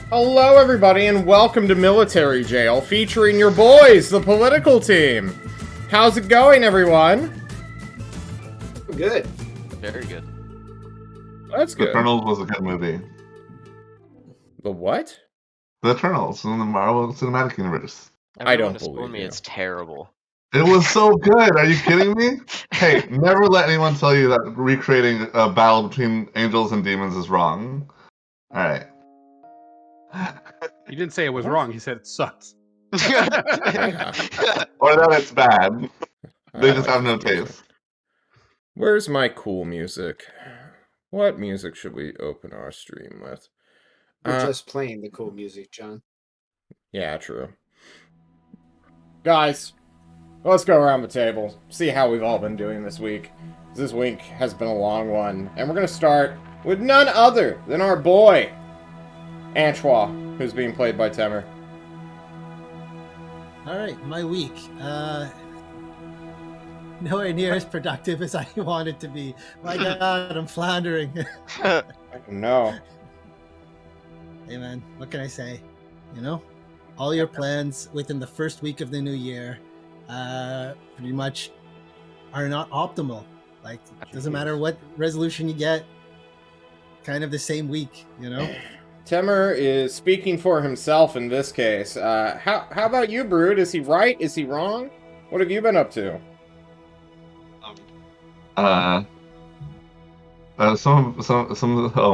Hello, everybody, and welcome to Military Jail, featuring your boys, the political team. How's it going, everyone? Good. Very good. That's The good. Eternals was a good movie. The what? The Eternals in the Marvel Cinematic Universe. I don't Everyone has told believe me you. it's terrible. It was so good. Are you kidding me? Hey, never let anyone tell you that recreating a battle between angels and demons is wrong. All right. He didn't say it was wrong. He said it sucks. Yeah. Or that it's bad. They I just like have no this music. taste. Where's my cool music? What music should we open our stream with? We're just playing the cool music, John. Yeah, true. Guys, let's go around the table, see how we've all been doing this week. This week has been a long one, and we're going to start with none other than our boy, Antoine, who's being played by Temer. Alright, my week. Nowhere near as productive as I wanted to be. My god, I'm floundering. No. Hey man, what can I say? You know? All your plans within the first week of the new year pretty much are not optimal. Like, it doesn't matter what resolution you get, kind of the same week, you know? Temer is speaking for himself in this case. How about you, Brood? Is he right? Is he wrong? What have you been up to? Oh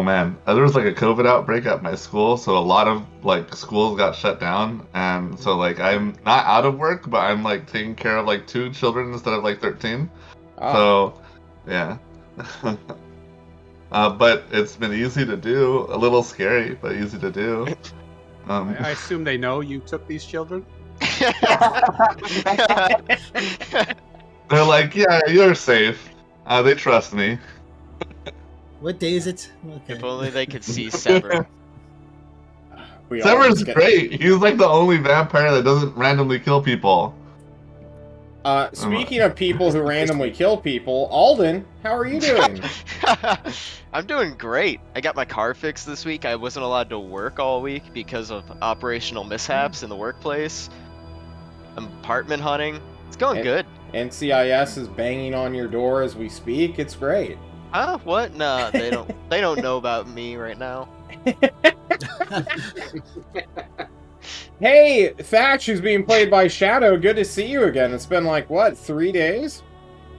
man, there was like a COVID outbreak at my school, so a lot of like schools got shut down, and so like I'm not out of work, but I'm like taking care of like 2 children instead of like 13. Ah. So, yeah. But it's been easy to do, a little scary, but easy to do. I assume they know you took these children? They're like, yeah, you're safe. They trust me. What day is it? Okay. If only they could see Sever. We Sever's always get- great. He's like the only vampire that doesn't randomly kill people. Speaking of people who randomly kill people, Alden, how are you doing? I'm doing great. I got my car fixed this week. I wasn't allowed to work all week because of operational mishaps in the workplace. I'm apartment hunting. It's going good. NCIS is banging on your door as we speak. It's great. Huh? What? Nah, they don't. They don't know about me right now. Hey, Thatch, who's being played by Shadow. Good to see you again. It's been like, what, 3 days?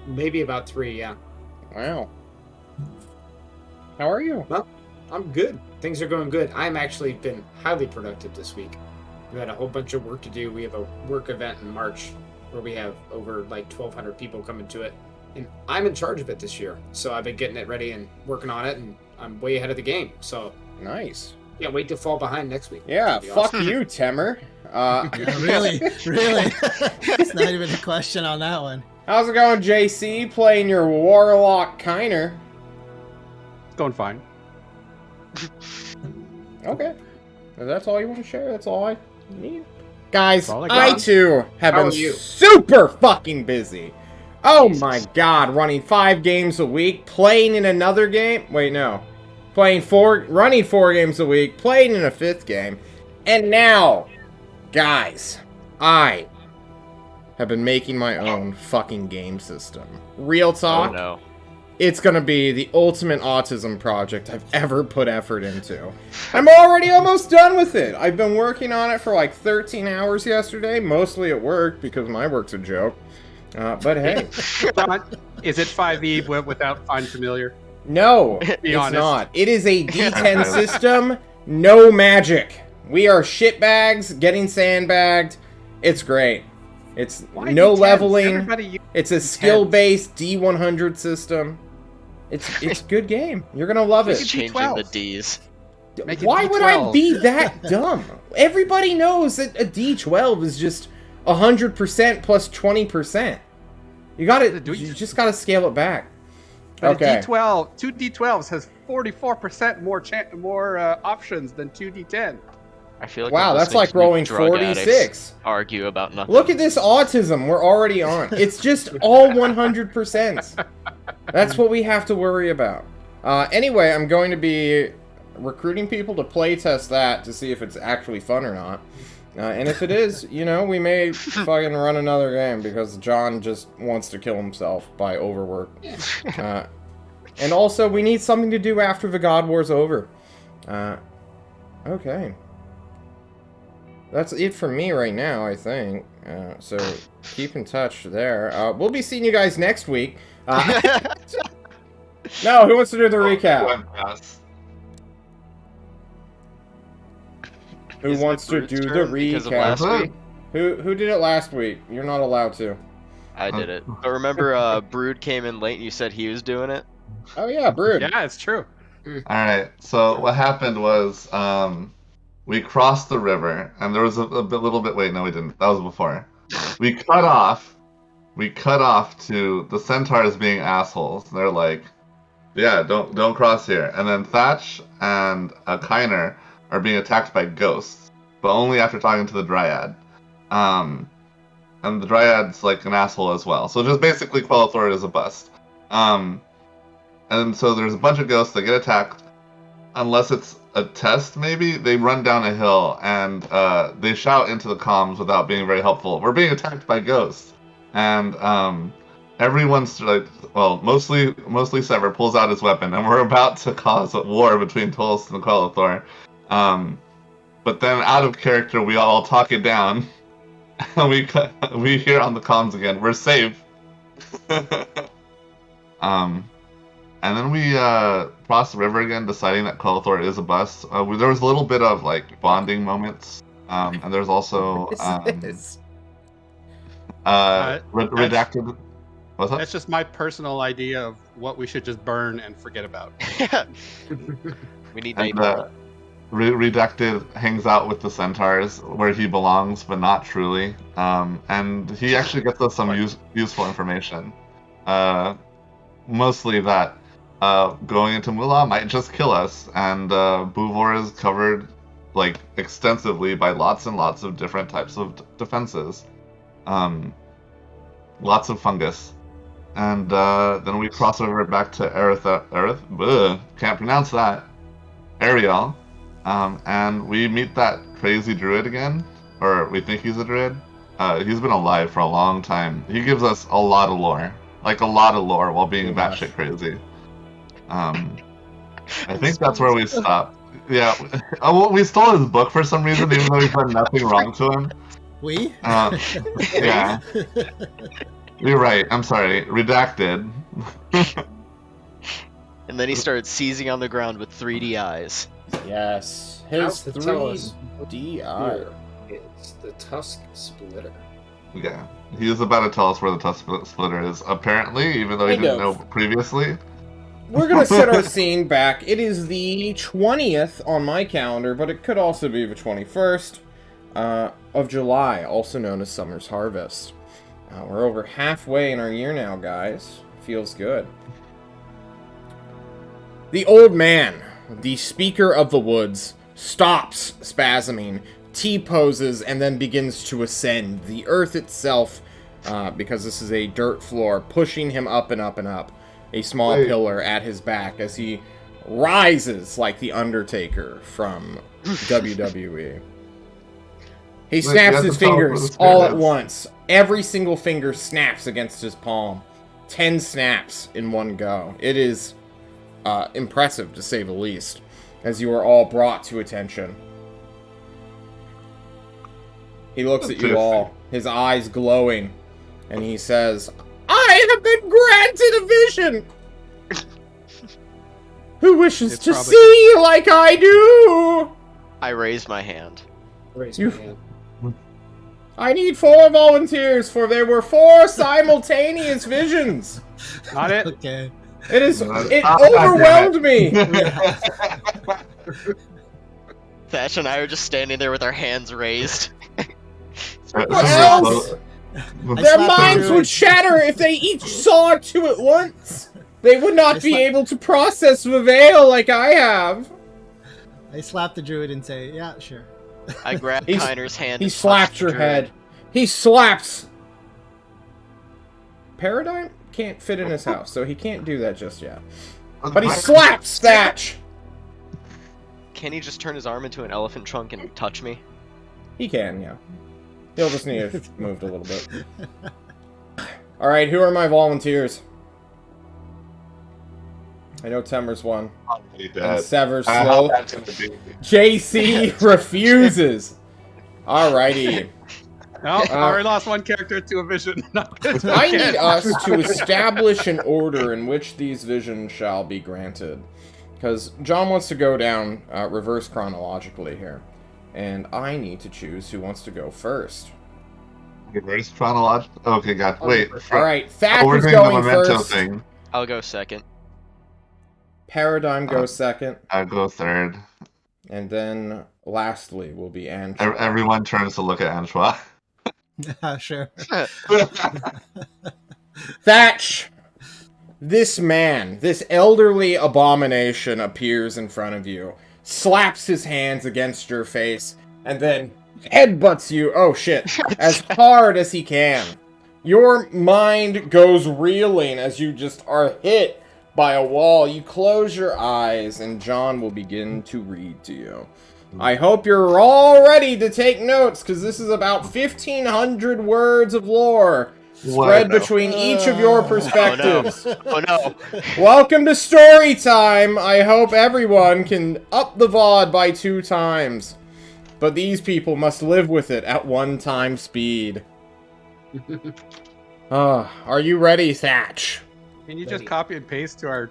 Maybe about 3, yeah. Wow. How are you? I'm good. Things are going good. I'm actually been highly productive this week. We had a whole bunch of work to do. We have a work event in March where we have over like 1,200 people coming to it. And I'm in charge of it this year. So I've been getting it ready and working on it, and I'm way ahead of the game. So Nice. can't wait to fall behind next week. Yeah, It'll be fuck awesome. you, Temer. Yeah, really? Really? It's not even a question on that one. How's it going, JC? Playing your Warlock Kiner. It's going fine. Okay. If that's all you want to share, that's all I need. Guys, That's all I I got. too have How been are you? super fucking busy. Oh Jesus. my god, running 5 games a week, playing in another game. Wait, no. Running 4 games a week, playing in a 5th game. And now, guys, I have been making my own fucking game system. Real Oh talk. no. It's gonna be the ultimate autism project I've ever put effort into. I'm already almost done with it. I've been working on it for like 13 hours yesterday, mostly at work because my work's a joke. But hey, John, is it 5e without Find Familiar? no, Be it's honest. not. It is a D10 system, no magic. We are shitbags getting sandbagged. It's great. It's Why no D10s? leveling. Everybody It's a skill-based D100 system. It's a good game. You're gonna love Just it. changing the D12. D's. Make it Why would I D12. be that dumb? Everybody knows that a D12 is just 100% plus 20%. You just gotta scale it back. But Okay. a D12, 2 D12s has 44% more options than 2 D10. I feel like Wow, I'm that's listening like to rolling drug 46. addicts argue about nothing. Look at this autism we're already on. It's just all 100%. That's what we have to worry about. Anyway, I'm going to be recruiting people to play test that to see if it's actually fun or not. And if it is, you know, we may fucking run another game because John just wants to kill himself by overwork. And also, we need something to do after the God War's over. Okay. That's it for me right now, I think. So keep in touch there. We'll be seeing you guys next week. No, who wants to do the recap? Who Isn't wants it to Brute's do the turn because of recap? last week? Who did it last week? You're not allowed to. I did it. But remember, Brood came in late and you said he was doing it? Oh yeah, Brood. Yeah, it's true. Alright, so what happened was, we crossed the river, and there was a little bit, wait, no we didn't, that was before. We cut off to the centaurs being assholes. They're like, yeah, don't cross here. And then Thatch and Kiner are being attacked by ghosts, but only after talking to the Dryad. And the Dryad's like an asshole as well. So just basically Quellathor is a bust. And so there's a bunch of ghosts that get attacked. Unless it's a test, maybe, they run down a hill and they shout into the comms without being very helpful. We're being attacked by ghosts. And everyone's like, well, mostly Sever pulls out his weapon, and we're about to cause a war between Tollus and Quellathor. But then out of character, we all talk it down. And we hear on the comms again, we're safe. And then we cross the river again, deciding that Quellathor is a bust. There was a little bit of like bonding moments, and there's also redacted. What's that? That's just my personal idea of what we should just burn and forget about. We need And, napalm. Redacted hangs out with the centaurs where he belongs, but not truly. And he actually gets us some useful information. Mostly that going into Mula might just kill us, and Buvor is covered like extensively by lots and lots of different types of defenses. Lots of fungus. And then we cross over back to can't pronounce that. Ariel. And we meet that crazy druid again, or we think he's a druid. He's been alive for a long time. He gives us a lot of lore. Like a lot of lore while being batshit crazy. I think that's where we stopped. Yeah. Well, we stole his book for some reason, even though we've done nothing wrong to him. We? Yeah. You're right. I'm sorry. Redacted. And then he started seizing on the ground with 3D eyes. Yes. Out His to tell us 3D eye. It's the Tusk Splitter. Yeah. He is about to tell us where the Tusk Splitter is, apparently, even though he didn't know previously. We're gonna set our scene back. It is the 20th on my calendar, but it could also be the 21st of July, also known as Summer's Harvest. We're over halfway in our year now, guys. Feels good. The old man, the Speaker of the Woods, stops spasming, T-poses, and then begins to ascend. The earth itself, because this is a dirt floor, pushing him up and up and up. A small pillar at his back as he rises like the Undertaker from WWE. He snaps his fingers all at once. Every single finger snaps against his palm. 10 snaps in one go. It is impressive, to say the least, as you are all brought to attention. He looks at you all, his eyes glowing, and he says, I have been granted a vision! Who wishes to see like I do? I raise my hand. Raise my hand. I need 4 volunteers, for there were 4 simultaneous visions. Not it. Okay. It overwhelmed me. Thatch and I are just standing there with our hands raised. What else? Their minds would shatter if they each saw 2 at once. They would not be able to process the veil like I have. I slap the druid and say, yeah, sure. I grab Kiner's hand. He and slapped touch your the druid. head. He slaps. Paradigm can't fit in his house, so he can't do that just yet. But he slaps Thatch. can he just turn his arm into an elephant trunk and touch me? He can, yeah. He'll just need to move a little bit. All right, who are my volunteers? I know Temer's one. Already And dead. Sever's How slow. that's gonna be. JC refuses. Alrighty. No, I already lost one character to a vision. I need us to establish an order in which these visions shall be granted. Because John wants to go down reverse chronologically here. And I need to choose who wants to go first. Reverse chronological. Okay, got. Wait. Alright, Thatch we're is doing the going memento first. thing. I'll go second. Paradigm goes second. I'll go third. And then lastly will be Anshua. Everyone turns to look at Anshua. Sure. Thatch! This man, this elderly abomination appears in front of you, slaps his hands against your face, and then headbutts you, oh shit, as hard as he can. Your mind goes reeling as you just are hit by a wall. You close your eyes, and John will begin to read to you. I hope you're all ready to take notes, because this is about 1,500 words of lore spread between each of your perspectives. Oh no. Welcome to story time. I hope everyone can up the VOD by 2 times. But these people must live with it at 1 time speed. Are you ready, Thatch? Can you just copy and paste to our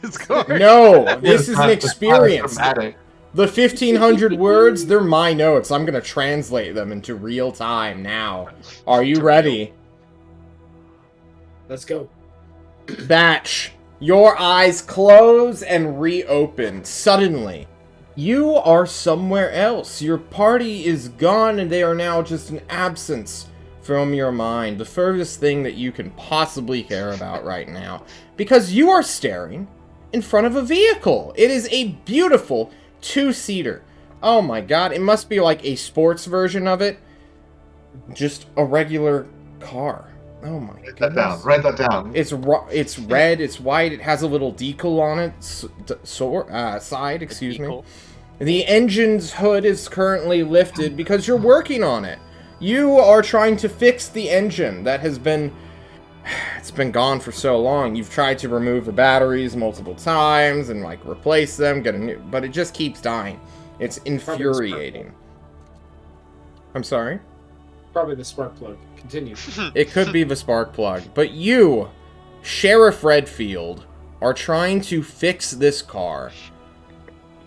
Discord? No, this is an experience. Dramatic. The 1,500 words, they're my notes. I'm gonna translate them into real time now. Are you ready? Let's go. Thatch, your eyes close and reopen. Suddenly, you are somewhere else. Your party is gone and they are now just an absence from your mind. The furthest thing that you can possibly care about right now. Because you are staring in front of a vehicle. It is a beautiful 2-seater. Oh my god, it must be like a sports version of it. Just a regular car. Oh my Write that goodness. down. Write that down. It's red, it's white, it has a little decal on it, side, excuse me. The engine's hood is currently lifted because you're working on it. You are trying to fix the engine that has been... It's been gone for so long. You've tried to remove the batteries multiple times and, like, replace them, get a new... But it just keeps dying. It's infuriating. I'm sorry? Probably the spark plug. Continue. It could be the spark plug. But you, Sheriff Redfield, are trying to fix this car.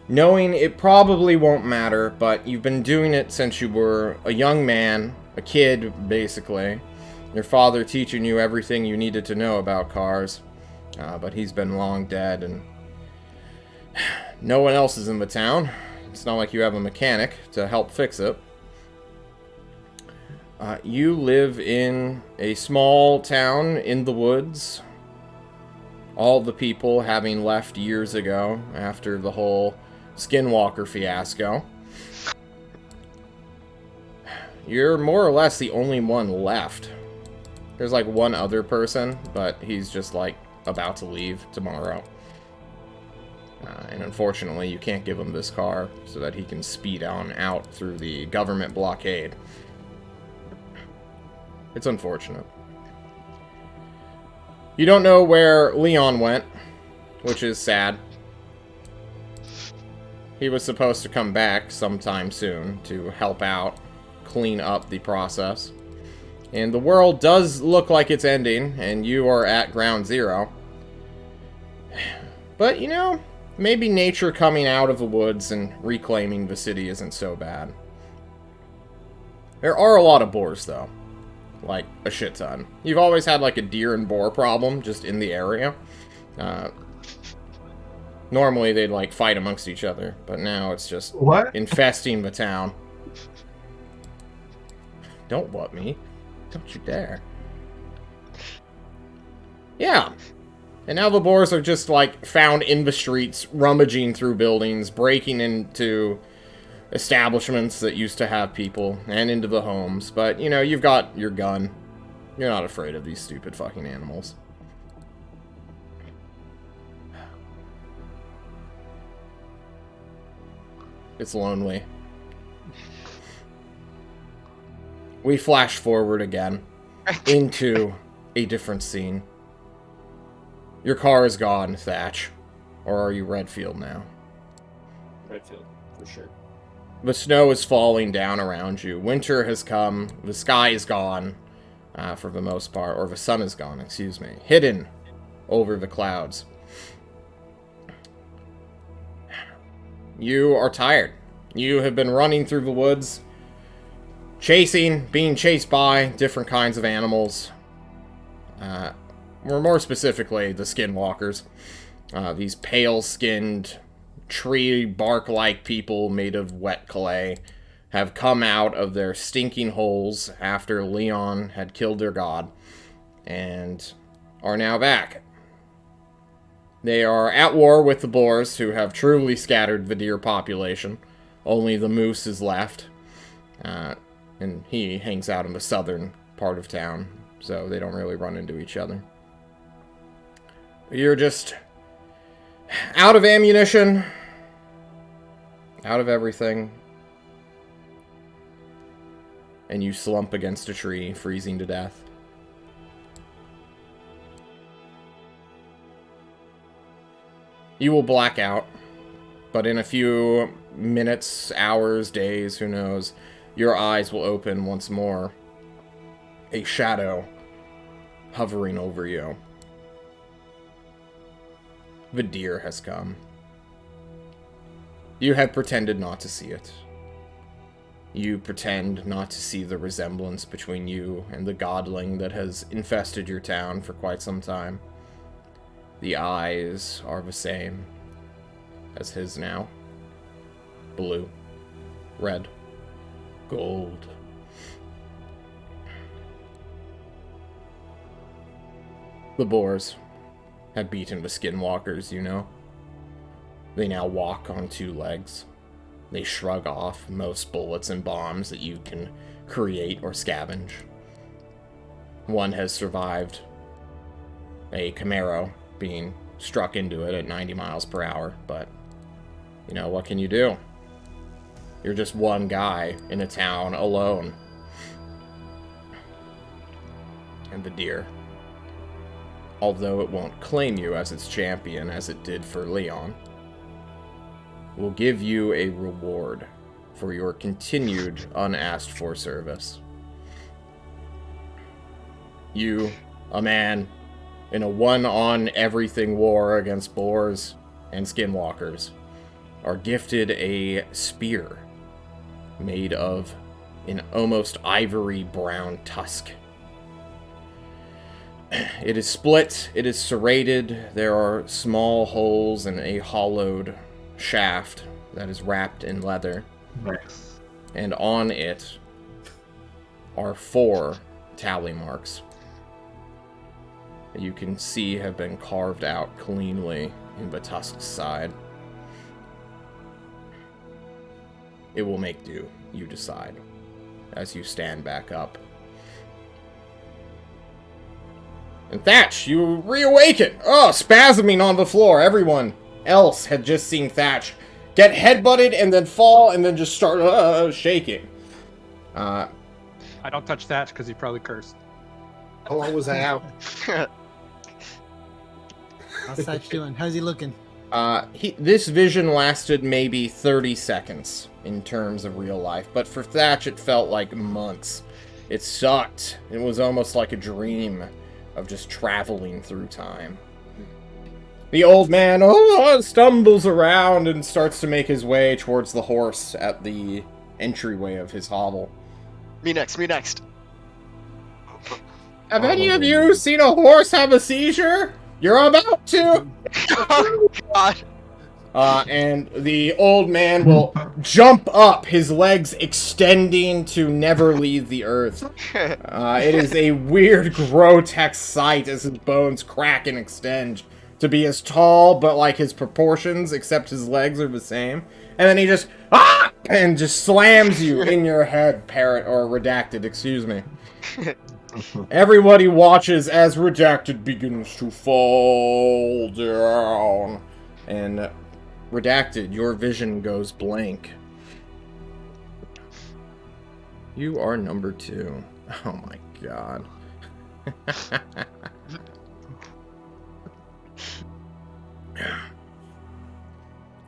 Knowing it probably won't matter, but you've been doing it since you were a young man, a kid, basically. Your father teaching you everything you needed to know about cars. But he's been long dead, and no one else is in the town. It's not like you have a mechanic to help fix it. You live in a small town in the woods. All the people having left years ago after the whole Skinwalker fiasco. You're more or less the only one left. There's like one other person, but he's just like about to leave tomorrow. And unfortunately, you can't give him this car so that he can speed on out through the government blockade. It's unfortunate. You don't know where Leon went, which is sad. He was supposed to come back sometime soon to help out, clean up the process. And the world does look like it's ending, and you are at ground zero. But, you know, maybe nature coming out of the woods and reclaiming the city isn't so bad. There are a lot of boars, though. Like, a shit ton. You've always had, like, a deer and boar problem just in the area. Normally, they'd, like, fight amongst each other, but now it's just infesting the town. Don't what me. Don't you dare. Yeah. And now the boars are just, like, found in the streets, rummaging through buildings, breaking into establishments that used to have people, and into the homes. But, you know, you've got your gun. You're not afraid of these stupid fucking animals. It's lonely. We flash forward again into a different scene. Your car is gone, Thatch. Or are you Redfield now? Redfield, for sure. The snow is falling down around you. Winter has come. The sky is gone, for the most part. Or the sun is gone, excuse me. Hidden over the clouds. You are tired. You have been running through the woods, being chased by different kinds of animals. Or more specifically, the skinwalkers. These pale-skinned, tree bark-like people made of wet clay have come out of their stinking holes after Leon had killed their god, and are now back. They are at war with the boars, who have truly scattered the deer population. Only the moose is left, and he hangs out in the southern part of town, so they don't really run into each other. You're just out of ammunition, out of everything, and you slump against a tree, freezing to death. You will black out, but in a few minutes, hours, days, who knows, your eyes will open once more. A shadow hovering over you. The deer has come. You have pretended not to see it. You pretend not to see the resemblance between you and the godling that has infested your town for quite some time. The eyes are the same as his now. Blue, red, gold. The boars have beaten the skinwalkers, you know. They now walk on two legs. They shrug off most bullets and bombs that you can create or scavenge. One has survived a Camaro being struck into it at 90 miles per hour, but, you know, what can you do? You're just one guy in a town alone. And the deer, although it won't claim you as its champion as it did for Leon, will give you a reward for your continued unasked for service. You, a man in a one-on-everything war against boars and skinwalkers, are gifted a spear made of an almost ivory brown tusk. It is split, it is serrated, there are small holes in a hollowed shaft that is wrapped in leather. Nice. And on it are 4 tally marks that you can see have been carved out cleanly in the tusk's side. It will make do, you decide, as you stand back up. And Thatch, you reawaken! Oh, spasming on the floor. Everyone else had just seen Thatch get headbutted and then fall and then just start shaking. I don't touch Thatch because he probably cursed. How long was I out? How's Thatch doing? How's he looking? This vision lasted maybe 30 seconds in terms of real life, but for Thatch it felt like months. It sucked. It was almost like a dream of just traveling through time. The old man stumbles around and starts to make his way towards the horse at the entryway of his hovel. Me next. Have any of you seen a horse have a seizure? You're about to! Oh, God. And the old man will jump up, his legs extending to never leave the earth. It is a weird, grotesque sight as his bones crack and extend to be as tall, but like his proportions, except his legs are the same. And then he just, and just slams you in your head, parrot, or redacted, excuse me. Everybody watches as redacted begins to fall down. And redacted, your vision goes blank You are number 2. Oh my god.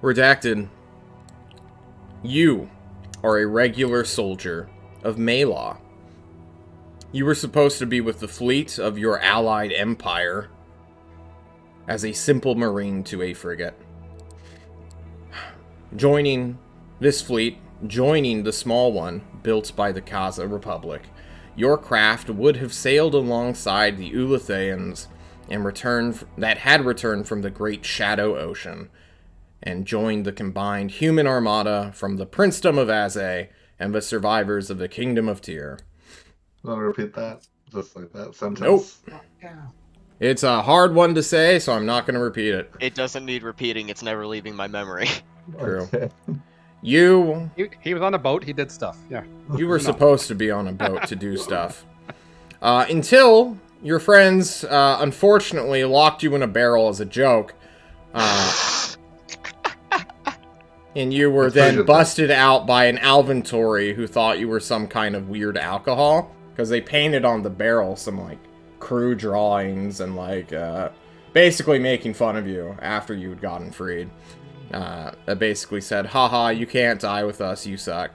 Redacted. You are a regular soldier of Maylaw. You were supposed to be with the fleet of your allied empire as a simple marine to a frigate. Joining this fleet, joining the small one built by the Kaza Republic, your craft would have sailed alongside the Ulatheans that had returned from the Great Shadow Ocean and joined the combined human armada from the Princedom of Azay and the survivors of the Kingdom of Tyr. Want to repeat that? Just like that sentence? Nope. It's a hard one to say, so I'm not going to repeat it. It doesn't need repeating. It's never leaving my memory. True. Okay. He was on a boat. He did stuff. Yeah. You were supposed to be on a boat to do stuff. Until your friends, unfortunately, locked you in a barrel as a joke. And you were then busted out by an Alventory who thought you were some kind of weird alcohol. Because they painted on the barrel some, like, crew drawings and, like, basically making fun of you after you had gotten freed. That basically said, haha, you can't die with us, you suck.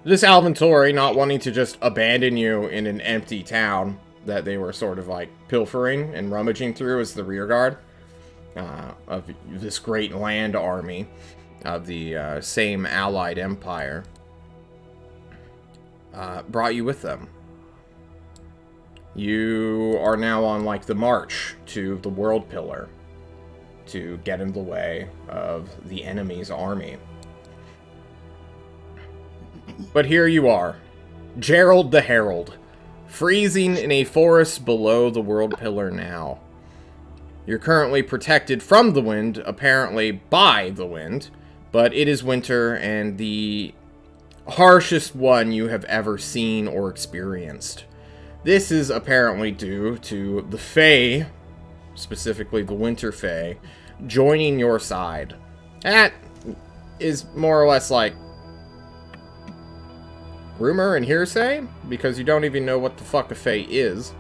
This Alventory, not wanting to just abandon you in an empty town that they were sort of, like, pilfering and rummaging through as the rear guard of this great land army of the same allied empire, brought you with them. You are now on, like, the march to the World Pillar to get in the way of the enemy's army. But here you are, Gerald the Herald, freezing in a forest below the World Pillar now. You're currently protected from the wind, apparently by the wind, but it is winter and the harshest one you have ever seen or experienced. This is apparently due to the Fae, specifically the Winter Fae, joining your side. That is more or less like rumor and hearsay, because you don't even know what the fuck a Fae is.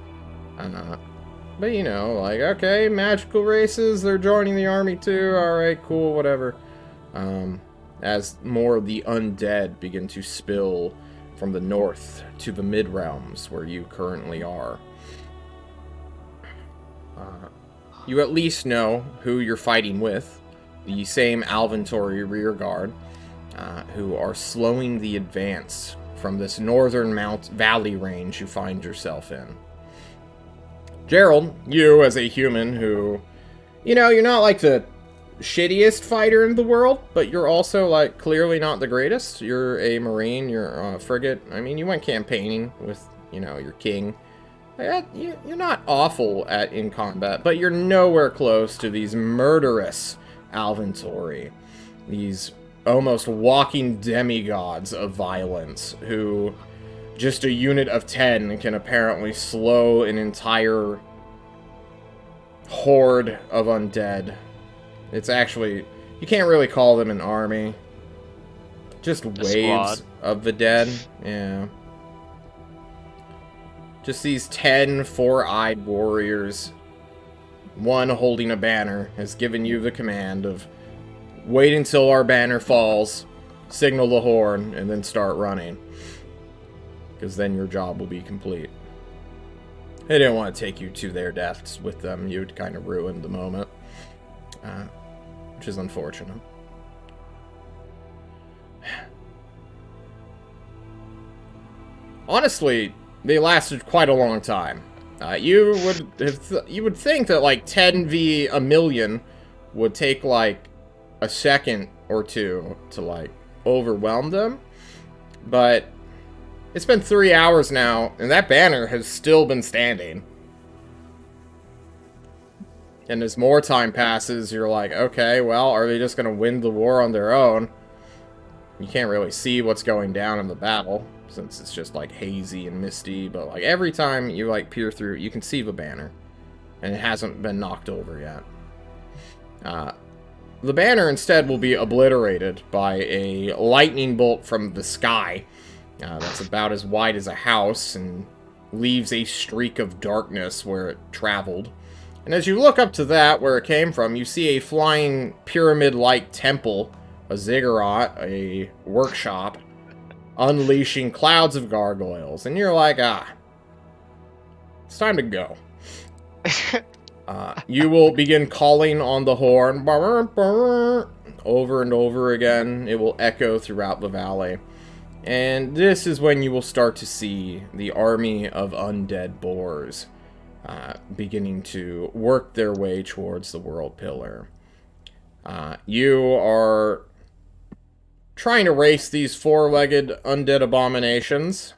But you know, like, okay, magical races, they're joining the army too, alright, cool, whatever. As more of the undead begin to spill from the north to the mid-realms where you currently are. You at least know who you're fighting with, the same Alventory rearguard, who are slowing the advance from this northern valley range you find yourself in. Gerald, you as a human who, you know, you're not like the shittiest fighter in the world, but you're also, like, clearly not the greatest. You're a marine, you're a frigate. I mean, you went campaigning with, you know, your king. You're not awful in combat, but you're nowhere close to these murderous Alventory. These almost walking demigods of violence who, just a unit of 10 can apparently slow an entire horde of undead. It's actually, you can't really call them an army. Just waves of the dead. Yeah. Just these 10 four-eyed warriors, one holding a banner, has given you the command of wait until our banner falls, signal the horn, and then start running. Because then your job will be complete. They didn't want to take you to their deaths with them. You'd kind of ruin the moment. Which is unfortunate. Honestly, they lasted quite a long time. You would think that like 10 v a million would take like a second or two to like overwhelm them, but it's been 3 hours now, and that banner has still been standing. And as more time passes, you're like, okay, well, are they just going to win the war on their own? You can't really see what's going down in the battle, since it's just, like, hazy and misty. But, like, every time you, like, peer through, you can see the banner. And it hasn't been knocked over yet. the banner instead will be obliterated by a lightning bolt from the sky. That's about as wide as a house and leaves a streak of darkness where it traveled. And as you look up to that, where it came from, you see a flying pyramid-like temple, a ziggurat, a workshop, unleashing clouds of gargoyles. And you're like, it's time to go. You will begin calling on the horn over and over again. It will echo throughout the valley. And this is when you will start to see the army of undead boars beginning to work their way towards the world pillar. You are trying to race these four-legged undead abominations.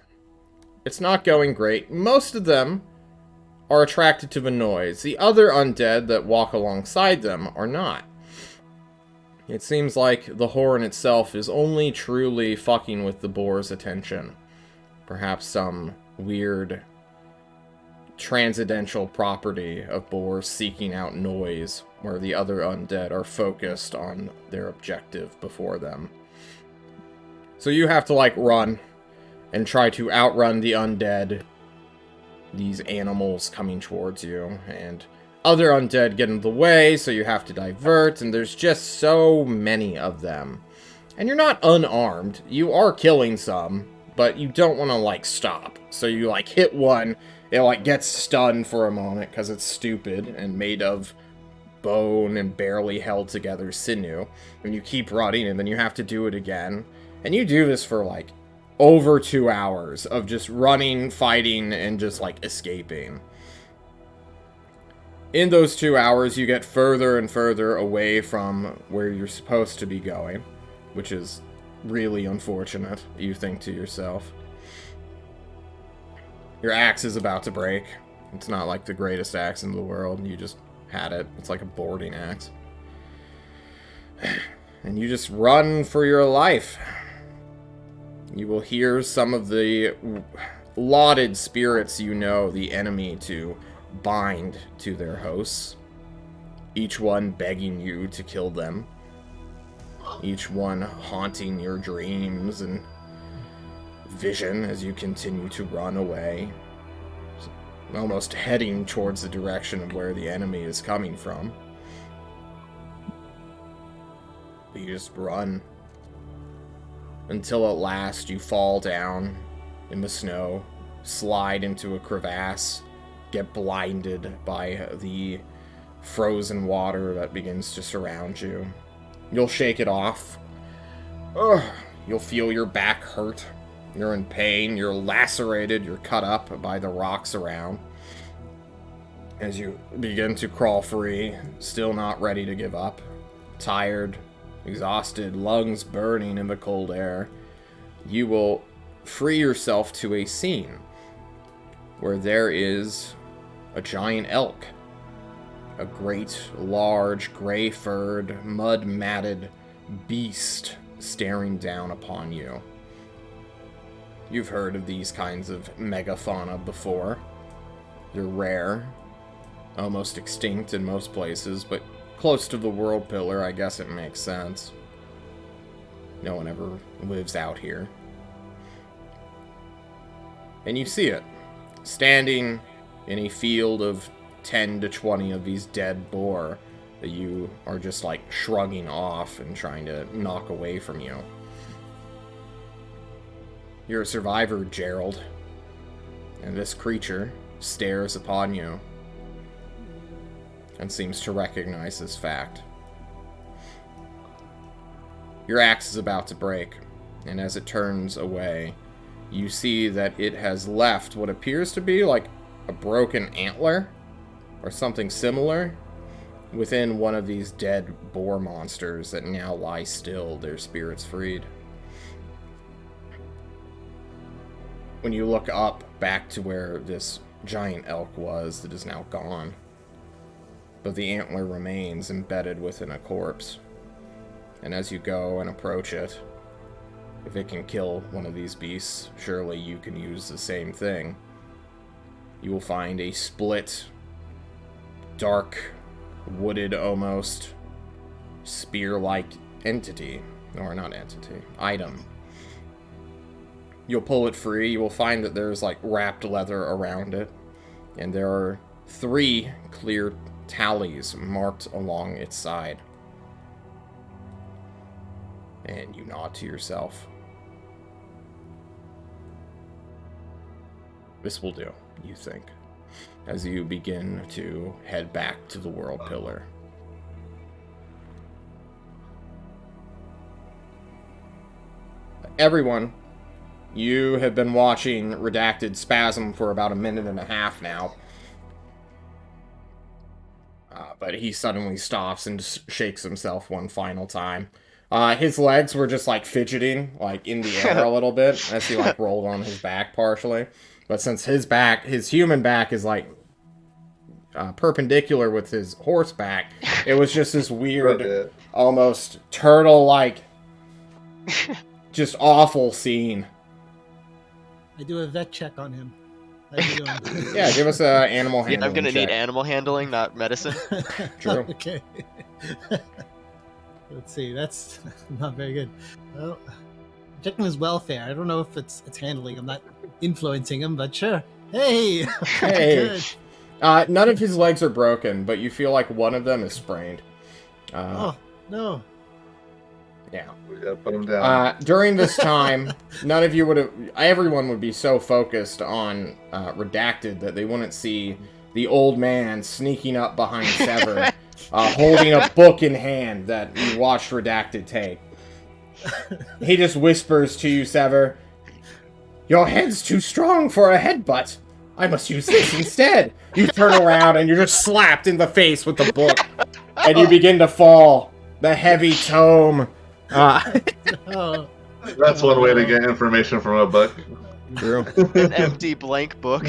It's not going great. Most of them are attracted to the noise. The other undead that walk alongside them are not. It seems like the horn itself is only truly fucking with the boar's attention. Perhaps some weird transcendental property of boars seeking out noise, where the other undead are focused on their objective before them. So you have to, like, run and try to outrun the undead, these animals coming towards you, and other undead get in the way, so you have to divert, and there's just so many of them. And you're not unarmed. You are killing some, but you don't want to, like, stop. So you, like, hit one, it, like, gets stunned for a moment because it's stupid and made of bone and barely held together sinew. And you keep running, and then you have to do it again. And you do this for, like, over 2 hours of just running, fighting, and just, like, escaping. In those 2 hours, you get further and further away from where you're supposed to be going, which is really unfortunate, you think to yourself. Your axe is about to break. It's not like the greatest axe in the world. You just had it. It's like a boarding axe. And you just run for your life. You will hear some of the lauded spirits you know the enemy to bind to their hosts. Each one begging you to kill them. Each one haunting your dreams and vision as you continue to run away, almost heading towards the direction of where the enemy is coming from. You just run until at last you fall down in the snow, slide into a crevasse, get blinded by the frozen water that begins to surround you. You'll shake it off. Ugh. You'll feel your back hurt. You're in pain, you're lacerated, you're cut up by the rocks around. As you begin to crawl free, still not ready to give up. Tired, exhausted, lungs burning in the cold air, you will free yourself to a scene where there is a giant elk. A great, large, gray-furred, mud-matted beast staring down upon you. You've heard of these kinds of megafauna before. They're rare, almost extinct in most places, but close to the world pillar, I guess it makes sense. No one ever lives out here. And you see it, standing in a field of 10 to 20 of these dead boar that you are just like shrugging off and trying to knock away from you. You're a survivor, Gerald, and this creature stares upon you and seems to recognize this fact. Your axe is about to break, and as it turns away, you see that it has left what appears to be like a broken antler or something similar within one of these dead boar monsters that now lie still, their spirits freed. When you look up back to where this giant elk was that is now gone, but the antler remains embedded within a corpse. And as you go and approach it, if it can kill one of these beasts, surely you can use the same thing. You will find a split, dark, wooded almost, spear-like entity, or not entity, item. You'll pull it free. You will find that there's like wrapped leather around it, and there are 3 clear tallies marked along its side. And you nod to yourself. This will do, you think, as you begin to head back to the World Pillar. Everyone, you have been watching Redacted spasm for about a minute and a half now. But he suddenly stops and just shakes himself one final time. His legs were just like fidgeting, like in the air a little bit, as he like rolled on his back partially. But since his human back is like perpendicular with his horse back, it was just this weird, almost turtle-like, just awful scene. I do a vet check on him. How you doing? Yeah, give us an animal handling Yeah, I'm gonna check. need animal handling, not medicine. True. Okay. Let's see. That's not very good. Well, checking his welfare. I don't know if it's handling. I'm not influencing him, but sure. Hey. Hey. None of his legs are broken, but you feel like one of them is sprained. Oh no. Yeah. We gotta put him down. During this time, none of you would have... Everyone would be so focused on Redacted that they wouldn't see the old man sneaking up behind Sever, holding a book in hand that you watched Redacted take. He just whispers to you, Sever, "Your head's too strong for a headbutt. I must use this instead." You turn around and you're just slapped in the face with the book, and you begin to fall. The heavy tome... Oh. That's one way to get information from a book. True. An empty blank book.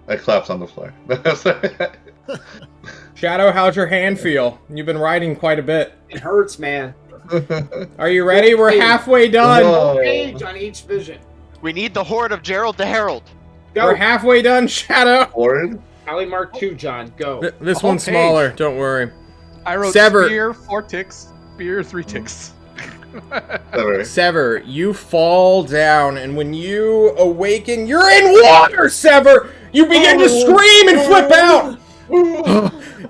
I claps on the floor. Shadow, how's your hand feel? You've been writing quite a bit. It hurts, man. Are you ready? We're halfway done. Whoa. Page on each vision. We need the horde of Gerald the Herald. Go. We're halfway done, Shadow. Horde? Tally mark 2, John. Go. This whole one's page. smaller. Don't worry. I wrote Sever. spear 4 ticks, spear 3 ticks. Sever. Sever, you fall down, and when you awaken, you're in water, Sever! You begin to scream and flip out!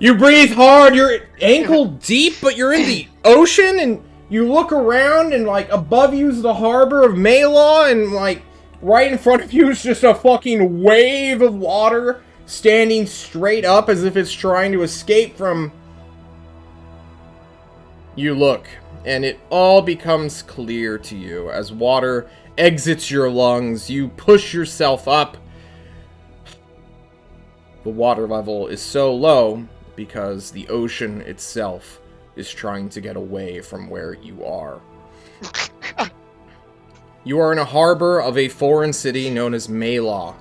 You breathe hard, you're ankle deep, but you're in the ocean, and you look around, and, like, above you is the harbor of Maylaw, and, like, right in front of you is just a fucking wave of water standing straight up as if it's trying to escape from... You look, and it all becomes clear to you as water exits your lungs. You push yourself up. The water level is so low because the ocean itself is trying to get away from where you are. You are in a harbor of a foreign city known as Maylaw.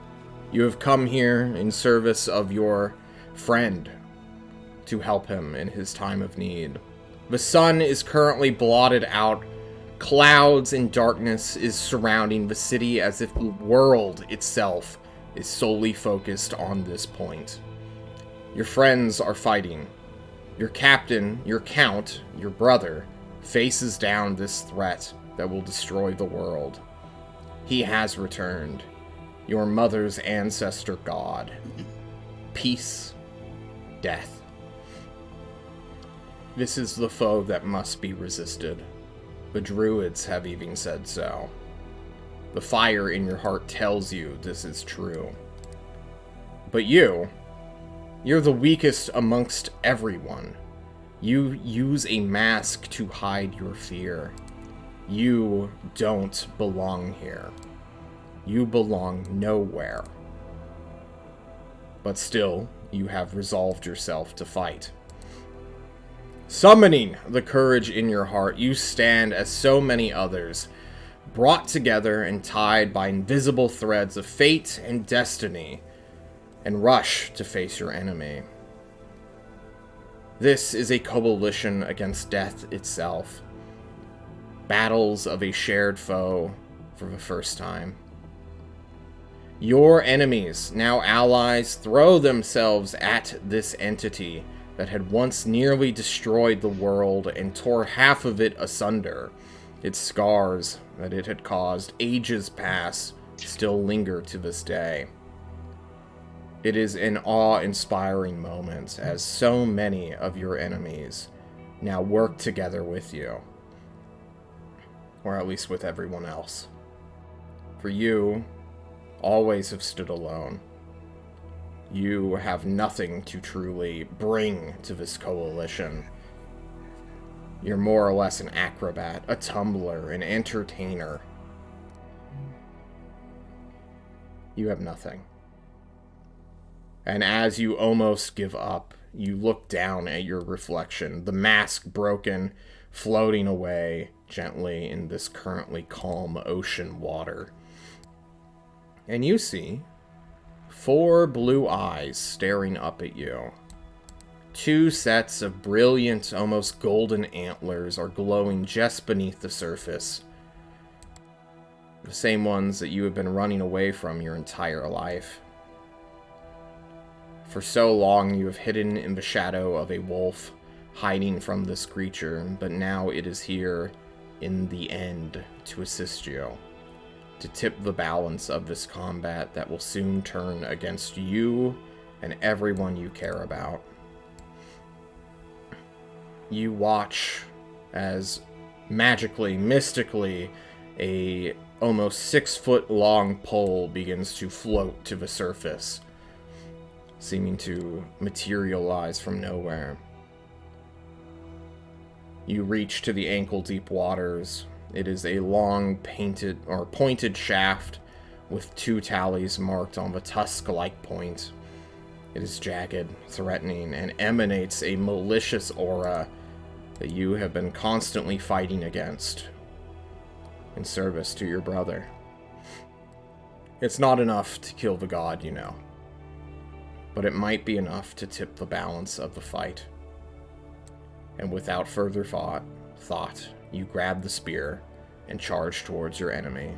You have come here in service of your friend to help him in his time of need. The sun is currently blotted out. Clouds and darkness is surrounding the city as if the world itself is solely focused on this point. Your friends are fighting. Your captain, your count, your brother, faces down this threat that will destroy the world. He has returned. Your mother's ancestor god. Peace. Death. This is the foe that must be resisted. The druids have even said so. The fire in your heart tells you this is true. But you're the weakest amongst everyone. You use a mask to hide your fear. You don't belong here. You belong nowhere. But still, you have resolved yourself to fight. Summoning the courage in your heart, you stand as so many others, brought together and tied by invisible threads of fate and destiny, and rush to face your enemy. This is a coalition against death itself. Battles of a shared foe for the first time. Your enemies, now allies, throw themselves at this entity that had once nearly destroyed the world and tore half of it asunder. Its scars that it had caused ages past still linger to this day. It is an awe-inspiring moment as so many of your enemies now work together with you. Or at least with everyone else. For you always have stood alone. You have nothing to truly bring to this coalition. You're more or less an acrobat, a tumbler, an entertainer. You have nothing. And as you almost give up, you look down at your reflection, the mask broken, floating away gently in this currently calm ocean water. And you see 4 blue eyes staring up at you. 2 sets of brilliant, almost golden antlers are glowing just beneath the surface. The same ones that you have been running away from your entire life. For so long you have hidden in the shadow of a wolf, hiding from this creature, but now it is here in the end to assist you, to tip the balance of this combat that will soon turn against you and everyone you care about. You watch as magically, mystically, a almost 6-foot long pole begins to float to the surface, seeming to materialize from nowhere. You reach to the ankle-deep waters. It is a long pointed shaft with 2 tallies marked on the tusk-like point. It is jagged, threatening, and emanates a malicious aura that you have been constantly fighting against in service to your brother. It's not enough to kill the god, you know, but it might be enough to tip the balance of the fight. And without further thought, you grab the spear and charge towards your enemy,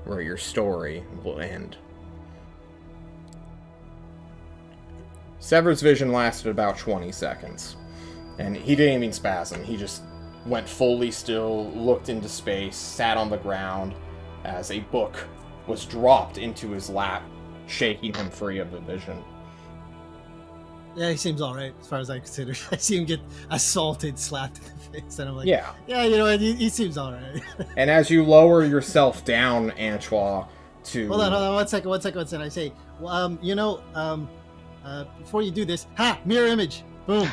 where your story will end. Sever's vision lasted about 20 seconds, and he didn't even spasm. He just went fully still, looked into space, sat on the ground as a book was dropped into his lap, shaking him free of the vision. Yeah, he seems alright, as far as I consider. I see him get assaulted, slapped in the face, and I'm like, yeah, you know what, he seems alright. And as you lower yourself down, Antoine, to... Hold on, one second. I say, before you do this, mirror image, boom.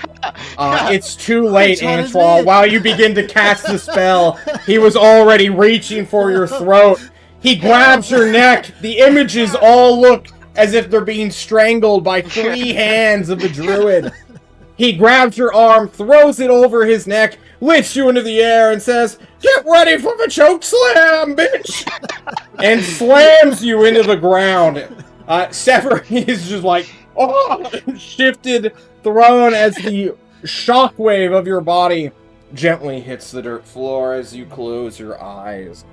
It's too late, Antoine. Antoine. While you begin to cast the spell, he was already reaching for your throat. He grabs your neck. The images all look as if they're being strangled by 3 hands of the druid. He grabs your arm, throws it over his neck, lifts you into the air, and says, "Get ready for the choke slam, bitch!" and slams you into the ground. Sever is just like, shifted, thrown as the shockwave of your body gently hits the dirt floor as you close your eyes.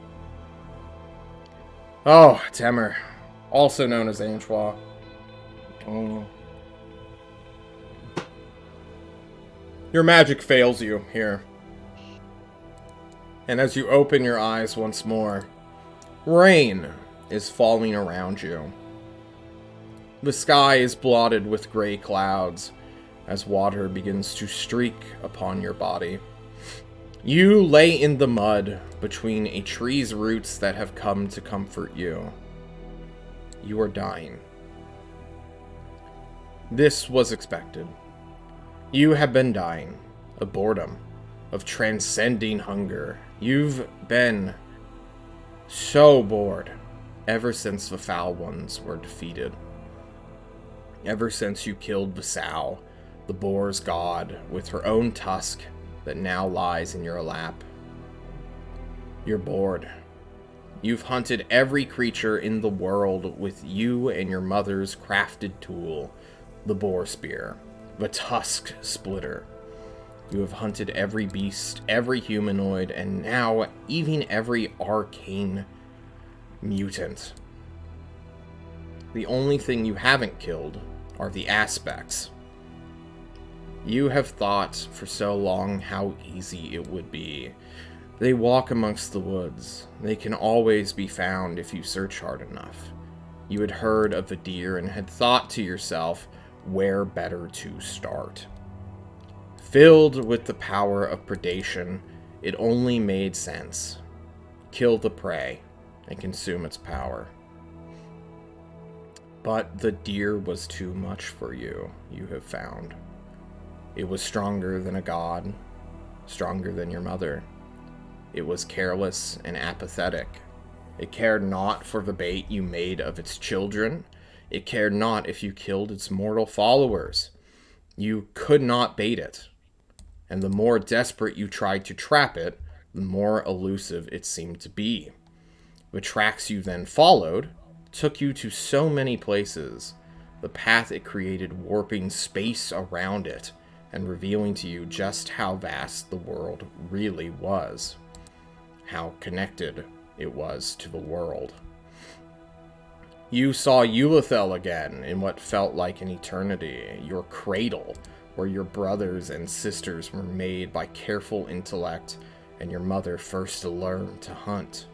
Oh, Temer. Also known as Antoine. Your magic fails you here. And as you open your eyes once more, rain is falling around you. The sky is blotted with gray clouds as water begins to streak upon your body. You lay in the mud between a tree's roots that have come to comfort you. You are dying. This was expected. You have been dying of boredom, of transcending hunger. You've been so bored ever since the foul ones were defeated. Ever since you killed the sow, the boar's god, with her own tusk that now lies in your lap. You're bored. You've hunted every creature in the world with you and your mother's crafted tool, the boar spear, the tusk splitter. You have hunted every beast, every humanoid, and now even every arcane mutant. The only thing you haven't killed are the aspects. You have thought for so long how easy it would be. They walk amongst the woods. They can always be found if you search hard enough. You had heard of the deer and had thought to yourself, where better to start? Filled with the power of predation, it only made sense. Kill the prey and consume its power. But the deer was too much for you, you have found. It was stronger than a god, stronger than your mother. It was careless and apathetic. It cared not for the bait you made of its children. It cared not if you killed its mortal followers. You could not bait it. And the more desperate you tried to trap it, the more elusive it seemed to be. The tracks you then followed took you to so many places. The path it created warping space around it and revealing to you just how vast the world really was. How connected it was to the world. You saw Ulithel again in what felt like an eternity, your cradle, where your brothers and sisters were made by careful intellect and your mother first learned to hunt.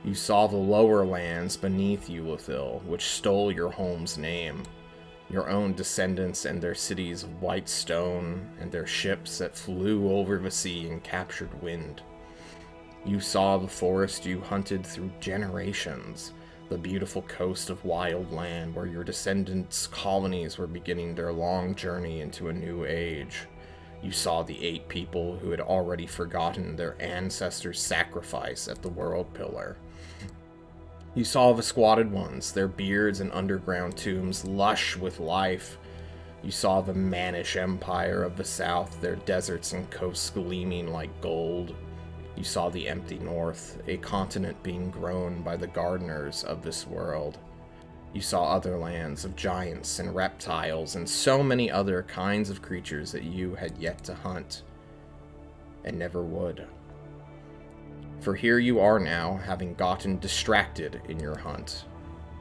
You saw the lower lands beneath Ulithel, which stole your home's name, your own descendants and their cities of white stone, and their ships that flew over the sea and captured wind. You saw the forest you hunted through generations, the beautiful coast of wild land where your descendants' colonies were beginning their long journey into a new age. You saw the 8 people who had already forgotten their ancestors' sacrifice at the World Pillar. You saw the squatted ones, their beards and underground tombs lush with life. You saw the mannish empire of the south, their deserts and coasts gleaming like gold. You saw the empty north, a continent being grown by the gardeners of this world. You saw other lands of giants and reptiles and so many other kinds of creatures that you had yet to hunt, and never would. For here you are now, having gotten distracted in your hunt.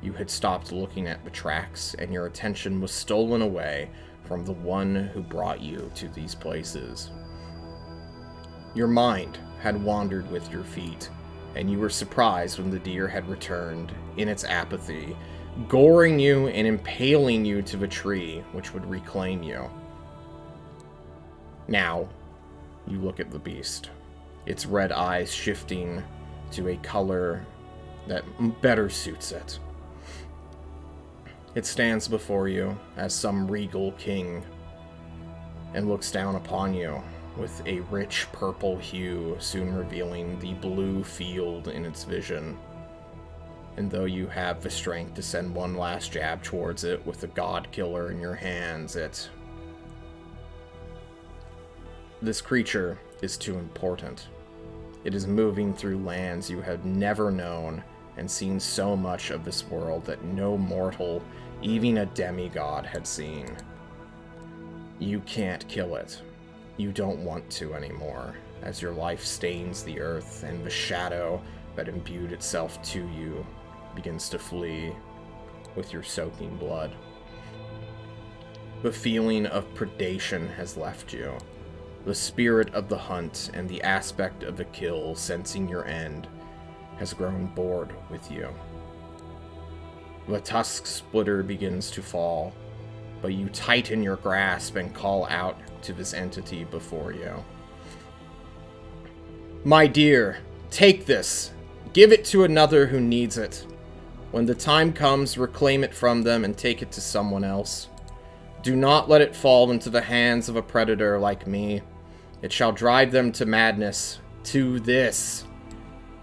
You had stopped looking at the tracks, and your attention was stolen away from the one who brought you to these places. Your mind had wandered with your feet, and you were surprised when the deer had returned, in its apathy, goring you and impaling you to the tree which would reclaim you. Now, you look at the beast, its red eyes shifting to a color that better suits it. It stands before you as some regal king, and looks down upon you with a rich purple hue, soon revealing the blue field in its vision. And though you have the strength to send one last jab towards it with the god killer in your hands, this creature is too important. It is moving through lands you have never known and seen so much of this world that no mortal, even a demigod, had seen. You can't kill it. You don't want to anymore, as your life stains the earth and the shadow that imbued itself to you begins to flee with your soaking blood. The feeling of predation has left you. The spirit of the hunt and the aspect of the kill, sensing your end, has grown bored with you. The tusk splitter begins to fall, but you tighten your grasp and call out to this entity before you. My dear, take this. Give it to another who needs it. When the time comes, reclaim it from them and take it to someone else. Do not let it fall into the hands of a predator like me. It shall drive them to madness, to this.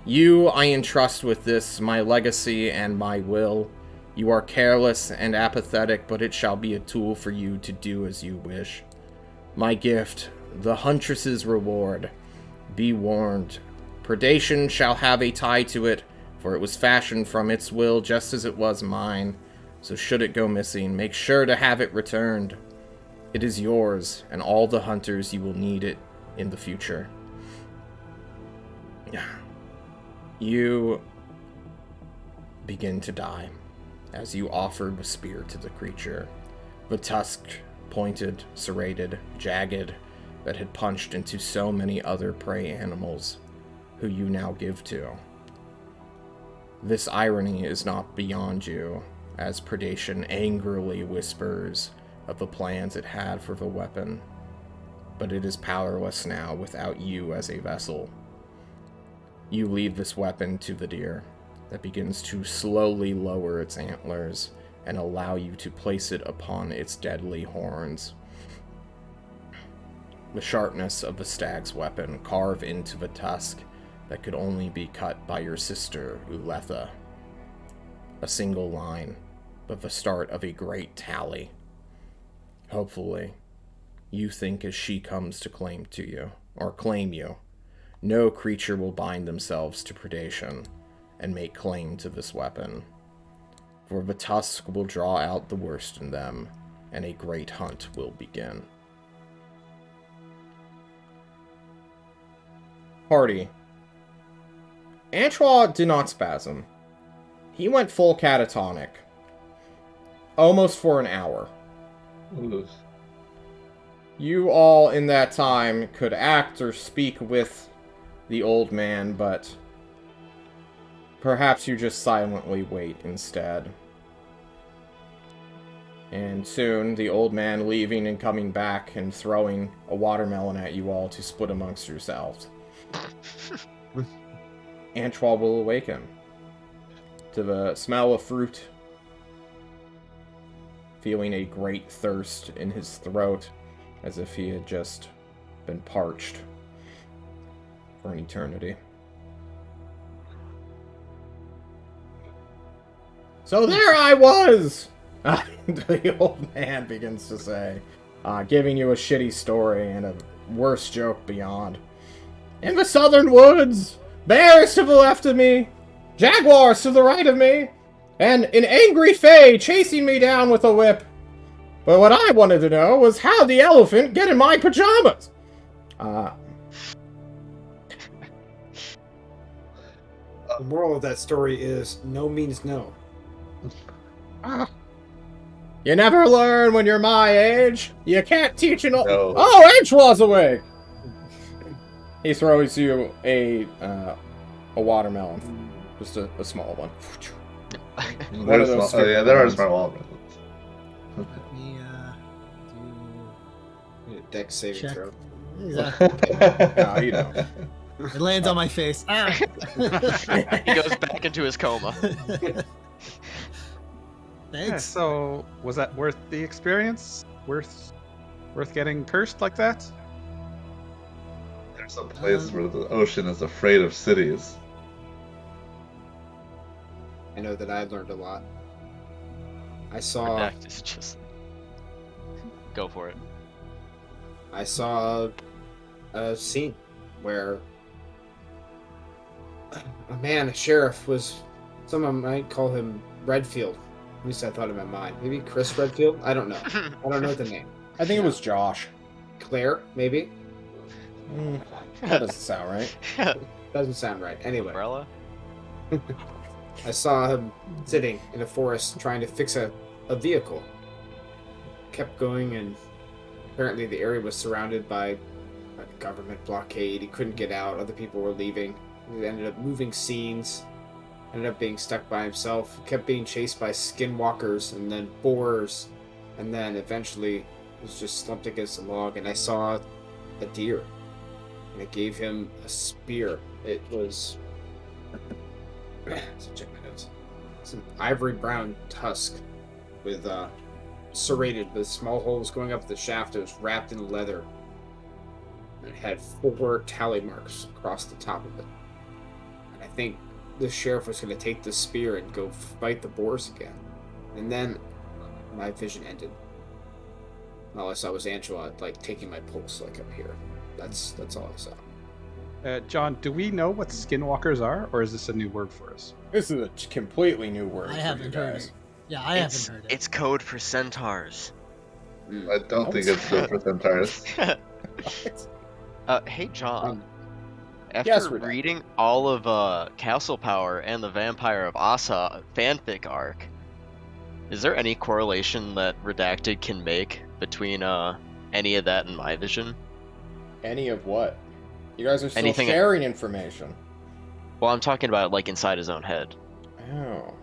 You I entrust with this, my legacy and my will. You are careless and apathetic, but it shall be a tool for you to do as you wish. My gift, the huntress's reward. Be warned. Predation shall have a tie to it, for it was fashioned from its will just as it was mine. So should it go missing, make sure to have it returned. It is yours, and all the hunters you will need it in the future. You begin to die. as you offered the spear to the creature. The tusk, pointed, serrated, jagged, that had punched into so many other prey animals who you now give to. This irony is not beyond you, as predation angrily whispers of the plans it had for the weapon, but it is powerless now without you as a vessel. You lead this weapon to the deer, that begins to slowly lower its antlers and allow you to place it upon its deadly horns. The sharpness of the stag's weapon carve into the tusk that could only be cut by your sister, Uletha. A single line, but the start of a great tally. Hopefully, you think as she comes to claim you, no creature will bind themselves to predation and make claim to this weapon. For the tusk will draw out the worst in them, and a great hunt will begin. Party. Antoine did not spasm. He went full catatonic. Almost for an hour. Ooh. You all in that time could act or speak with the old man, but perhaps you just silently wait instead. And soon, the old man leaving and coming back and throwing a watermelon at you all to split amongst yourselves. Antoine will awaken to the smell of fruit, feeling a great thirst in his throat, as if he had just been parched for an eternity. So there I was! The old man begins to say, giving you a shitty story and a worse joke beyond. In the southern woods, bears to the left of me, jaguars to the right of me, and an angry fae chasing me down with a whip. But what I wanted to know was how the elephant get in my pajamas. The moral of that story is no means no. You never learn when you're my age. You can't teach an old... No. Oh, Antoine's awake! He throws you a watermelon. Just a small one. One of those yeah, there are small watermelons. Let me Dex saving Check. throw. do exactly. No, you don't. It lands on my face. Ah! He goes back into his coma. Yeah, Thanks. so was that worth the experience? Worth getting cursed like that? There's a place where the ocean is afraid of cities. I know that I learned a lot. I saw Redact is just... Go for it. I saw a scene where a sheriff was, someone might call him Redfield. At least I thought in my mind. Maybe Chris Redfield? I don't know. I don't know the name. I think it was Josh. Claire, maybe? That doesn't sound right. Doesn't sound right. Anyway, Umbrella? I saw him sitting in a forest trying to fix a vehicle. Kept going, and apparently the area was surrounded by a government blockade. He couldn't get out. Other people were leaving. He ended up moving scenes. Ended up being stuck by himself. Kept being chased by skinwalkers and then boars. And then eventually was just slumped against a log. And I saw a deer. And it gave him a spear. It was... So check my notes. It's an ivory brown tusk with serrated with small holes going up the shaft. It was wrapped in leather. And it had 4 tally marks across the top of it. And I think the sheriff was going to take the spear and go fight the boars again. And then my vision ended. All I saw was Angela taking my pulse up here. That's all I saw. John, do we know what skinwalkers are, or is this a new word for us? This is a completely new word. I for haven't you heard guys. it. Yeah, I haven't heard it. It's code for centaurs. I don't think it's good for centaurs. Hey, John. After yes, Redact. reading all of Castle Power and the Vampire of Asa fanfic arc, Is there any correlation that Redacted can make between any of that and my vision? Any of what? You guys are still Anything- sharing information. Well, I'm talking about like inside his own head. Oh.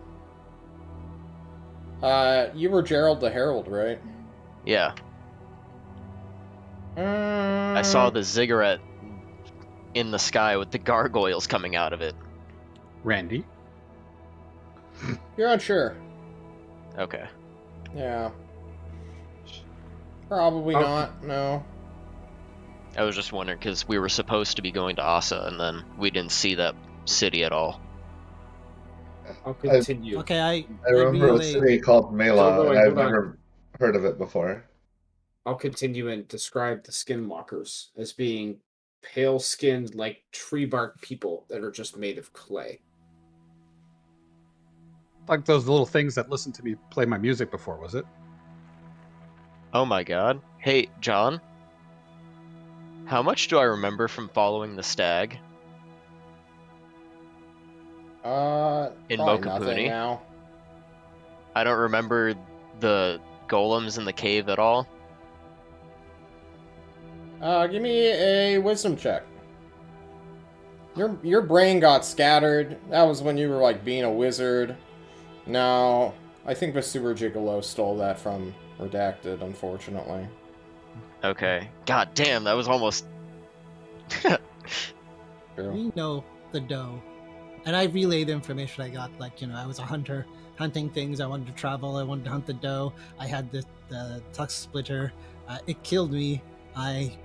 You were Gerald the Herald, right? Yeah. I saw the ziggurat in the sky with the gargoyles coming out of it. Randy. You're unsure. Okay. Yeah. Probably Oh. not, no. I was just wondering because we were supposed to be going to Asa and then we didn't see that city at all. I'll continue. Okay, I remember a relay. city called Mela, Hold on, and I've hold on. never heard of it before. I'll continue and describe the skinwalkers as being pale-skinned, like tree bark people that are just made of clay. Like those little things that listened to me play my music before, was it? Oh my god. Hey, John? How much do I remember from following the stag? In Probably nothing Mokapuni? now. I don't remember the golems in the cave at all. Give me a wisdom check. Your brain got scattered. That was when you were like being a wizard. No, I think the Super Gigolo stole that from Redacted, unfortunately. Okay. God damn, that was almost... True. We know the doe. And I relayed the information I got. Like, I was a hunter, hunting things. I wanted to travel. I wanted to hunt the doe. I had the tusk splitter. It killed me. I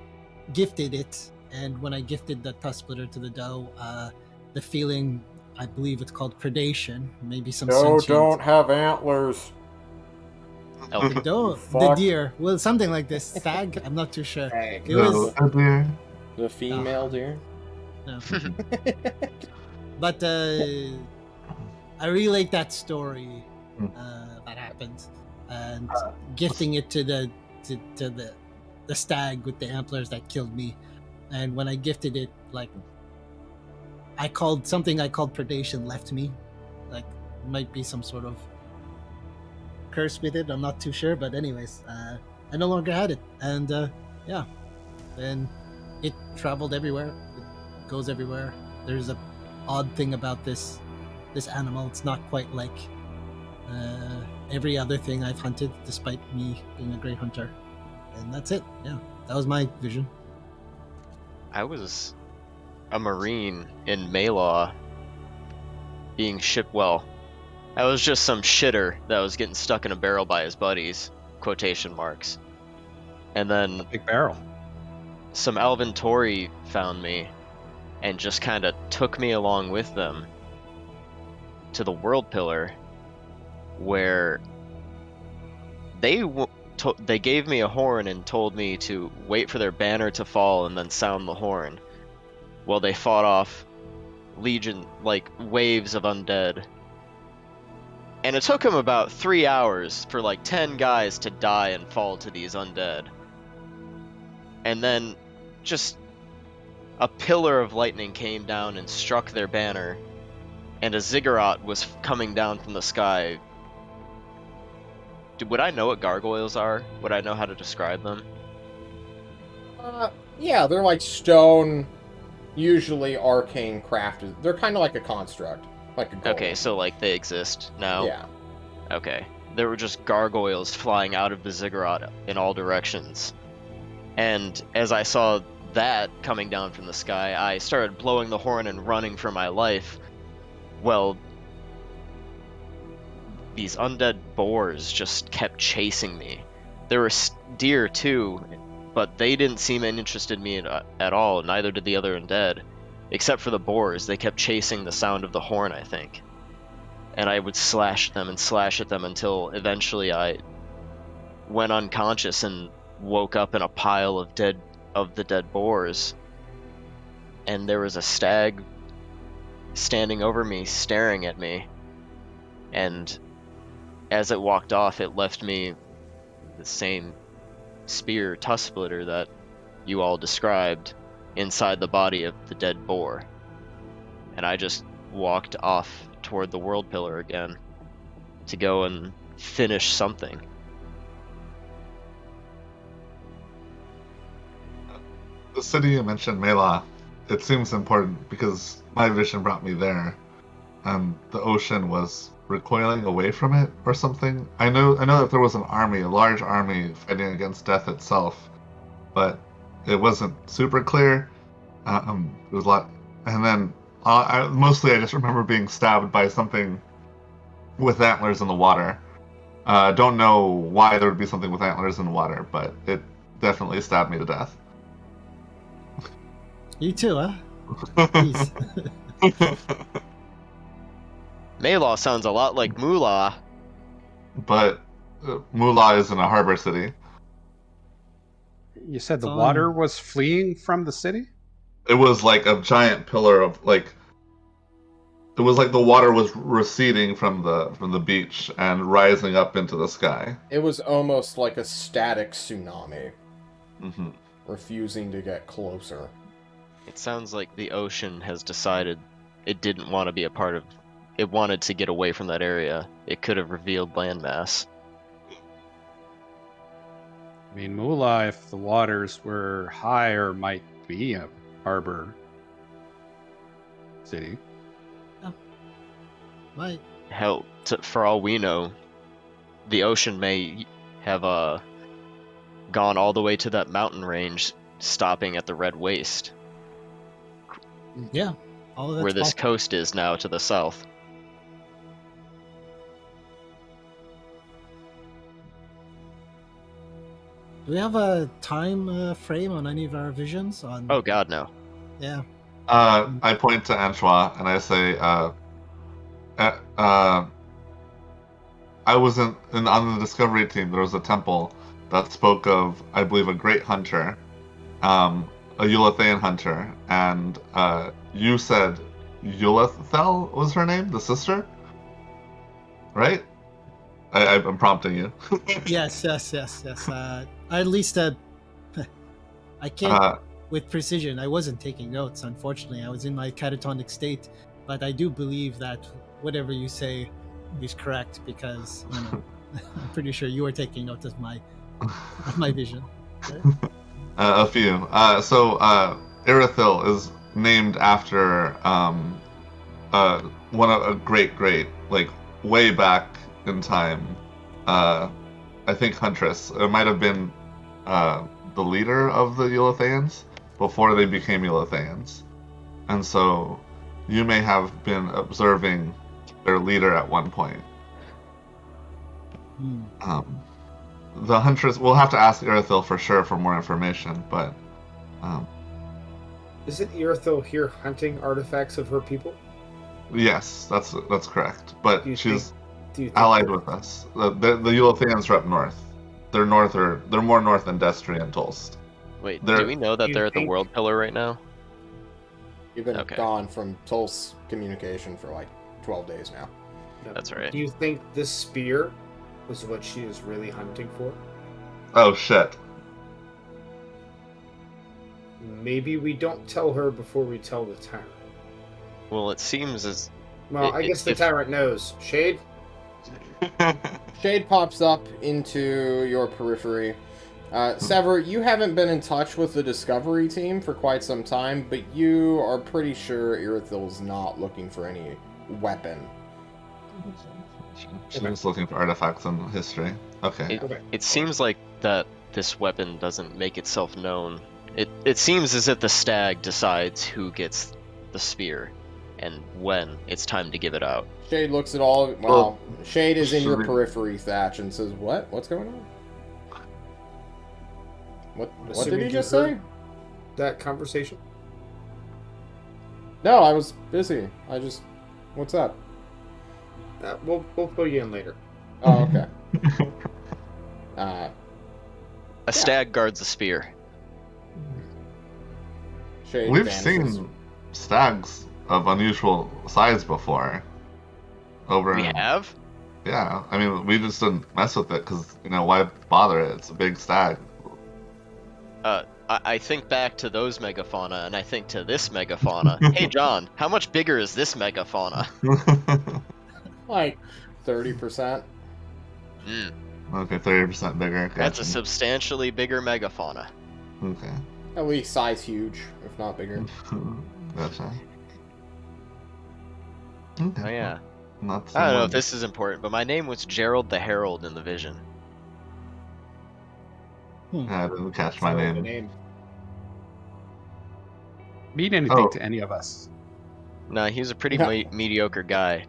gifted it. And when I gifted the tusk splitter to the doe, the feeling, I believe it's called predation. Maybe some sentient... have antlers. Oh, The doe, the Fuck. deer. Well, something like this. Stag? I'm not too sure. Stag. It was... The female deer. No. But I relate that story that happened, and gifting it to the stag with the antlers that killed me. And when I gifted it, like I called predation left me, like might be some sort of curse with it. I'm not too sure, but anyways, I no longer had it, and yeah, then it traveled everywhere. It goes everywhere. There's a odd thing about this animal. It's not quite like every other thing I've hunted, despite me being a great hunter. And that's it. Yeah, that was my vision. I was a Marine in Maylaw being shipped. Well, I was just some shitter that was getting stuck in a barrel by his buddies, quotation marks. And then Big barrel. some Alvin Tory found me and just kind of took me along with them to the World Pillar, where they gave me a horn and told me to wait for their banner to fall and then sound the horn, while they fought off waves of undead. And it took them about 3 hours for like 10 guys to die and fall to these undead. And then just a pillar of lightning came down and struck their banner, and a ziggurat was coming down from the sky. Would I know what gargoyles are? Would I know how to describe them? Yeah, they're like stone, usually arcane crafted. They're kind of like a construct, like a golem. Okay, so like they exist now? Yeah. Okay. There were just gargoyles flying out of the ziggurat in all directions. And as I saw that coming down from the sky, I started blowing the horn and running for my life. Well, these undead boars just kept chasing me. There were deer too, but they didn't seem interested in me at all, neither did the other undead. Except for the boars, they kept chasing the sound of the horn, I think. And I would slash them and slash at them until eventually I went unconscious and woke up in a pile of the dead boars. And there was a stag standing over me, staring at me. And as it walked off, it left me the same spear tusk splitter that you all described inside the body of the dead boar. And I just walked off toward the World Pillar again to go and finish something. The city you mentioned, Mela, it seems important because my vision brought me there, and the ocean was recoiling away from it or something. I know that there was an army, a large army, fighting against death itself, but it wasn't super clear. It was a lot, and then I just remember being stabbed by something with antlers in the water. Don't know why there would be something with antlers in the water, but it definitely stabbed me to death. You too, huh? Jeez. Maylaw sounds a lot like Moolah. But Moolah is in a harbor city. You said the water was fleeing from the city? It was like a giant pillar of like. It was like the water was receding from the beach and rising up into the sky. It was almost like a static tsunami, Mm-hmm. refusing to get closer. It sounds like the ocean has decided it didn't want to be a part of. It wanted to get away from that area. It could have revealed landmass. I mean, Moolah, if the waters were higher, might be a harbor city. Right. Hell, for all we know, the ocean may have gone all the way to that mountain range, stopping at the Red Waste, Yeah. All of that's where this possible. coast is now to the south. Do we have a time frame on any of our visions? Oh God, no. Yeah. I point to Antoine and I say, I was on the Discovery team. There was a temple that spoke of, I believe, a great hunter, a Eulathean hunter, and you said Eulathel was her name, the sister, right? I'm prompting you. Yes. At least I can't with precision. I wasn't taking notes, unfortunately. I was in my catatonic state, but I do believe that whatever you say is correct because I'm pretty sure you were taking note of my vision. Right? A few. So Irithil is named after one of a great, like way back in time. I think Huntress. It might have been the leader of the Eulatheans before they became Eulatheans, and so you may have been observing their leader at one point. The Huntress. We'll have to ask Irithil for sure for more information, but. Isn't Irithil here hunting artifacts of her people? Yes, that's correct. But she's allied with us. The Eulatheans are up north. They're more north than Destry and Tolst. Wait, do we know that they're at the World Pillar right now? You've been gone from Tul's communication for like 12 days now. No. That's right. Do you think this spear was what she is really hunting for? Oh shit. Maybe we don't tell her before we tell the tyrant. Well, it seems as... Well, I guess the tyrant knows. Shade? Shade pops up into your periphery. Sever, you haven't been in touch with the Discovery team for quite some time, but you are pretty sure Irithil's not looking for any weapon. She's looking for artifacts in history. Okay. It seems like that this weapon doesn't make itself known. It seems as if the stag decides who gets the spear and when it's time to give it out. Shade looks at all. Well, Shade is in your periphery, Thatch, and says, "What? What's going on? What did he just say?" That conversation? No, I was busy. What's up? We'll fill you in later. Oh, okay. A stag guards a spear. Shade We've vanishes. seen stags of unusual size before. We have? Yeah, I mean, we just didn't mess with it because, why bother it? It's a big stag. I think back to those megafauna, and I think to this megafauna. Hey, John, how much bigger is this megafauna? Like 30%. Mm, Okay, 30% bigger. that's a Gotcha. substantially bigger megafauna. Okay. At least size huge, if not bigger. Gotcha. Okay. Oh yeah. Not I don't know someone. if this is important, but my name was Gerald the Herald in the Vision. I didn't catch It's my an old name. name. Mean anything Oh. to any of us? Nah, he was a pretty No. mediocre guy.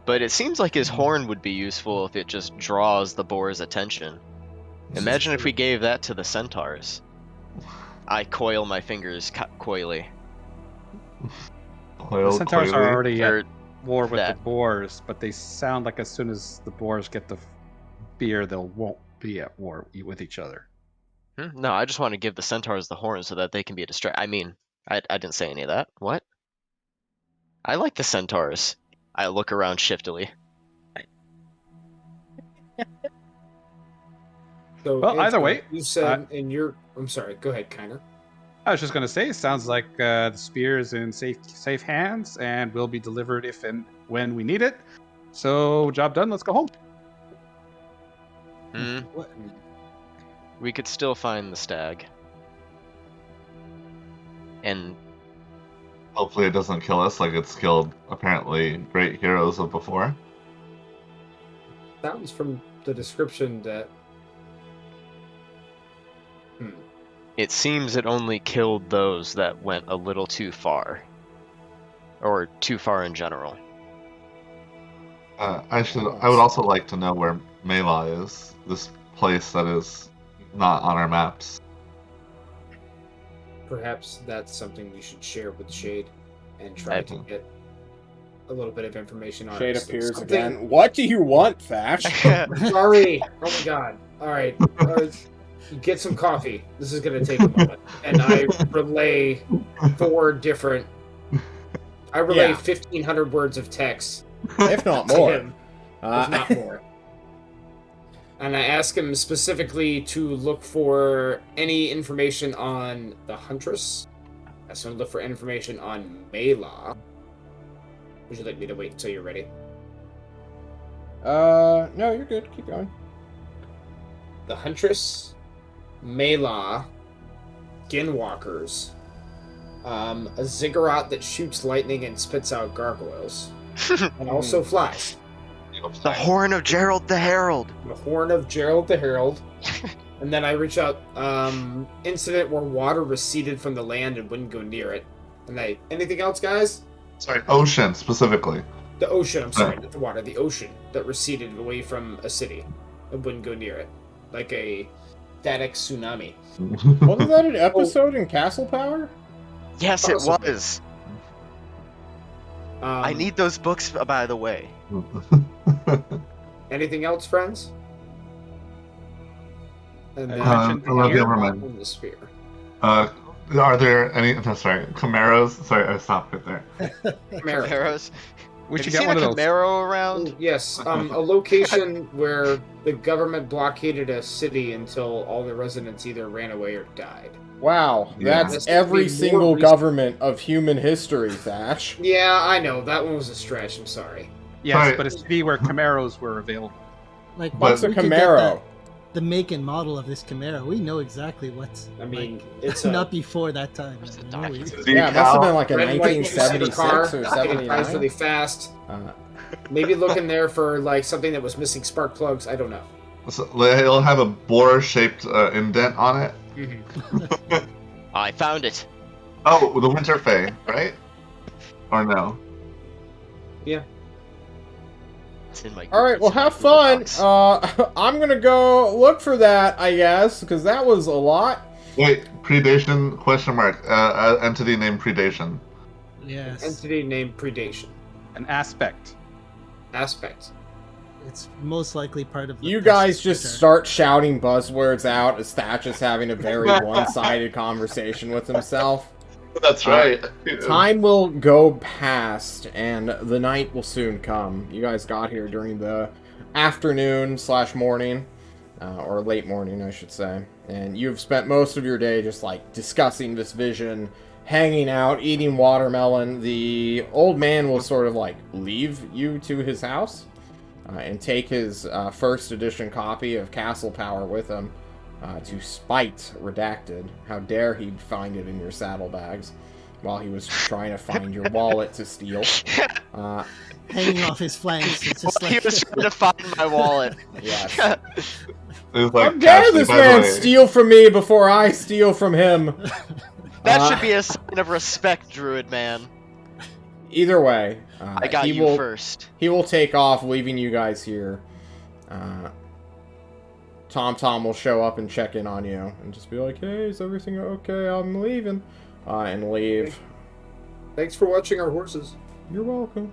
But it seems like his horn would be useful if it just draws the boar's attention. Imagine if we gave that to the centaurs. I coil my fingers coyly. The centaurs are already Or at war with that. the boars, but they sound like as soon as the boars get the beer, they won't be at war with each other. No, I just want to give the centaurs the horn so that they can be a distract. I mean, I didn't say any of that. What? I like the centaurs. I look around shiftily. So, Well, either Anthony, way, you said in your. I'm sorry. Go ahead, Kiner. I was just going to say, it sounds like the spear is in safe hands and will be delivered if and when we need it. So, job done. Let's go home. Hmm. What? We could still find the stag. And Hopefully it doesn't kill us like it's killed apparently great heroes of before. Sounds from the description that. it seems it only killed those that went a little too far. Or too far in general. I would also like to know where Mela is. This place that is not on our maps. Perhaps that's something we should share with Shade and try to get a little bit of information on Shade it. appears Something- again. What do you want, Thatch? Sorry. Oh my god. All right. Get some coffee. This is going to take a moment. And I relay 1,500 words of text If not to more. him, if not more. And I ask him specifically to look for any information on the Huntress. I ask him to look for information on Mela. Would you like me to wait until you're ready? No, you're good. Keep going. The Huntress, Mela, Skinwalkers, a ziggurat that shoots lightning and spits out gargoyles, and also flies. The Horn of Gerald the Herald. The Horn of Gerald the Herald. And then I reach out, incident where water receded from the land and wouldn't go near it. And anything else, guys? Sorry, ocean specifically. The ocean, I'm sorry, not the water, the ocean that receded away from a city and wouldn't go near it. Like a static tsunami. Wasn't that an episode in Castle Power? Yes, Possibly. it was. I need those books, by the way. Anything else, friends? And then mentioned the never air. mind. in the sphere. Are there any? I'm sorry, Camaros. Sorry, I stopped right there. Camaro. Camaros. We Have should you get seen one a of those. Camaro around? Yes, a location where the government blockaded a city until all the residents either ran away or died. Wow, Yeah. that's This every would be more single recent. government of human history, Thatch. Yeah, I know. That one was a stretch. I'm sorry. Yes, Sorry. but a city where Camaros were available. Like, What's a we could get Camaro? the make and model of this Camaro. We know exactly what's. I mean, like, it's not before that time. It's a you know, document. Yeah, it must have been like a red and white two-seater 1976 car. or It drives 79. really fast. Uh, Maybe look in there for like something that was missing spark plugs. I don't know. So, it'll have a boar-shaped indent on it. I found it. Oh, the Winterfell, right? Or no? It's in my. all right, well, have Google fun. Docs. I'm gonna go look for that, I guess, because that was a lot. Wait, predation? Question mark. Entity name predation. Yes, Entity named Predation. An aspect. Aspect. it's most likely part of. The You guys pest just return. start shouting buzzwords out as Thatch is having a very one-sided conversation with himself. That's right. Time will go past, and the night will soon come. You guys got here during the afternoon/morning, or late morning, I should say. And you've spent most of your day just, like, discussing this vision, hanging out, eating watermelon. The old man will sort of, like, leave you to his house. and take his first edition copy of Castle Power with him to spite Redacted. How dare he find it in your saddlebags while he was trying to find your wallet to steal. Hanging off his flanks. It's just He like was trying to find my wallet. Yes. It was like, How dare Cassie, this by the man way, steal from me before I steal from him? That should be a sign of respect, Druid man. Either way, I got he you will, first. He will take off, leaving you guys here. Tom will show up and check in on you and just be like, "Hey, is everything okay? I'm leaving," and leave. Thanks for watching our horses. You're welcome.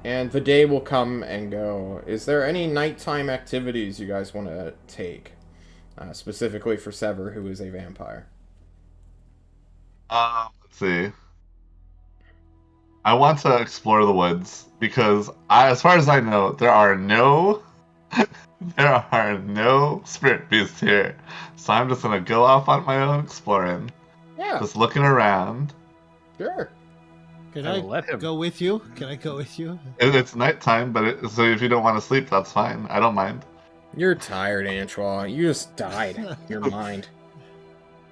And the day will come and go. Is there any nighttime activities you guys want to take? Specifically for Sever, who is a vampire. let's see. I want to explore the woods because, as far as I know, there are no spirit beasts here. So I'm just gonna go off on my own exploring, Yeah, just looking around. sure. Can I I will let him. go with you? Can I go with you? It's nighttime, but so if you don't want to sleep, that's fine. I don't mind. You're tired, Antoine. You just died. Your mind.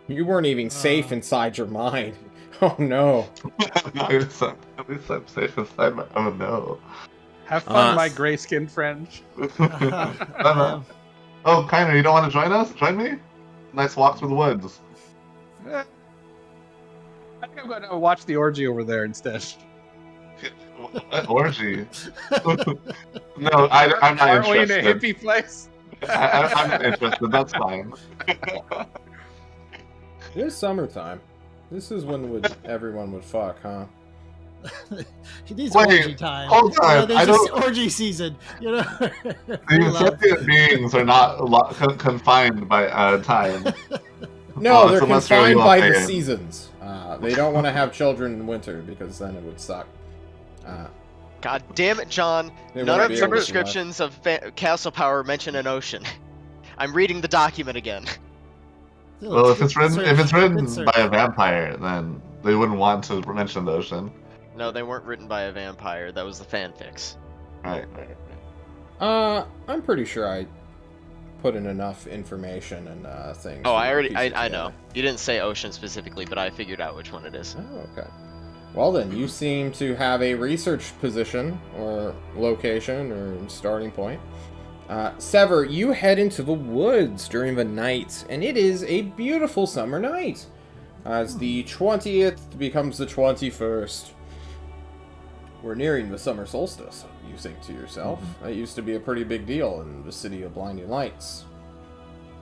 You weren't even safe inside your mind. Oh no. At least I'm safe inside my. Oh no. Have fun, my gray-skinned friend. Oh, Kiner, you don't want to join us? Join me? Nice walk through the woods. I think I'm going to watch the orgy over there instead. What orgy? No, I'm not Aren't we in a interested. hippie place? I'm not interested. That's fine. It is summertime. This is when everyone would fuck, huh? He needs Wait, orgy time. hold on, Yeah, there's I just don't- orgy season. You know. These sentient beings are not confined by time. No, Well, they're unless confined you're by the European. seasons. They don't want to have children in winter because then it would suck. God damn it, John. They None wouldn't of be the able to descriptions of Castle Power mention an ocean. I'm reading the document again. Still, Well, if good it's written search. by a vampire, then they wouldn't want to mention the ocean. No, they weren't written by a vampire. That was the fanfics. Right. I'm pretty sure I put in enough information and things. Oh, for I you to already, piece it I know. together. You didn't say ocean specifically, but I figured out which one it is. Oh, okay. Well then, you seem to have a research position, or location, or starting point. Sever, you head into the woods during the night, and it is a beautiful summer night. As the 20th becomes the 21st. We're nearing the summer solstice, you think to yourself. That used to be a pretty big deal in the city of blinding lights.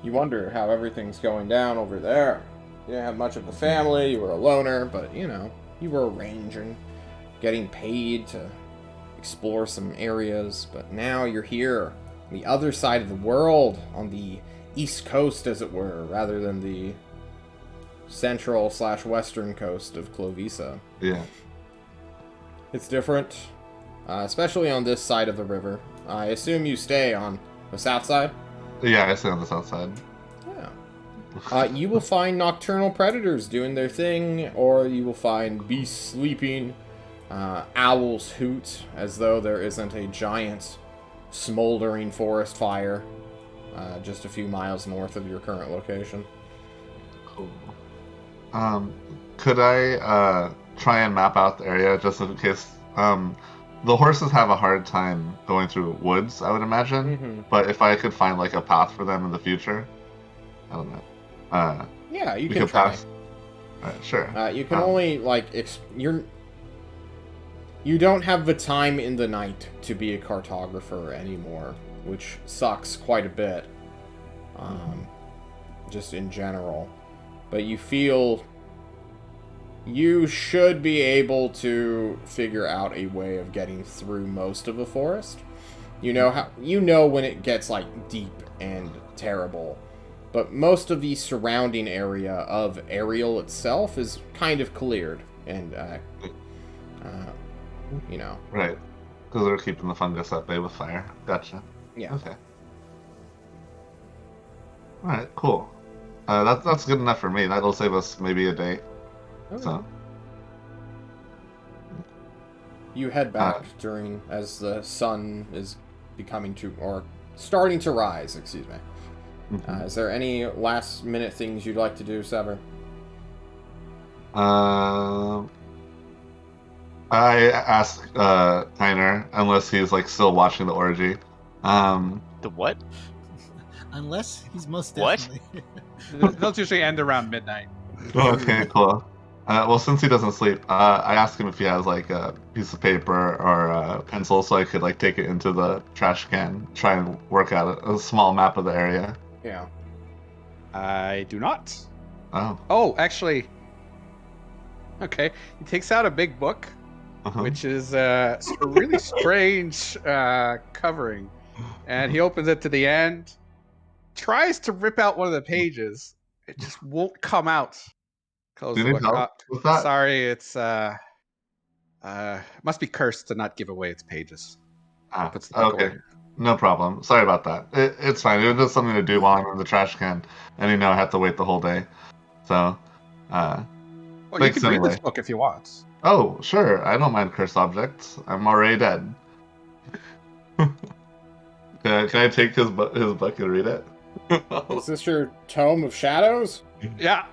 You wonder how everything's going down over there. You didn't have much of a family, you were a loner, but, you know, you were arranging, getting paid to explore some areas, but now you're here, on the other side of the world, on the east coast, as it were, rather than the central/western coast of Klovisa. Yeah. It's different, especially on this side of the river. I assume you stay on the south side? Yeah, I stay on the south side. Yeah. You will find nocturnal predators doing their thing, or you will find beasts sleeping, owls hoot, as though there isn't a giant, smoldering forest fire just a few miles north of your current location. Cool. Could I try and map out the area just in case? The horses have a hard time going through woods, I would imagine. Mm-hmm. But if I could find like a path for them in the future, I don't know. Yeah, you we can could try. pass. Sure. You can only, like, you don't have the time in the night to be a cartographer anymore, which sucks quite a bit, just in general. But you feel you should be able to figure out a way of getting through most of the forest. You know when it gets, like, deep and terrible. But most of the surrounding area of Ariel itself is kind of cleared, and, you know. Right. Because they're keeping the fungus at bay with fire. Gotcha. Yeah. Okay. Alright, cool. That's good enough for me. That'll save us maybe a day. Okay. So. you head back as the sun is starting to rise, excuse me. Mhm. Is there any last minute things you'd like to do, Sever? I ask Tyner, unless he's like still watching the orgy. The what? Unless he's most What? definitely. Those usually end around midnight. Okay, cool. Well, since he doesn't sleep, I ask him if he has like a piece of paper or a pencil, so I could like take it into the trash can, try and work out a small map of the area. Yeah. I do not. Oh. Oh, actually. Okay. He takes out a big book, Uh-huh. which is a really strange covering. And he opens it to the end, tries to rip out one of the pages. It just won't come out. Close Do the you need book. help with that? Sorry, it's must be cursed to not give away its pages. Puts the book Okay. away. No problem. Sorry about that. It's fine. It was just something to do while I'm in the trash can, and I have to wait the whole day. So, Well, you thanks can read anyway. this book if you want. Oh, sure. I don't mind cursed objects. I'm already dead. Can I take his book and read it? Is this your Tome of Shadows? Yeah,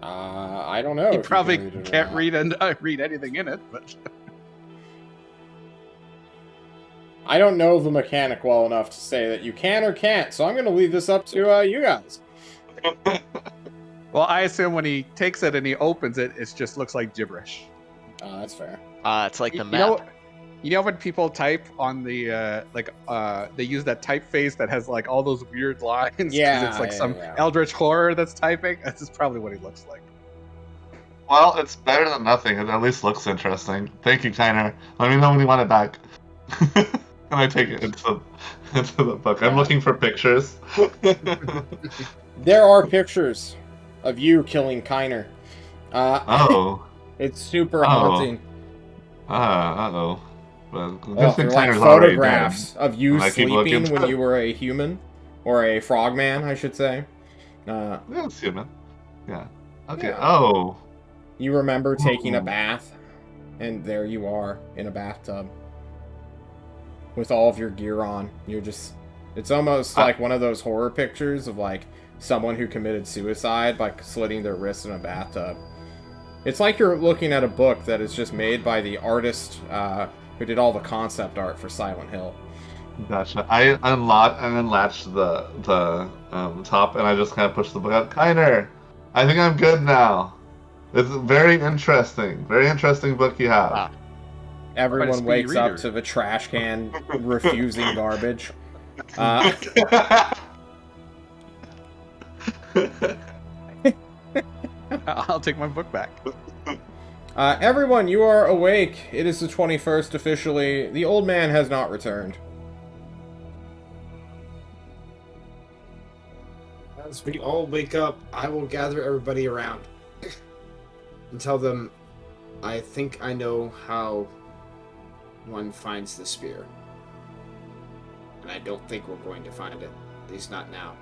I don't know. you if probably can read it or can't not. read and read anything in it, but I don't know the mechanic well enough to say that you can or can't, so I'm going to leave this up to you guys. well, I assume when he takes it and he opens it, it just looks like gibberish. That's fair. It's like the You map. know when people type on the they use that typeface that has like all those weird lines because Yeah, it's like yeah, some yeah. eldritch horror that's typing. This is probably what he looks like. Well, it's better than nothing. It at least looks interesting. Thank you, Tyner. Let me know when you want it back. And I take it into the book. I'm looking for pictures. There are pictures of you killing Kiner. Oh. It's super Oh. haunting. Uh-oh. Well, Oh, they're like photographs of you I keep sleeping looking. when you were a human. Or a frogman, I should say. Yeah, it's human. Yeah. Okay. Yeah. Oh. You remember taking a Ooh. bath, and there you are in a bathtub. With all of your gear on. It's almost like one of those horror pictures of like someone who committed suicide by slitting their wrists in a bathtub. It's like you're looking at a book that is just made by the artist who did all the concept art for Silent Hill. Gotcha. I unlatched the top, and I just kind of pushed the book out. Kiner, I think I'm good now. It's very interesting. Very interesting book you have. Wow. Everyone speedy wakes up reader. to the trash can refusing garbage. I'll take my book back. Everyone, you are awake. It is the 21st officially. The old man has not returned. As we all wake up, I will gather everybody around and tell them, I think I know how one finds the spear. And I don't think we're going to find it. At least not now.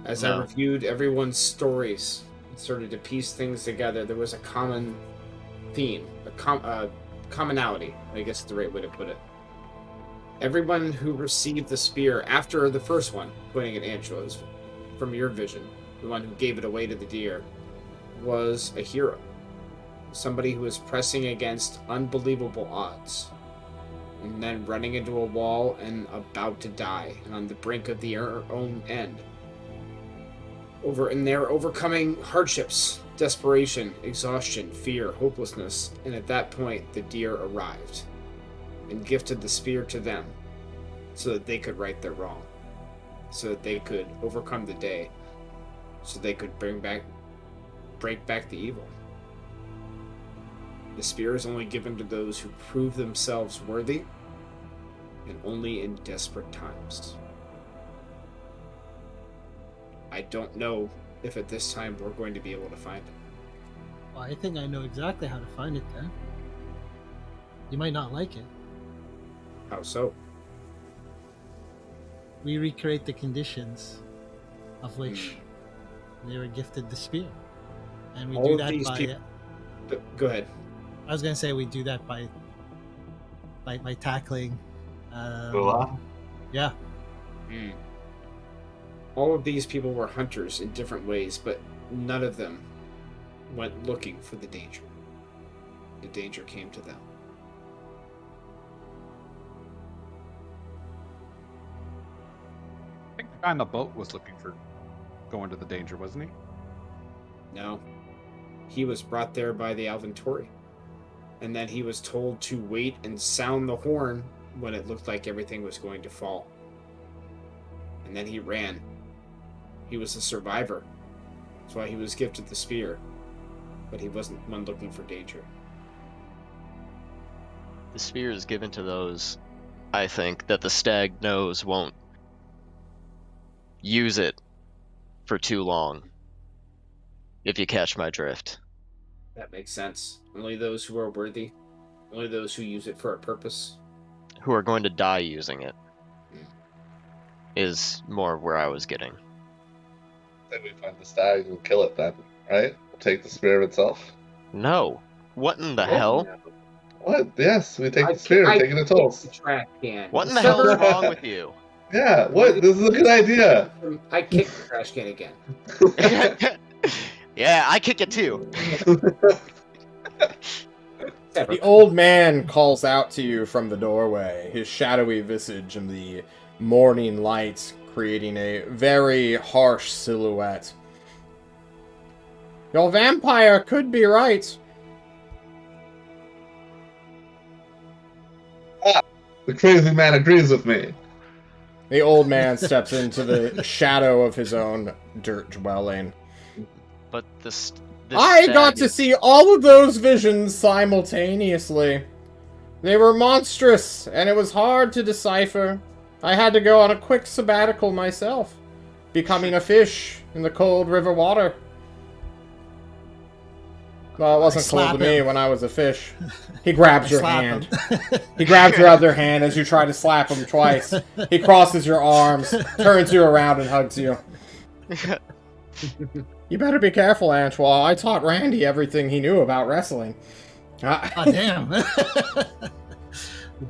As I No. reviewed everyone's stories and started to piece things together, there was a common theme, a commonality, I guess is the right way to put it. Everyone who received the spear after the first one, pointing at Anchois, from your vision, the one who gave it away to the deer, was a hero. Somebody who was pressing against unbelievable odds, and then running into a wall and about to die, and on the brink of their own end. And they're overcoming hardships, desperation, exhaustion, fear, hopelessness, and at that point, the deer arrived and gifted the spear to them so that they could right their wrong, so that they could overcome the day, so they could break back the evil. The spear is only given to those who prove themselves worthy, and only in desperate times. I don't know if at this time we're going to be able to find it. Well, I think I know exactly how to find it then. You might not like it. How so? We recreate the conditions of which they were gifted the spear. And we All do of that these by people- Go ahead. I was gonna say we do that by tackling. Hola. Yeah. All of these people were hunters in different ways, but none of them went looking for the danger. The danger came to them. I think the guy on the boat was looking for going to the danger, wasn't he? No. He was brought there by the Alventori. And then he was told to wait and sound the horn when it looked like everything was going to fall. And then he ran. He was a survivor. That's why he was gifted the spear. But he wasn't one looking for danger. The spear is given to those, I think, that the stag knows won't use it for too long. If you catch my drift. That makes sense. Only those who are worthy. Only those who use it for a purpose. Who are going to die using it. Is more where I was getting. Then we find the stag and kill it then, right? We'll take the spear itself. No. What in the hell? What? Yes, we take the spear and take it to Tulsa. Trash can. What in the hell is wrong with you? Yeah, what? This is a good idea. I kicked the trash can again. Yeah, I kick it too. The old man calls out to you from the doorway, his shadowy visage in the morning light creating a very harsh silhouette. Your vampire could be right. The crazy man agrees with me. The old man steps into the shadow of his own dirt dwelling. But this I got stag to is- see all of those visions simultaneously. They were monstrous, and it was hard to decipher. I had to go on a quick sabbatical myself, becoming a fish in the cold river water. Well, it wasn't cold slap to me him. when I was a fish. He grabs your Slap hand. him. He grabs your other hand as you try to slap him twice. He crosses your arms, turns you around, and hugs you. You better be careful, Antoine. I taught Randy everything he knew about wrestling. Oh, damn.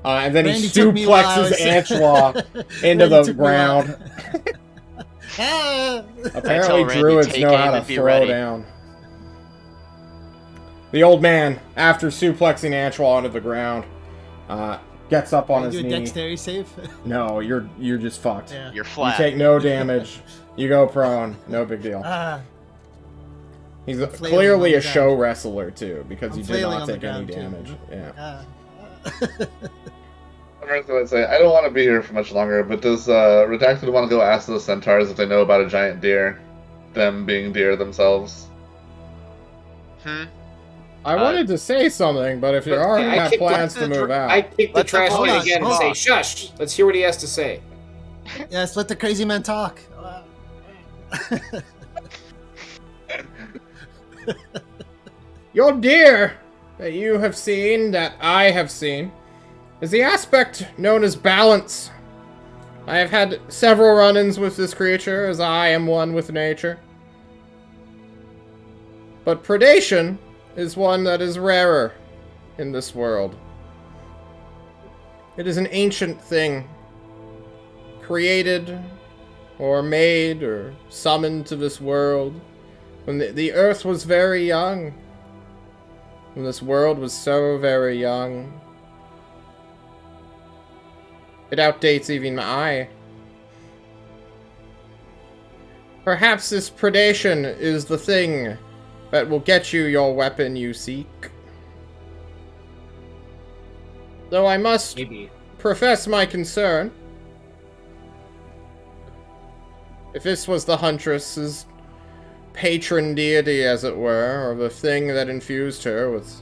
And then Randy he took me while I suplexes was- Antoine into Randy the took me while- ground. Ah! Apparently, Randy, druids take know aim how to and be throw ready. down. The old man, after suplexing Antoine into the ground, gets up on Can his you do a knee. dexterity save? No, you're just fucked. Yeah. You're You flat. take no damage. You go prone. No big deal. Ah, He's flailing clearly on a the show wrestler too, because I'm he did flailing not on the take any ground, too. damage. Yeah. ah. First, I would say I don't want to be here for much longer. But does Redacted want to go ask those centaurs if they know about a giant deer, them being deer themselves? I wanted to say something, but if you But, already I have kicked plans the- to move out, I kicked the Let the trash voice can again and say, talk. shush! Let's hear what he has to say. Yes, let the crazy man talk. your deer that you have seen, that I have seen, is the aspect known as balance. I have had several run-ins with this creature, as I am one with nature. But predation is one that is rarer in this world. It is an ancient thing, created, or made, or summoned to this world, when the earth was very young. When this world was so very young. It outdates even I. Perhaps this predation is the thing that will get you your weapon you seek. Though I must Maybe. profess my concern. If this was the huntress's patron deity, as it were, or the thing that infused her with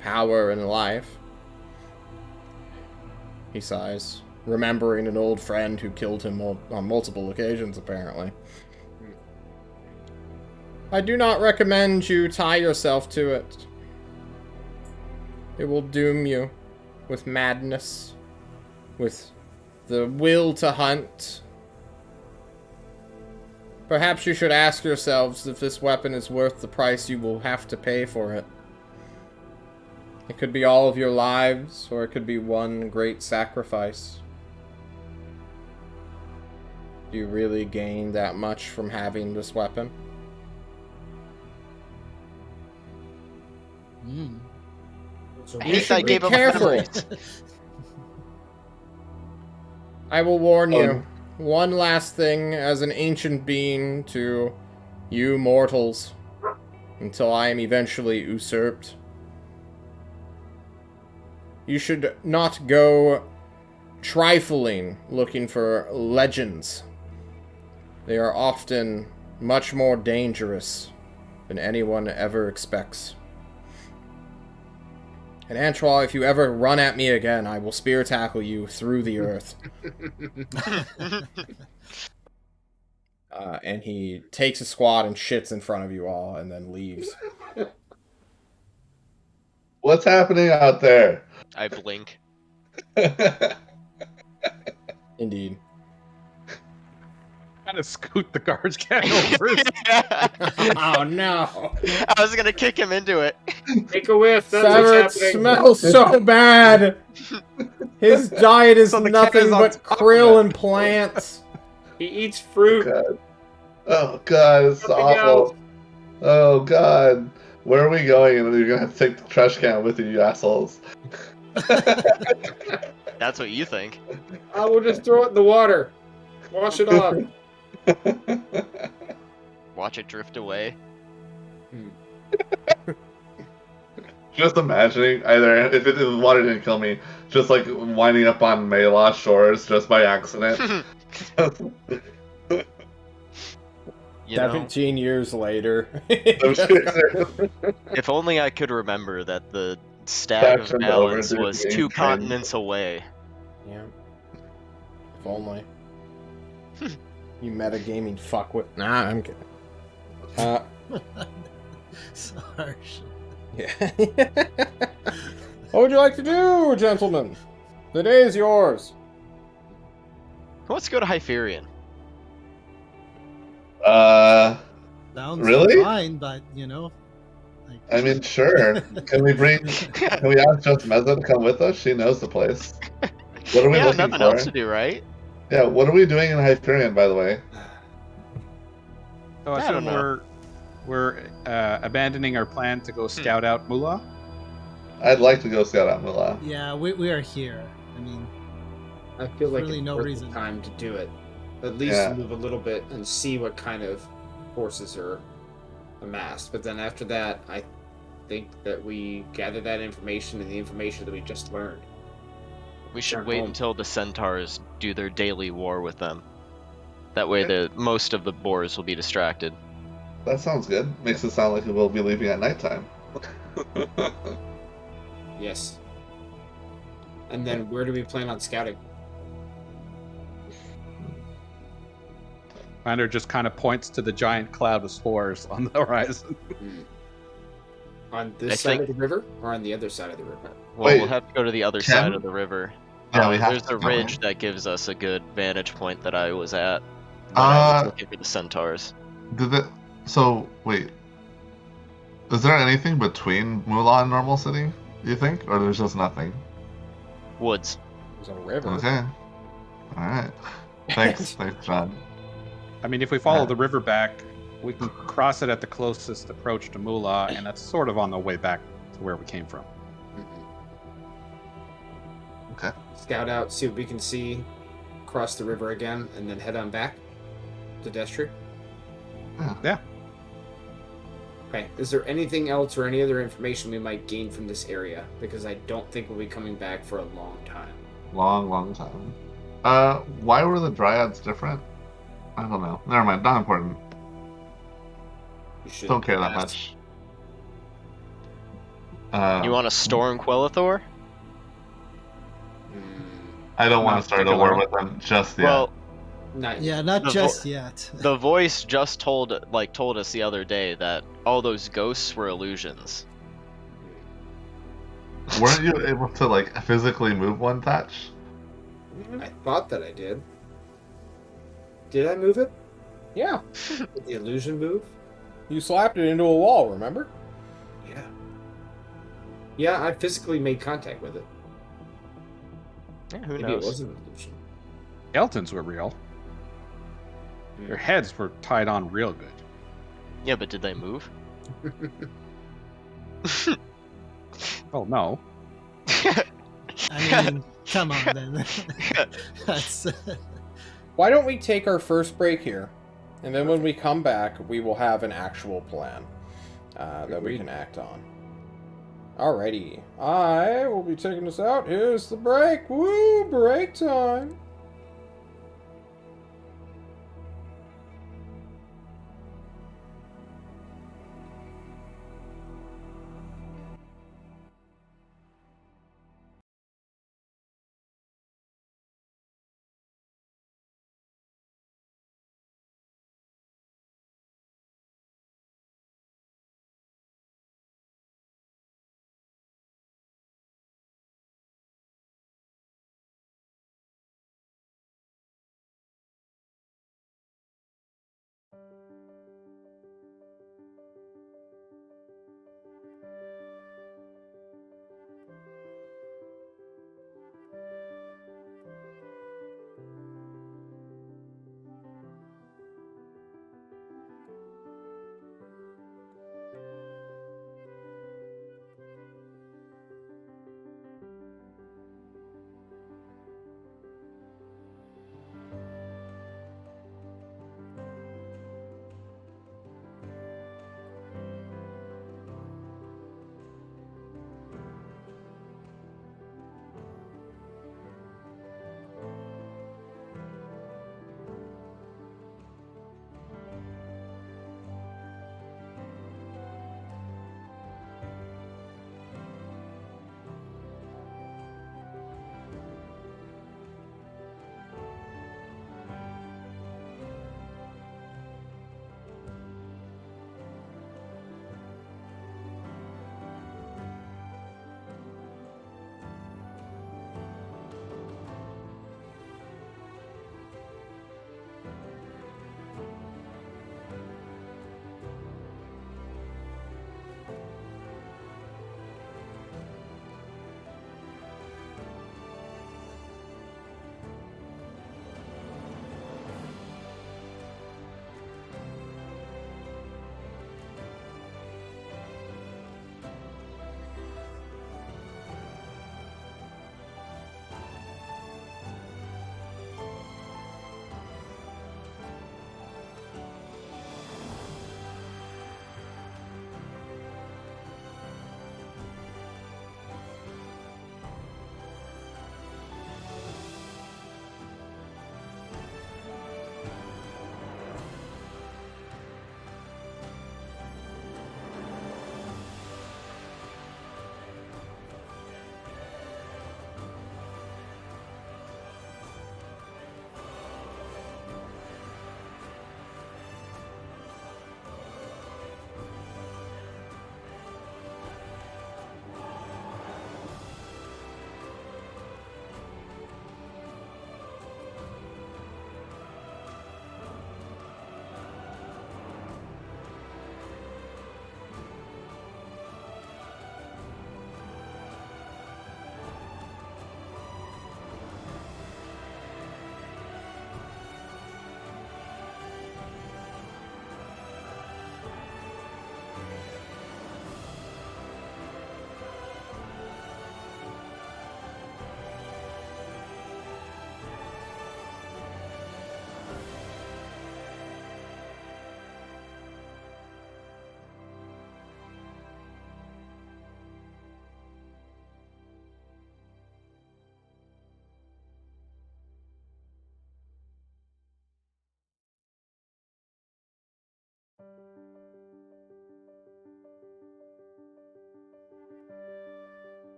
power and life. He sighs, remembering an old friend who killed him on multiple occasions, apparently. I do not recommend you tie yourself to it. It will doom you with madness, with the will to hunt. Perhaps you should ask yourselves if this weapon is worth the price you will have to pay for it. It could be all of your lives, or it could be one great sacrifice. Do you really gain that much from having this weapon? So I You hate should I be gave him careful. memories. I will warn you. One last thing as an ancient being to you mortals, until I am eventually usurped. You should not go trifling looking for legends. They are often much more dangerous than anyone ever expects. And Antoine, if you ever run at me again, I will spear tackle you through the earth. And he takes a squat and shits in front of you all and then leaves. What's happening out there? I blink. Indeed. Kind of scoot the garbage can over. Oh no! I was gonna kick him into it. Take a whiff. That's Severed what's happening. smells so bad! His diet is So the nothing can is on but top of krill it. and plants. He eats fruit. God. Oh god, it's Nothing awful. else. Oh god. Where are we going? And you're gonna have to take the trash can with you, you assholes. That's what you think. I will just throw it in the water. Wash it off. Watch it drift away. Just imagining, either if the water didn't kill me, just like winding up on Maylaw shores just by accident. You know, 17 years later. if only I could remember that the stag of Faction balance over, was dude, 2 game continents away. Yeah. If only. You metagaming fuckwit. Nah, I'm kidding. So harsh. Yeah. What would you like to do, gentlemen? The day is yours. Who wants to go to Hyperion? Sounds Really? fine, but you know, like, I mean, sure. Can we ask Just Meza to come with us? She knows the place. What are we Yeah, looking nothing for? else to do, right? Yeah, what are we doing in Hyperion, by the way? So I I don't assume know. we're abandoning our plan to go scout out Mullah. I'd like to go scout out Mullah. yeah, we are here. I mean, I feel like Really it's no worth reason. the time to do it. At least Yeah. move a little bit and see what kind of forces are amassed. But then after that, I think that we gather that information and the information that we just learned. We should Turn wait home. until the centaurs do their daily war with them. That way, most of the boars will be distracted. That sounds good. Makes it sound like we'll be leaving at nighttime. Yes. And then where do we plan on scouting? Commander just kind of points to the giant cloud of spores on the horizon. On this I side think- of the river or on the other side of the river? Well, Wait, we'll have to go to the other Ken? side of the river. Yeah, we have There's to a go ridge in. that gives us a good vantage point that I was at when I was looking for the centaurs. So, wait. Is there anything between Mullah and Normal City, do you think? Or there's just nothing? Woods. There's a river. Okay. Alright. Thanks, John. I mean, if we follow Yeah. the river back, we can cross it at the closest approach to Mullah, and that's sort of on the way back to where we came from. Okay. Scout out, see what we can see, cross the river again, and then head on back to Destry. Yeah. Okay. Is there anything else or any other information we might gain from this area? Because I don't think we'll be coming back for a long time. Long time. Why were the Dryads different? I don't know. Never mind, not important. You should Don't care that ask. much. You want to storm Quelithor? I don't want Not to start a war particular. with them just yet. Well, Not yeah, not The just yet. the voice just told us the other day that all those ghosts were illusions. Weren't you able to like physically move one, Thatch? I thought that I did. Did I move it? Yeah. Did the illusion move? You slapped it into a wall, remember? Yeah. Yeah, I physically made contact with it. Yeah, who Maybe it knows? was an illusion. Skeletons were real. Their heads were tied on real good. Yeah, but did they move? Oh no. I mean, come on then. That's Why don't we take our first break here? And then when we come back, we will have an actual plan that we Agreed. can act on. Alrighty. I will be taking us out. Here's the break. Woo! Break time.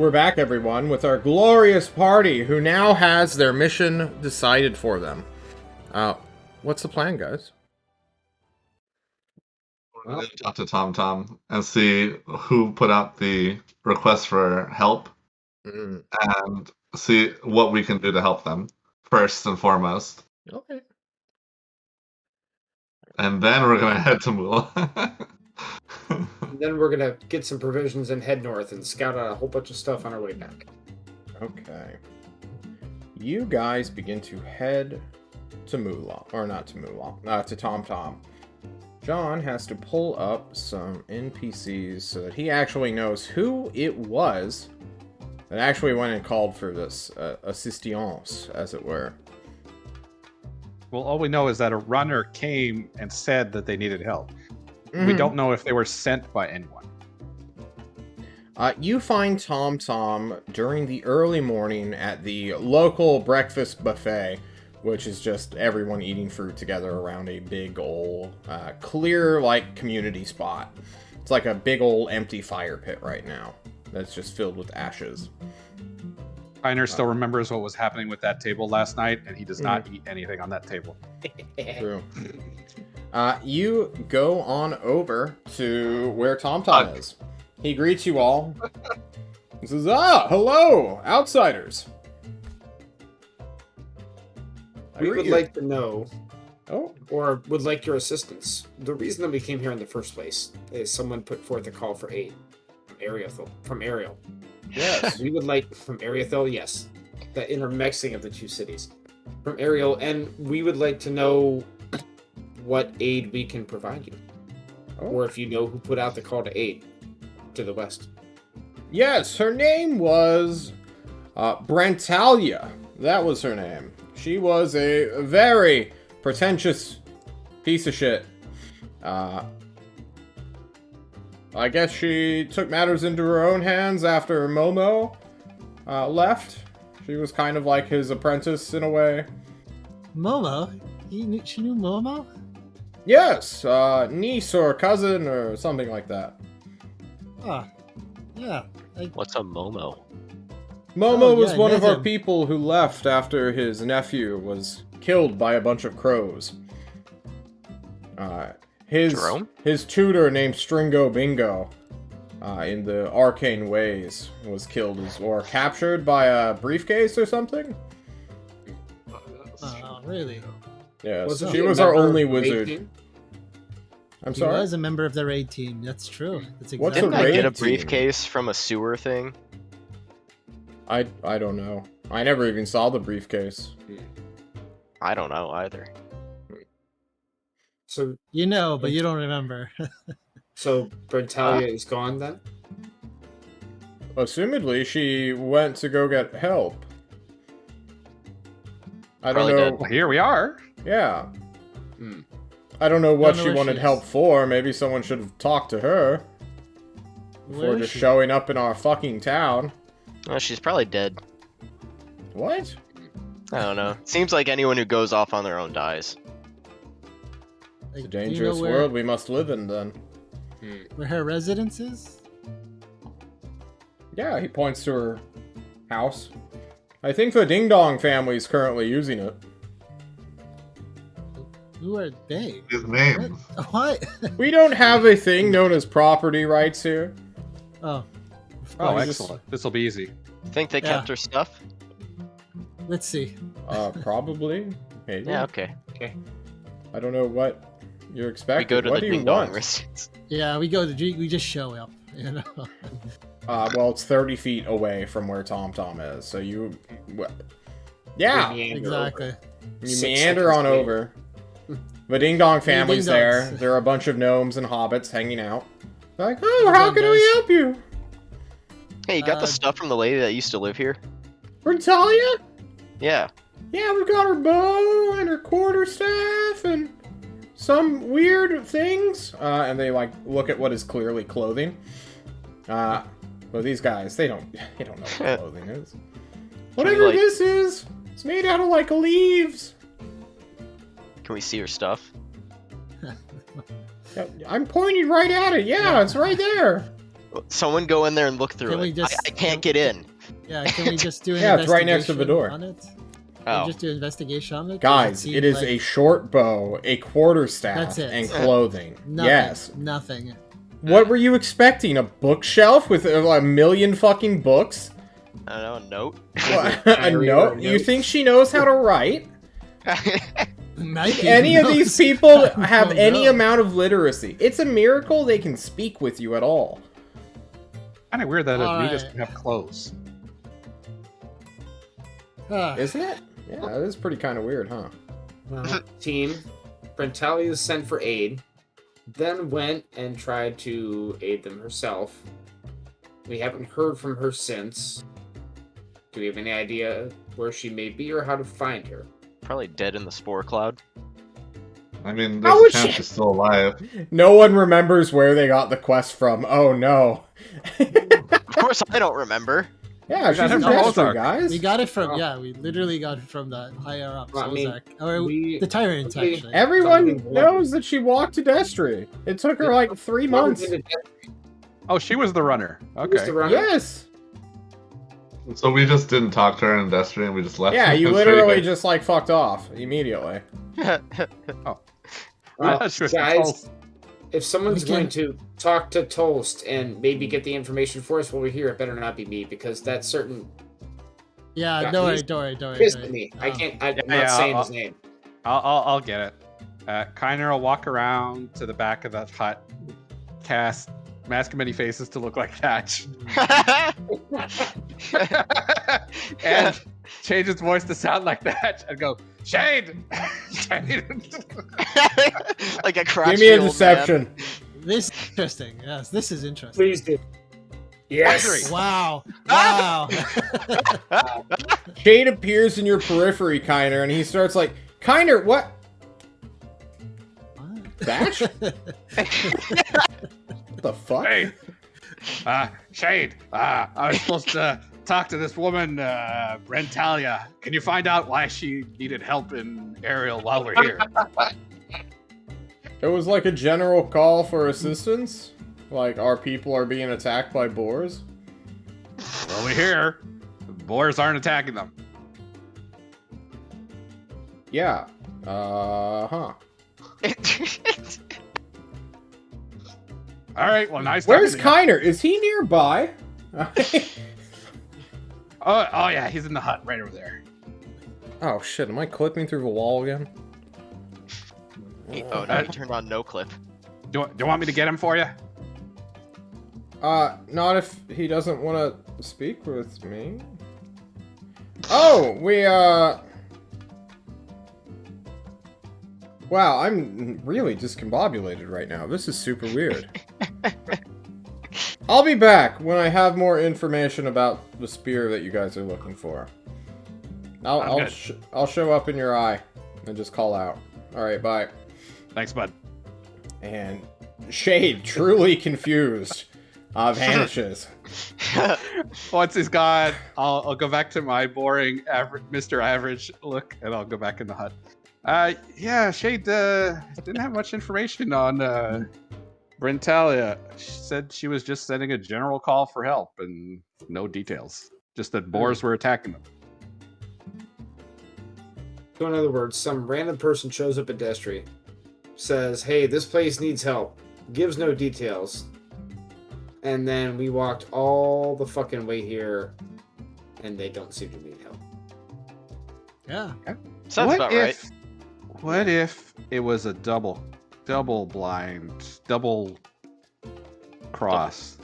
we're back, everyone, with our glorious party, who now has their mission decided for them. What's the plan, guys? We're gonna talk to Tom Tom and see who put out the request for help Mm, and see what we can do to help them first and foremost. okay. And then we're gonna head to Mula. Then we're gonna get some provisions and head north and scout out a whole bunch of stuff on our way back. Okay. You guys begin to head to Moolah. Or not to Moolah. To Tom Tom. John has to pull up some NPCs so that he actually knows who it was that actually went and called for this assistance, as it were. Well, all we know is that a runner came and said that they needed help. We Mhm. don't know if they were sent by anyone. You find Tom Tom during the early morning at the local breakfast buffet, which is just everyone eating fruit together around a big old, clear, like, community spot. It's like a big old empty fire pit right now that's just filled with ashes. Pioneer still remembers what was happening with that table last night, and he does not eat anything on that table. True. You go on over to where Tom Tom is. He greets you all. He says, hello, outsiders. I We greet would you. like to know, Oh, or would like your assistance. The reason that we came here in the first place is someone put forth a call for aid from Ariel. yes. We would like from Ariel, yes, the intermixing of the two cities from Ariel, and we would like to know what aid we can provide you, or if you know who put out the call to aid to the west. Yes, her name was Brentalia. That was her name. She was a very pretentious piece of shit. I guess she took matters into her own hands after Momo left. She was kind of like his apprentice in a way. Momo? She knew Momo? Yes, niece or cousin or something like that. Ah, yeah. What's a Momo? Momo Oh, was yeah, I one of met our him. people who left after his nephew was killed by a bunch of crows. Jerome? His tutor named Stringo Bingo, in the Arcane Ways, was killed or captured by a briefcase or something. Oh, really? Yeah, Wasn't she he a was our member only of the raid wizard. team? I'm He sorry. was a member of the raid team. That's true. That's What's exactly a Didn't I get a raid team? briefcase from a sewer thing? I don't know. I never even saw the briefcase. I don't know either. So, You know, but you don't remember. so Brentalia is gone then? Assumedly, she went to go get help. I don't Probably know. dead. Well, here we are. Yeah. Hmm. I don't know what Don't know she where wanted she help is. for. Maybe someone should have talked to her before Where is just she? showing up in our fucking town. Oh, she's probably dead. What? I don't know. Seems like anyone who goes off on their own dies. Like, It's a do you know dangerous where, world we must live in, then. where her residence is? Yeah, he points to her house. I think the Ding Dong family is currently using it. Who are they? His name. What? We don't have a thing known as property rights here. Oh. Oh, you just- excellent. This will be easy. Think they Yeah. kept her stuff? Let's see. Probably. Maybe. Yeah, okay. I don't know what you're We expecting. go to what the do you Ding Dong want? residence. Yeah, we just show up. You know. Well, it's 30 feet away from where Tom Tom is, so you... Yeah! We meander Exactly. over. You 6 meander seconds on later. over. The Ding Dong family's Ding there. Dongs. There are a bunch of gnomes and hobbits hanging out. They're like, oh, Ding how Dong can we guys. help you? Hey, you got the Uh, stuff from the lady that used to live here? Brentalia? Yeah. Yeah, we've got her bow and her quarterstaff and some weird things. And they, like, look at what is clearly clothing. Well, these guys, they don't know what clothing is. Whatever like- this is, it's made out of, like, leaves. Can we see her stuff? Yeah, I'm pointing right at it. Yeah, it's right there. Someone go in there and look through Can we it. just- I can't get in. Yeah, can we just do an Yeah, it's right next to the door. on it? Can Oh. we just do an investigation on it? Guys, Does it is seem a short bow, a quarterstaff, That's it. and clothing. nothing, Yes. Nothing. What were you expecting? A bookshelf with a million fucking books? I don't know, a note. What? A Diary or note? a You note? think she knows how to write? Might be Any of knows. these people have Don't any know. amount of literacy. It's a miracle they can speak with you at all. Kind of weird that All Anubis right. can have clothes. Ah, Isn't it? Yeah, that is pretty kind of weird, huh? Well, team, Brentalia sent for aid, then went and tried to aid them herself. We haven't heard from her since. Do we have any idea where she may be or how to find her? Probably dead in the spore cloud. I mean, How there's a would chance she- she's still alive. No one remembers where they got the quest from. Oh no. Of course, I don't remember. Yeah, We got she's it a from destry, Ozark. guys. we got it from Oh. we literally got it from the higher ups. Well, I mean, Ozark. Or we- the tyrants we- actually. Everyone Something knows that she walked to Destry. It took her like 3 months. Oh, she was the runner. Okay. Yes. So we just didn't talk to her in Destry and we just left. Yeah, you Straight literally away. just like fucked off immediately. She was guys, told- if someone's We can- going to talk to Toast and maybe get the information for us while we're here, it better not be me because that certain Yeah, Yeah, don't worry, he's don't worry, don't worry. pissed don't at worry. me. I can't. I'm Yeah, not yeah, saying I'll- his name. I'll get it. Kiner will walk around to the back of that hut, cast Mask of Many Faces to look like Thatch, and change his voice to sound like Thatch, and go, Shade! Shade! Like a Give crotchety me a old deception. This is interesting. Yes, this is interesting. Please do. Yes. Wow. Wow. Shade appears in your periphery, Kiner, and he starts like, Kiner, what? Thatch? What the fuck? Hey! Shade! I was supposed to talk to this woman, Brentalia. Can you find out why she needed help in Ariel while we're here? It was like a general call for assistance. Like, our people are being attacked by boars. Well, we're here. The boars aren't attacking them. Yeah. Huh. man. All right, well, nice. Where's talking to you. Kiner? Is he nearby? Oh, yeah, he's in the hut right over there. Oh shit, am I clipping through the wall again? Oh no, he turned on no clip. Do you want me to get him for you? Not if he doesn't want to speak with me. Oh, Wow, I'm really discombobulated right now. This is super weird. I'll be back when I have more information about the spear that you guys are looking for. I'll show up in your eye and just call out. All right, bye. Thanks, bud. And Shade, truly confused, vanishes. Once he's gone, I'll go back to my boring Mr. Average look, and I'll go back in the hut. Yeah, Shade didn't have much information on Brentalia. She said she was just sending a general call for help, and no details. Just that boars were attacking them. So in other words, some random person shows up at Destry, says, "Hey, this place needs help," gives no details, and then we walked all the fucking way here, and they don't seem to need help. Yeah. Sounds about right. What if it was a double blind, double cross?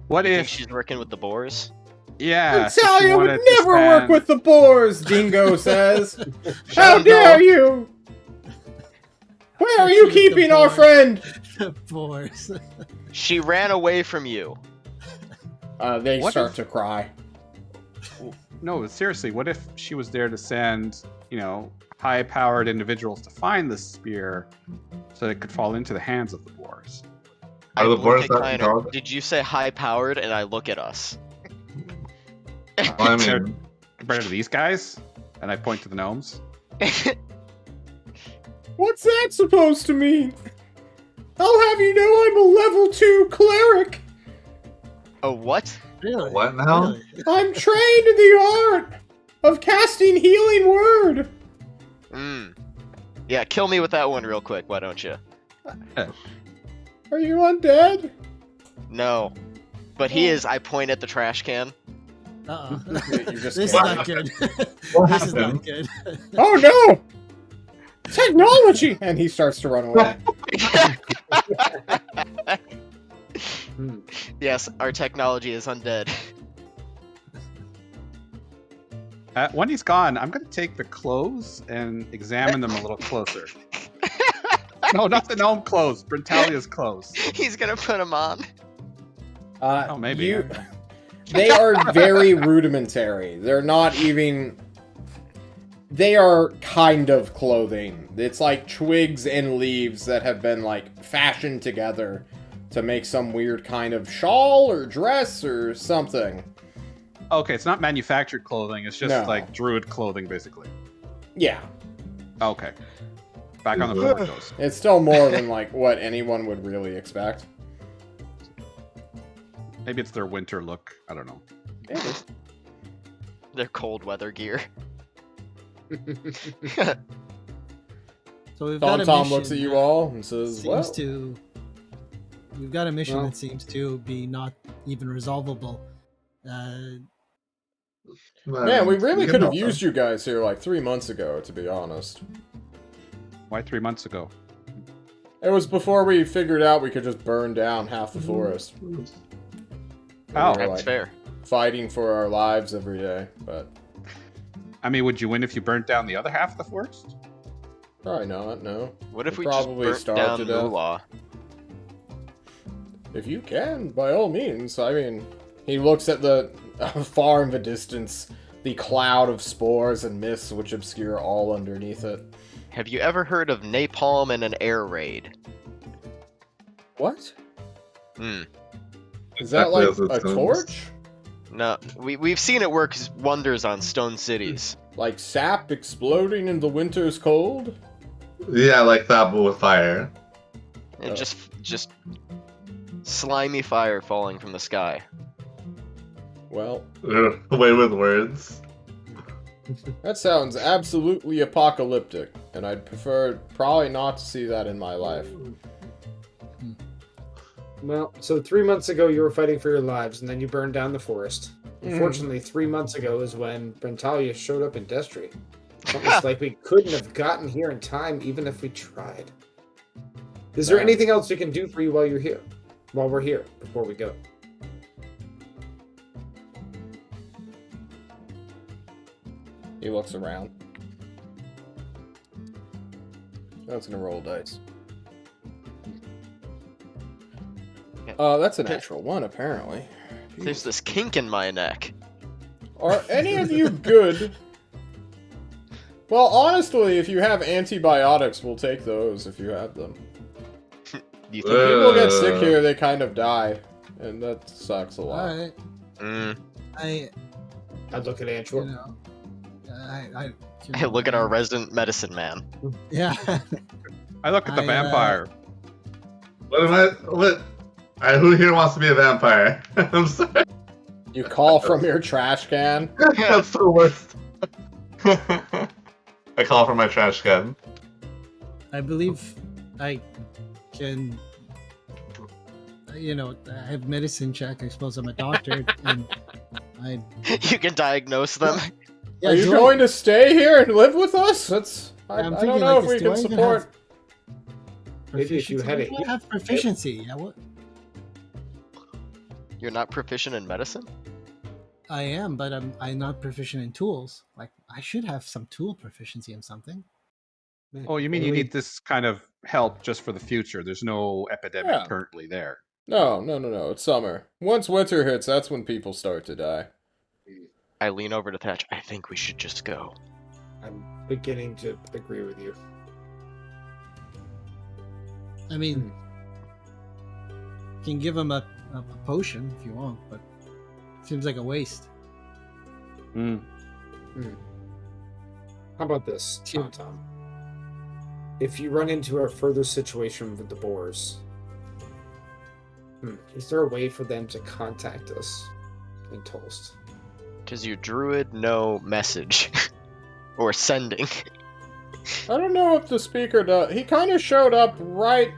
What You think if she's working with the boars? Yeah, so she Natalia would wanted to never work spend- with the boars, Dingo says. How dare you? Where are you Shoot the keeping our boar. friend? Boars. She ran away from you. They What start if- to cry. No, seriously, what if she was there to send, high-powered individuals to find the spear so it could fall into the hands of the boars? I Are the look boars at that Kiner. intelligent? Did you say high powered? And I look at us. Well, I mean, Compared to these guys? And I point to the gnomes. What's that supposed to mean? I'll have you know I'm a level 2 cleric. Oh, what? Really? What now? Really? I'm trained in the art of casting healing word. Yeah, kill me with that one real quick, why don't you? Are you undead? No. But he is, I point at the trash can. Uh-oh. You just This is can't. not good. What This is not happened? good. Oh no! Technology! And he starts to run away. Yes, our technology is undead. When he's gone, I'm going to take the clothes and examine them a little closer. No, not the gnome clothes. Brentalia's clothes. He's gonna put them on. Oh, maybe. They are very rudimentary. They're not even... They are kind of clothing. It's like twigs and leaves that have been, like, fashioned together to make some weird kind of shawl or dress or something. Okay, it's not manufactured clothing. It's just No. like druid clothing, basically. Yeah. Okay. Back on the board goes. It's still more than, like, what anyone would really expect. Maybe it's their winter look. I don't know. Maybe. Their cold weather gear. So we've got a Tom mission looks at you that all and says, well... seems to. We've got a mission Well. that seems to be not even resolvable. Man, we really You could have know. used you guys here, like, 3 months ago, to be honest. Why 3 months ago? It was before we figured out we could just burn down half the forest. Oh. We were, That's like, fair. fighting for our lives every day, but I mean, would you win if you burnt down the other half of the forest? probably not, no. What if We'd we just probably burnt starve down to death. Moolah? If you can, by all means. I mean, he looks at the far in the distance, the cloud of spores and mists which obscure all underneath it. Have you ever heard of napalm and an air raid? What? Hmm. Is that Exactly like as it a sounds. torch? No, we've seen it work wonders on stone cities. Like sap exploding in the winter's cold? Yeah, like that, but with fire. And Oh. just slimy fire falling from the sky. Well, Away with words. that sounds absolutely apocalyptic, and I'd prefer probably not to see that in my life. Well, so 3 months ago you were fighting for your lives, and then you burned down the forest. Unfortunately, 3 months ago is when Brentalia showed up in Destry. Almost like we couldn't have gotten here in time, even if we tried. Is there Yeah. anything else we can do for you while you're here? While we're here, before we go? He looks around. That's gonna roll dice. That's a natural one, apparently. There's this kink in my neck. Are any of you good? Well, honestly, if you have antibiotics, we'll take those if you have them. You think? People get sick here, they kind of die. And that sucks a lot. All right. Mm. I'd look at You Antwerp. know, I Hey, look at our resident medicine man. Yeah. I look at the I, vampire. What am I? What? Who here wants to be a vampire? I'm sorry. You call from your trash can. That's the worst. I call for my trash can. I believe I can. You know, I have medicine check. I suppose I'm a doctor, and I. You can diagnose them. Yeah, Are you do I- going to stay here and live with us? That's. I I'm don't thinking know like if this, we do can I even support. have Maybe if you had proficiency? a I have proficiency. Yeah, what? You're not proficient in medicine? I am, but I'm not proficient in tools. Like I should have some tool proficiency in something. Oh, you mean you need this kind of help just for the future? There's no epidemic Yeah. currently there. No. It's summer. Once winter hits, that's when people start to die. I lean over to Thatch. I think we should just go. I'm beginning to agree with you. I mean, you can give him a potion if you want, but seems like a waste. Mm. How about this, Sure. Tom? If you run into a further situation with the boars, Is there a way for them to contact us in Toast? Does your druid know message? Or sending? I don't know if the speaker does. He kind of showed up right,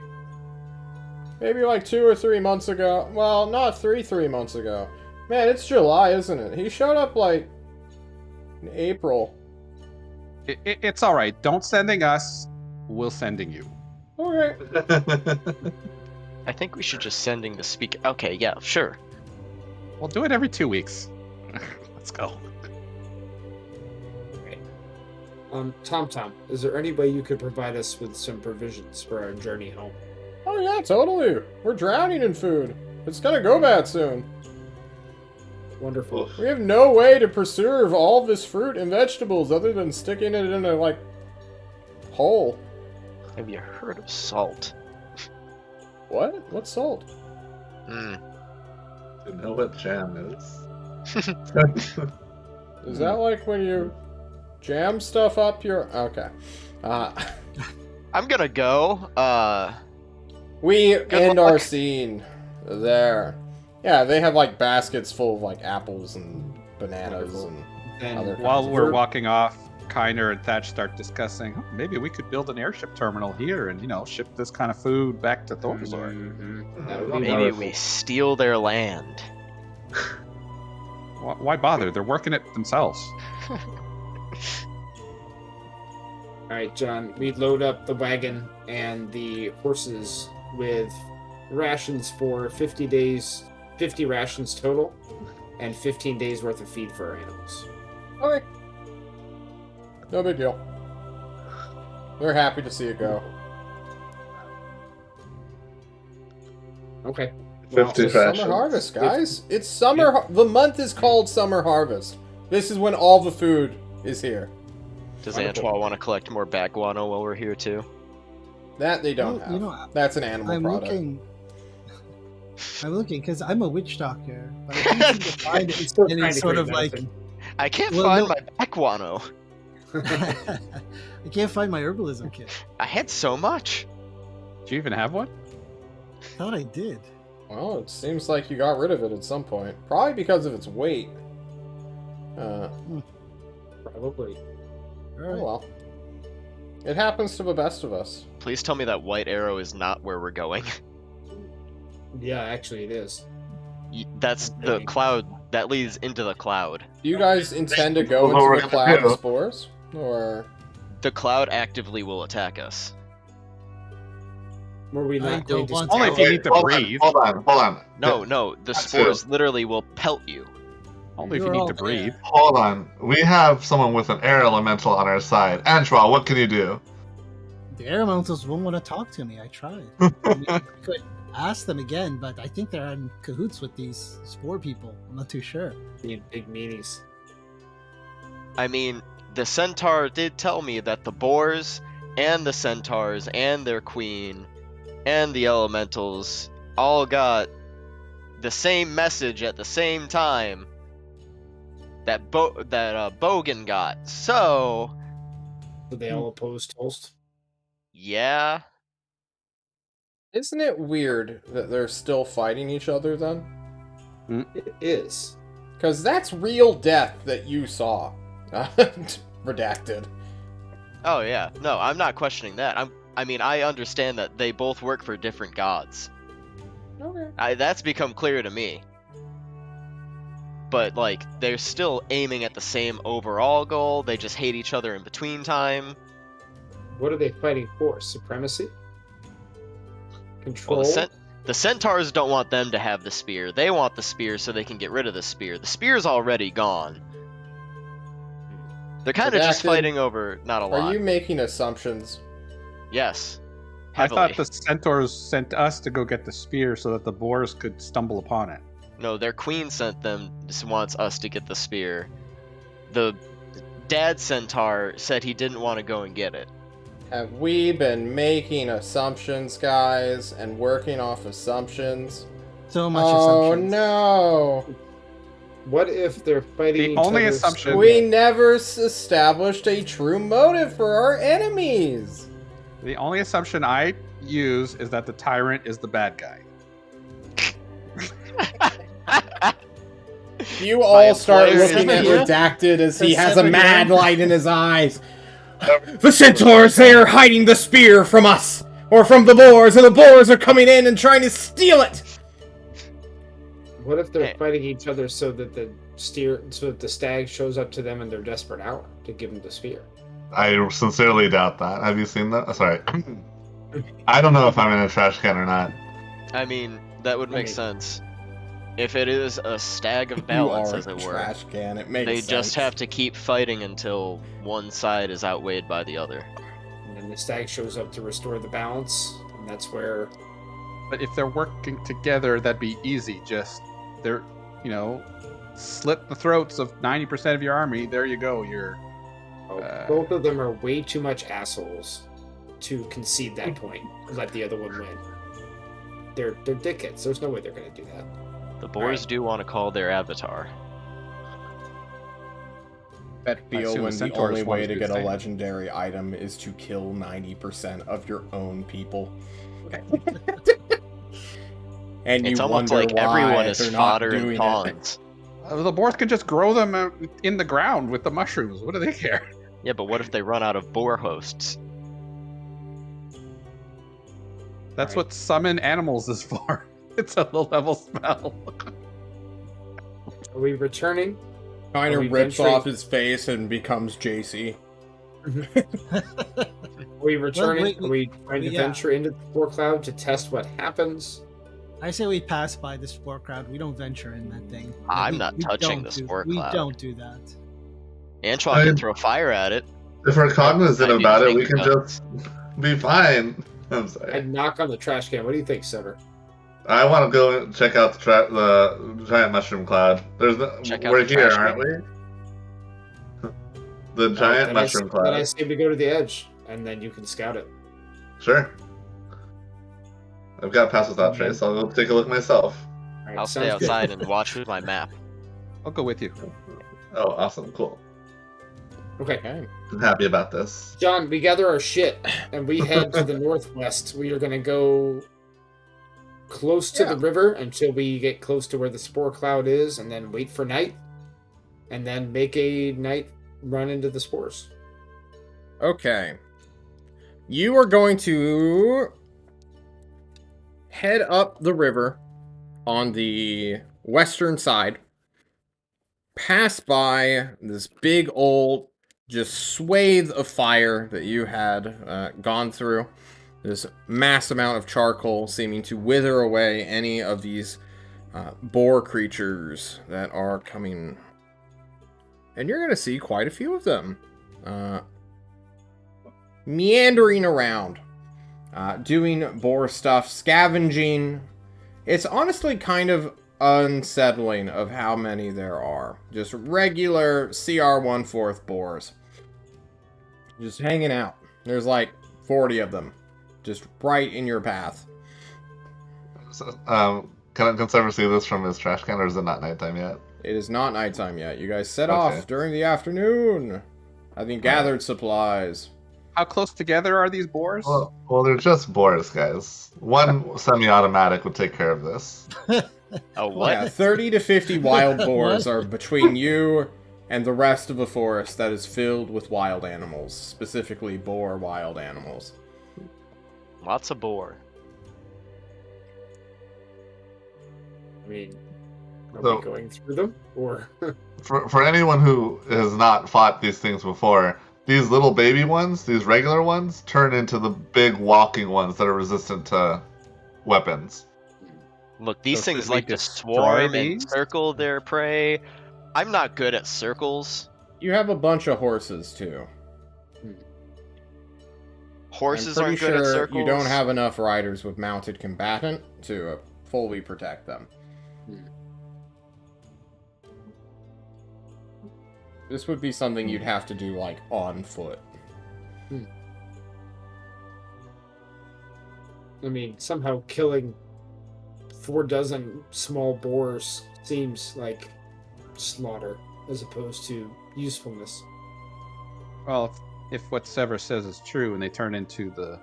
maybe like 2 or 3 months ago. Well, not 3 months ago. Man, it's July, isn't it? He showed up like in April. It's all right. Don't sending us. We'll sending you. Okay. I think we should just sending the speaker. Okay, yeah, sure. We'll do it every 2 weeks. Let's go. Tom, is there any way you could provide us with some provisions for our journey home? Oh yeah, totally. We're drowning in food. It's gonna go bad soon. Wonderful. We have no way to preserve all this fruit and vegetables other than sticking it in a, like, hole. Have you heard of salt? What? What's salt? Hmm. You know what jam is? Is that like when you jam stuff up your... Okay. I'm gonna go. We end our luck. scene there. Yeah, they have like baskets full of like apples and bananas Wonderful. and other While kinds of we're fruit. walking off, Kiner and Thatch start discussing, "Oh, maybe we could build an airship terminal here and, ship this kind of food back to Thorzor. That would be Maybe wonderful. we steal their land. Why bother? They're working it themselves. All right, John, we load up the wagon and the horses with rations for 50 days, 50 rations total, and 15 days worth of feed for our animals. Okay. No big deal. They're happy to see it go. Okay. 50 It's summer rations. harvest, guys. It's summer. The month is called summer harvest. This is when all the food is here. Does Wonderful. Antoine want to collect more bat guano while we're here too? That they don't have. That's an animal I'm product. looking. I'm looking because I'm a witch doctor, but I can't seem to find It's still any kinda sort great of like. medicine. I can't Well, find no. my bat guano. I can't find my herbalism kit. I had so much. Do you even have one? Thought I did. Well, it seems like you got rid of it at some point. Probably because of its weight. Probably. All Oh right. well. It happens to the best of us. Please tell me that white arrow is not where we're going. Yeah, actually it is. That's the cloud that leads into the cloud. Do you guys intend to go Well, what we're into the gonna cloud do- of spores? Or... The cloud actively will attack us. Were we I not going don't want to... Only if you need to Hold breathe. on. No, the That's spores literally will pelt you. Only if you You're need all to breathe. Hold on. We have someone with an air elemental on our side. Antoine, what can you do? The air elementals won't want to talk to me. I tried. I mean, I could ask them again, but I think they're in cahoots with these spore people. I'm not too sure. Being big meanies. I mean, the centaur did tell me that the boars and the centaurs and their queen and the elementals all got the same message at the same time that Bogan got. So, So they all oppose Toast? yeah. Isn't it weird that they're still fighting each other then? It is. Because that's real death that you saw. Redacted. Oh yeah. No, I'm not questioning that. I understand that they both work for different gods. Okay. That's become clear to me. But like, they're still aiming at the same overall goal. They just hate each other in between time. What are they fighting for? Supremacy? Control? Well, the centaurs don't want them to have the spear. They want the spear so they can get rid of the spear. The spear's already gone. They're kind of just Redacted. fighting over not a lot. Are you making assumptions? Yes. I Heavily. thought the centaurs sent us to go get the spear so that the boars could stumble upon it. No, their queen sent them, just wants us to get the spear. The dad centaur said he didn't want to go and get it. Have we been making assumptions, guys, and working off assumptions? So much Oh assumptions. no! What if they're fighting The only each other's assumption- stomach? We never established a true motive for our enemies! The only assumption I use is that the tyrant is the bad guy. You all start employer looking at is- Redacted as he The has a seven mad gram. light in his eyes. The centaurs, they are hiding the spear from us, or from the boars, and the boars are coming in and trying to steal it. What if they're Hey. fighting each other so that the stag shows up to them in their desperate hour to give them the spear? I sincerely doubt that. Have you seen that? Sorry. I don't know if I'm in a trash can or not. I mean, that would make mean- sense. If it is a stag of You balance, are as a it were, trash can. It makes they sense. just have to keep fighting until one side is outweighed by the other. And then the stag shows up to restore the balance, and that's where But if they're working together, that'd be easy. Just they're, slit the throats of 90% of your army. There you go. You're both of them are way too much assholes to concede that point and let the other one win. They're dickheads. There's no way they're gonna do that. The boars Right. do want to call their avatar. I feel assume when the the centaurs only want way to to do get the a same. legendary item is to kill 90% of your own people. And It's you almost wonder like why everyone is they're not fodder doing and it. pawns. The boars can just grow them out in the ground with the mushrooms. What do they care? Yeah, but what if they run out of boar hosts? That's Right. what summon animals is for. It's a low-level spell. Are we returning? Kind Are we of rips venturing- off his face and becomes JC. Are we returning? wait, Are we trying to yeah. venture into the Spore Cloud to test what happens? I say we pass by the spore crowd. We don't venture in that thing. I'm We- not we touching don't the do- spore We cloud. don't do that. Antron I- can throw fire at it. If we're cognizant I do about it, think we can guns. just be fine. I'm sorry. I'd knock on the trash can. What do you think, Sever? I want to go and check out the giant mushroom cloud. Check out We're the here, trash aren't we? The giant Then mushroom Then I cloud. say we go to the edge, and then you can scout it. Sure. I've got pass without trace. I'll go take a look myself. All right, I'll stay sounds good. outside and watch with my map. I'll go with you. Oh, awesome, cool. Okay, Okay. I'm happy about this. John, we gather our shit and we head to the northwest. We are going to go close to Yeah. the river until we get close to where the spore cloud is, and then wait for night, and then make a night run into the spores. Okay. You are going to head up the river on the western side, pass by this big old just swathe of fire that you had gone through. This mass amount of charcoal seeming to wither away any of these boar creatures that are coming. And you're going to see quite a few of them meandering around, doing boar stuff, scavenging. It's honestly kind of unsettling of how many there are. Just regular CR1/4 boars. Just hanging out. There's like 40 of them. Just right in your path. So, can Sever see this from his trash can, or is it not nighttime yet? It is not nighttime yet. You guys set Okay. off during the afternoon, having gathered supplies. How close together are these boars? Well, they're just boars, guys. One semi-automatic would take care of this. Oh, what? Yeah, 30 to 50 wild boars What? are between you and the rest of a forest that is filled with wild animals, specifically boar wild animals. Lots of boar. I mean, are So- we going through them, or For anyone who has not fought these things before, these little baby ones, these regular ones, turn into the big walking ones that are resistant to weapons. Look, these So things should we like to destroy swarm and these? circle their prey. I'm not good at circles. You have a bunch of horses, too. Horses I'm aren't pretty good at sure circles. you don't have enough riders with mounted combatant to fully protect them. This would be something you'd have to do, like, on foot. I mean, somehow killing 4 dozen small boars seems like slaughter as opposed to usefulness. Well, if what Sever says is true and they turn into the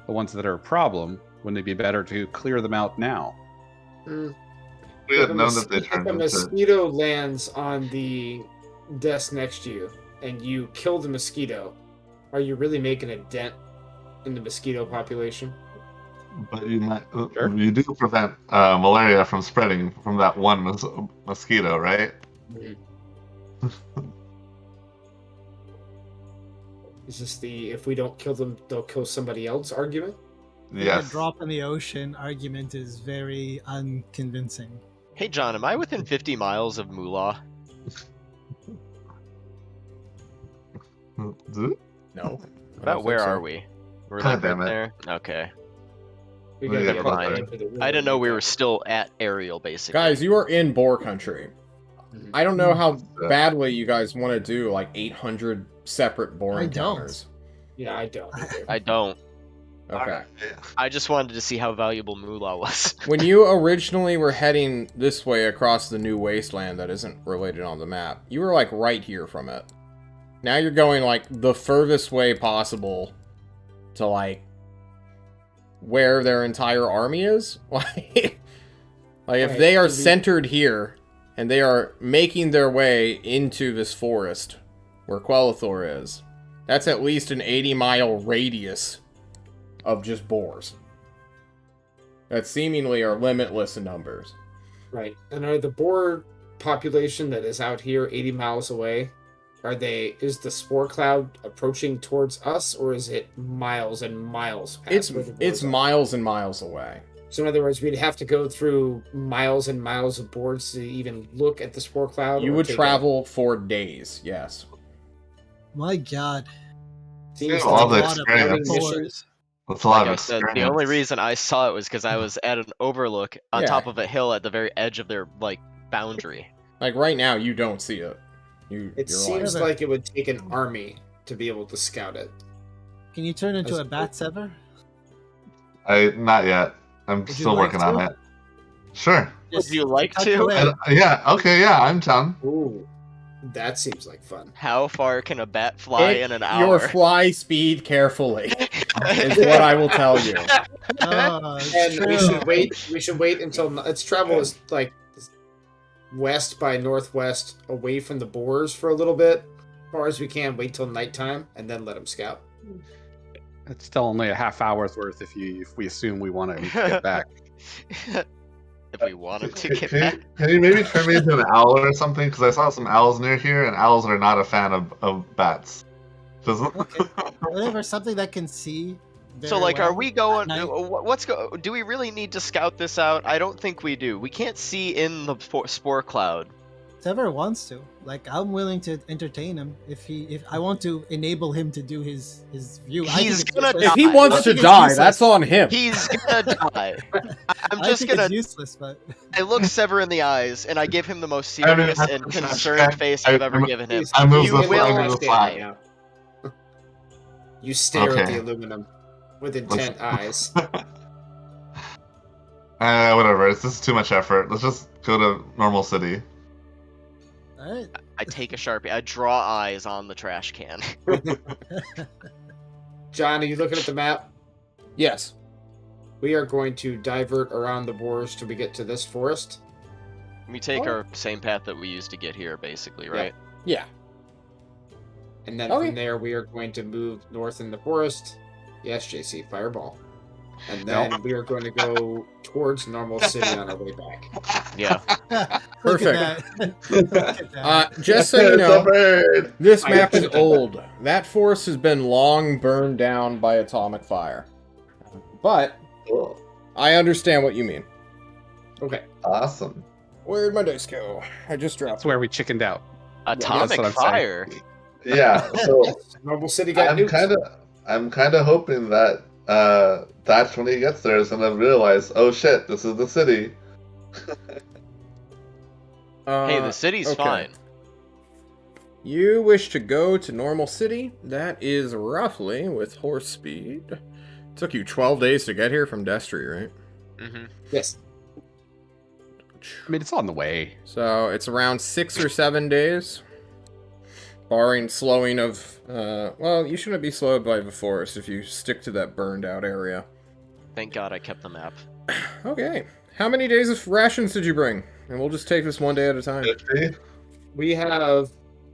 ones that are a problem, wouldn't it be better to clear them out now? we had known that they If turned a into. mosquito lands on the desk next to you and you kill the mosquito, are you really making a dent in the mosquito population? But you might, Sure. you do prevent malaria from spreading from that one mosquito, right? Is this the if we don't kill them, they'll kill somebody else argument? I think Yes. the drop in the ocean argument is very unconvincing. Hey, John, am I within 50 miles of Moolah? No. About where are we? We're God like right damn it. there? Okay. We We gotta got get close right there. into the river I didn't know and we get were still at aerial, basically. Guys, you are in boar country. Mhm. I don't know how Yeah. badly you guys want to do like 800 separate boar I don't. encounters. Yeah, I don't. either. I don't. Okay. I just wanted to see how valuable Moolah was. When you originally were heading this way across the new wasteland that isn't related on the map, you were like right here from it. Now you're going like the furthest way possible to like where their entire army is. Like if Right, they are to be- centered here and they are making their way into this forest where Quelithor is, that's at least an 80-mile radius of just boars that seemingly are limitless in numbers. Right. And are the boar population that is out here 80 miles away, is the spore cloud approaching towards us, or is it miles and miles past It's where the boars it's are? miles and miles away. So in other words, we'd have to go through miles and miles of boards to even look at the spore cloud. You or would take travel for days, yes. My God. Seems all like the a lot of experience. learning Boars. missions. That's a lot Like of I said, experience. the only reason I saw it was because I was at an overlook on Yeah. top of a hill at the very edge of their like boundary. Like right now, you don't see it. You're Seems like- like it would take an army to be able to scout it. Can you turn into As- a bat sever? Not yet. I'm Would you still like working on to? it. Sure. Would you like tuck to? away. Yeah. Okay. Yeah. I'm down. Ooh, that seems like fun. How far can a bat fly in an hour? Your fly speed carefully is what I will tell you. Oh, And true. we should wait. We should wait until its travel is like west by northwest, away from the boars for a little bit, as far as we can. Wait till nighttime and then let them scout. It's still only a half hour's worth if we assume we want to get back. If we wanted to get Can back. can you maybe turn me into an owl or something? Because I saw some owls near here, and owls are not a fan of bats. Okay. Whatever, something that can see. So very like, are well we at going? night. Do we really need to scout this out? I don't think we do. We can't see in the spore cloud. Sever wants to. Like, I'm willing to entertain him if I want to enable him to do his view. I think He's it's gonna useless. If he I wants to think it's die, useless. that's on him. He's gonna die. I'm I just think gonna. it's useless, but I look Sever in the eyes and I give him the most I mean, serious I- and I- concerned face I've ever I'm- given him. Please, I move You the will- I move the flag. now. You stare at Okay. the aluminum with intent eyes. Whatever. This is too much effort. Let's just go to normal city. all right. I take a Sharpie. I draw eyes on the trash can. John, are you looking at the map? Yes. We are going to divert around the boars till we get to this forest. We take Oh. our same path that we used to get here, basically, right? Yeah. And then Okay. from there, we are going to move north in the forest. Yes, JC, fireball. And then we are going to go towards Normal City on our way back. Yeah. Look Perfect. at that. Look at that. Just so you It's a know, bird. this I map is understand. old. That forest has been long burned down by atomic fire. But Cool. I understand what you mean. Okay. Awesome. Where'd my dice go? I just dropped That's where we chickened out. Atomic what I'm saying. fire. Yeah. So Normal City got I'm nuked. kind of hoping that Thatch, when he gets there, is gonna realize, oh shit, this is the city. Hey, the city's okay. fine. You wish to go to Normal City? That is roughly, with horse speed. Took you 12 days to get here from Destry, right? Mm-hmm. Yes. I mean, it's on the way. So it's around 6 or 7 days. Barring slowing of, well, you shouldn't be slowed by the forest if you stick to that burned out area. Thank God I kept the map. Okay. How many days of rations did you bring? And we'll just take this one day at a time. 50? We have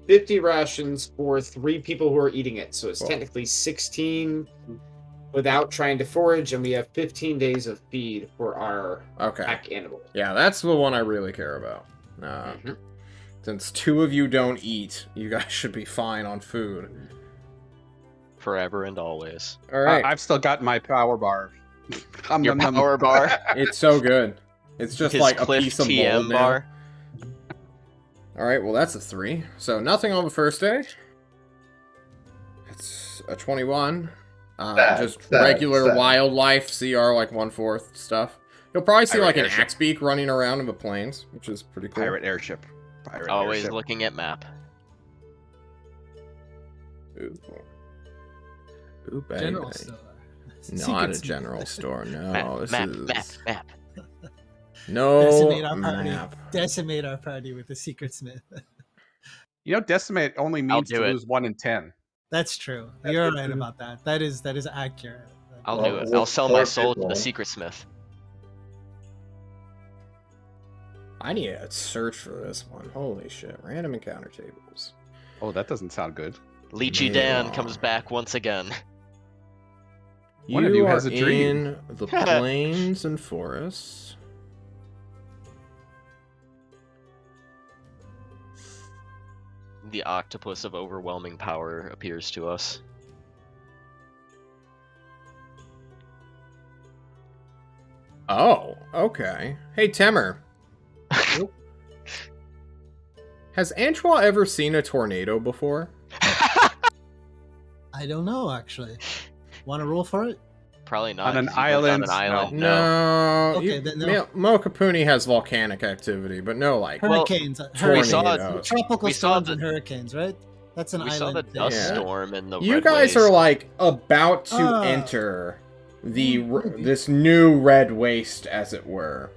50 rations for 3 people who are eating it, so it's Cool. technically 16 without trying to forage, and we have 15 days of feed for our Okay. pack animal. Yeah, that's the one I really care about. Mhm. Since 2 of you don't eat, you guys should be fine on food. Forever and always. All right. I've still got my power bar. Your power bar. It's so good. It's just His like a Cliff piece of TM mold now. bar. All right, well that's a 3. So nothing on the first day. It's a 21. Just regular wildlife CR like 1/4 stuff. You'll probably see Pirate like an airship. axe beak running around in the plains, which is pretty cool. Pirate airship. Pirate Always airship. looking at map. Ooh. Ooh, baby. General store. Not Secrets. a general store. No, Map, this map, is map. no Decimate our party. map. Decimate our party with the secret smith. You know, decimate only I'll means do to it. lose 1 in 10. That's true. You're right about that. That is accurate. I'll Well, do it. with I'll sell my 4 soul to people. the secret smith. I need to search for this one. Holy shit! Random encounter tables. Oh, that doesn't sound good. Lychee They Dan are. comes back once again. One of you has are a dream. in the plains and forests. The octopus of overwhelming power appears to us. Oh, okay. Hey, Temer. Has Antoine ever seen a tornado before? I don't know, actually. Want to roll for it? Probably not. On an 'cause he lives island? On an island. No. No. Okay, then no. Mo Capuni has volcanic activity, but no, like, Well, Hurricanes. we saw tornadoes. tropical we saw storms and hurricanes, right? That's an We island. saw the thing, dust Yeah. right? storm and the You red guys waste. are like about to Ah. enter Mm. this new red waste, as it were,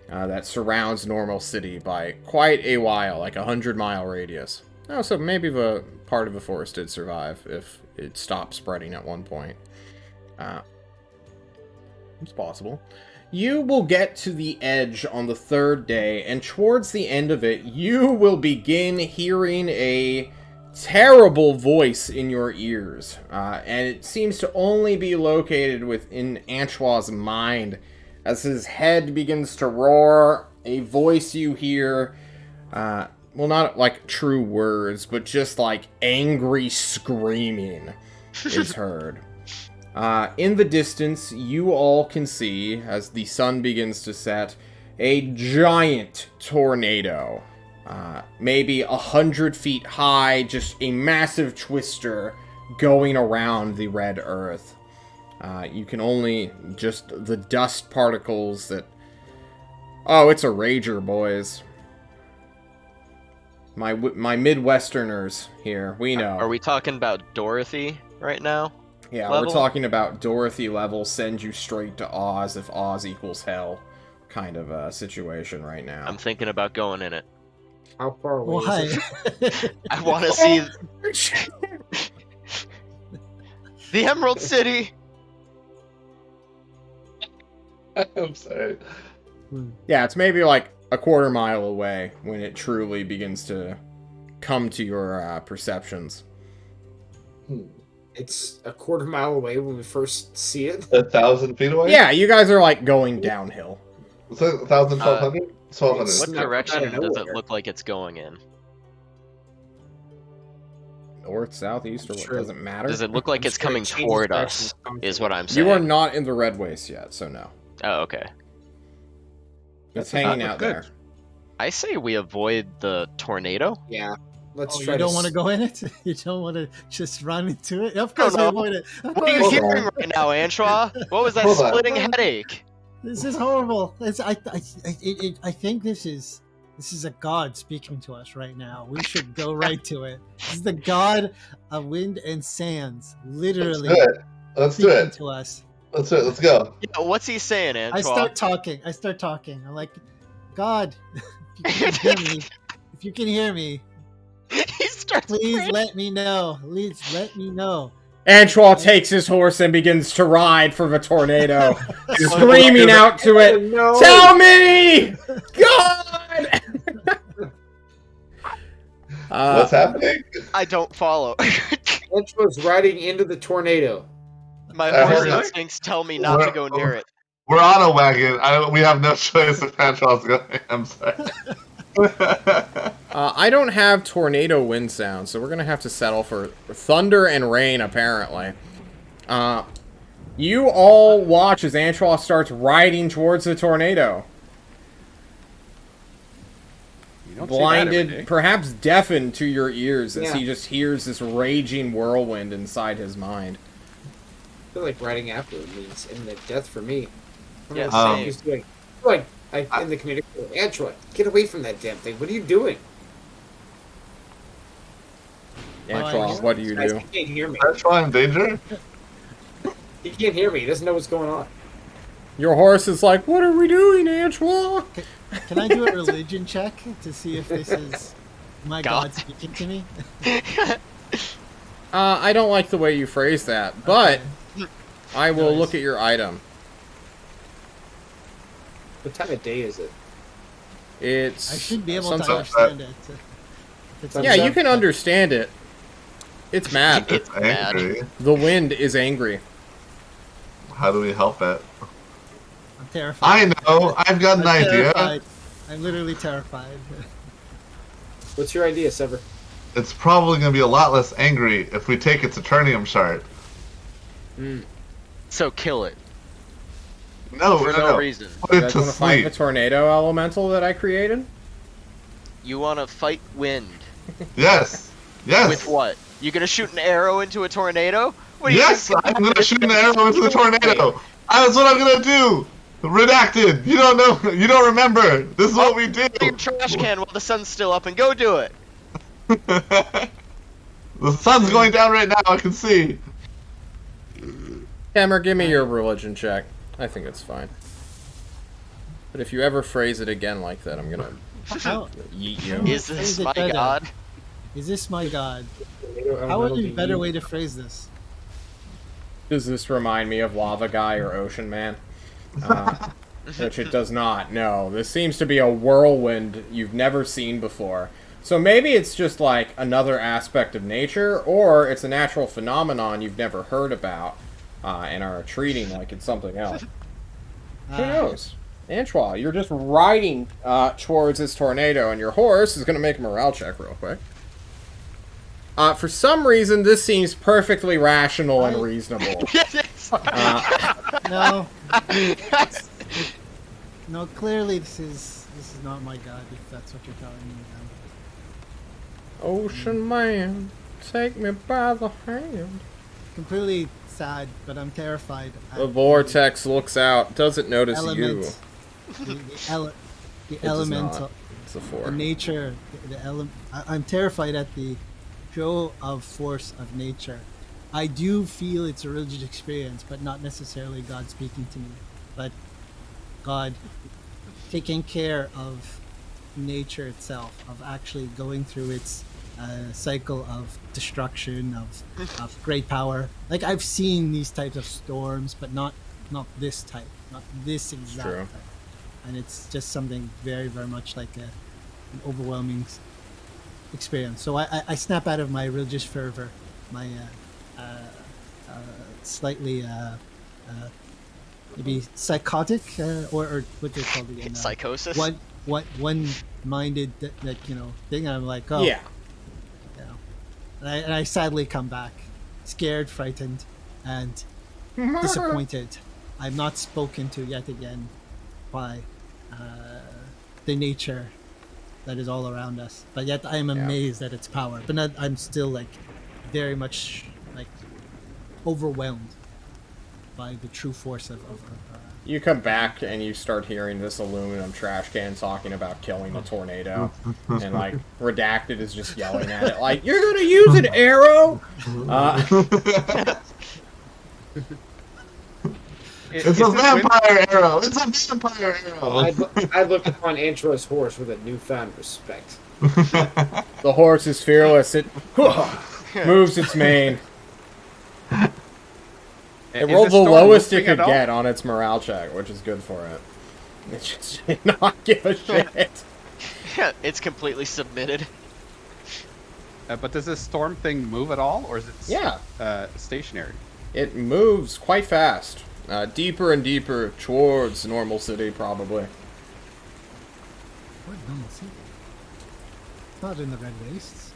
that surrounds Normal City by quite a while, like 100-mile radius. Oh, so maybe the part of the forest did survive if it stopped spreading at one point. It's possible. You will get to the edge on the 3rd day, and towards the end of it, you will begin hearing a terrible voice in your ears. And it seems to only be located within Antoine's mind. As his head begins to roar, a voice you hear, well, not like true words, but just like angry screaming is heard. In the distance, you all can see, as the sun begins to set, a giant tornado. Maybe 100 feet high, just a massive twister going around the red earth. You can only just the dust particles that... Oh, it's a rager, boys. My Midwesterners here, we know. Are we talking about Dorothy right now? Yeah, level? we're talking about Dorothy level, send you straight to Oz if Oz equals hell kind of situation right now. I'm thinking about going in it. How far away Why? is it? I want to see the Emerald City. I'm sorry. Yeah, it's maybe like a quarter mile away when it truly begins to come to your perceptions. It's a quarter mile away when we first see it. 1,000 feet away? Yeah, you guys are like going downhill. Is it 1,000, 1,200? 1,200. It's What not direction out of does it nowhere. look like it's going in? North, south, east, or what? Sure. Doesn't matter. Does it look like I'm it's sure it coming changes toward directions us? constantly. Is what I'm saying. You are not in the red waste yet, so no. Oh, okay. It's That does not hanging look out good. there. I say we avoid the tornado. Yeah. Let's Oh, try you don't to want to go in it? You don't want to just run into it? Of course, I no. avoid it. Of What are you course. Hold hearing on. right now, Antoine? What was that Hold on. splitting headache? This is horrible. I think this is a god speaking to us right now. We should go right to it. This is the god of wind and sands, literally Let's do it. Let's do speaking it. to us. Let's do it. Let's go. Yeah, what's he saying, Antoine? I start talking. I'm like, God, if you can hear me, if you can hear me, he starts please praying. let me know. Please let me know. Antoine takes his horse and begins to ride for the tornado, screaming out to it, No. "Tell me! God!" What's happening? I don't follow. Antoine's riding into the tornado. My I horse heard that. instincts tell me not to go near it. We're on a wagon. We have no choice if Antoine's going. I'm sorry. I don't have tornado wind sound, so we're gonna have to settle for thunder and rain, apparently. You all watch as Antoine starts riding towards the tornado. You don't see that every day. Blinded, perhaps deafened to your ears as Yeah. he just hears this raging whirlwind inside his mind. I feel like riding after it means imminent death for me. Yeah, same. He's doing, like, in the community, Antoine, get away from that damn thing. What are you doing? Antoine, what do you Guys, do? he can't hear me. Antoine in danger? He can't hear me. He doesn't know what's going on. Your horse is like, "What are we doing, Antoine?" Can I do a religion check to see if this is my God. God speaking to me? I don't like the way you phrase that, but Okay. I will Nice. look at your item. What time of day is it? It's I should be able some to sort- understand it. If it's Yeah, you can understand it. It's mad. It's angry. The wind is angry. How do we help it? I'm terrified. I know. I've got an I'm idea. terrified. I'm literally terrified. What's your idea, Sever? It's probably going to be a lot less angry if we take its Eternium shard. So kill it. No, For no, no no. reason. Put You it guys to want to fight sleep. the tornado elemental that I created? You want to fight wind. Yes. Yes. With what? You gonna shoot an arrow into a tornado? What do you Yes, think? I'm gonna shoot an arrow into the tornado. That's what I'm gonna do. Redacted. You don't know. You don't remember. This is what we do. Your trash can while the sun's still up and go do it. The sun's going down right now. I can see. Cameron, give me your religion check. I think it's fine. But if you ever phrase it again like that, I'm gonna How, yeet you. Is Phrase this it my better. god? is this my God? Tornado How would elemental be a better being- way to phrase this? Does this remind me of Lava Guy or Ocean Man? Which it does not. No, this seems to be a whirlwind you've never seen before. So maybe it's just like another aspect of nature, or it's a natural phenomenon you've never heard about and are treating like it's something else. Who knows? Antoine, you're just riding towards this tornado, and your horse is going to make a morale check real quick. For some reason, this seems perfectly rational and reasonable. No. No, clearly this is not my God, if that's what you're telling me now. Ocean Man, take me by the hand. Completely sad, but I'm terrified. The vortex looks out, doesn't notice you. Element, the It does elemental, not. It's a the 4. nature, I'm terrified at the show of force of nature. I do feel it's a religious experience, but not necessarily God speaking to me, but God taking care of nature itself, of actually going through its cycle of destruction, of great power. Like, I've seen these types of storms, but not this type, not this exact True. type. And it's just something very, very much like an overwhelming experience. So I snap out of my religious fervor, my slightly maybe psychotic, or what do you call it again? Psychosis? One-minded that thing. I'm like, oh, Yeah. And I sadly come back, scared, frightened, and disappointed. I'm not spoken to yet again by the nature that is all around us. But yet I am amazed at its power. But not, I'm still like very much like overwhelmed by the true force of You come back and you start hearing this aluminum trash can talking about killing a tornado. And, like, Redacted is just yelling at it, like, "You're gonna use an arrow?" It's a vampire arrow. It's a vampire arrow. I'd look upon Antro's horse with a newfound respect. The horse is fearless. It moves its mane. It Is rolled this the storm lowest it moving could at all? get on its morale check, which is good for it. It just did not give a shit. Yeah, it's completely submitted. But does this storm thing move at all, or is it Yeah. stationary? It moves quite fast. Deeper and deeper towards Normal City, probably. What normal city? Not in the Red Wastes.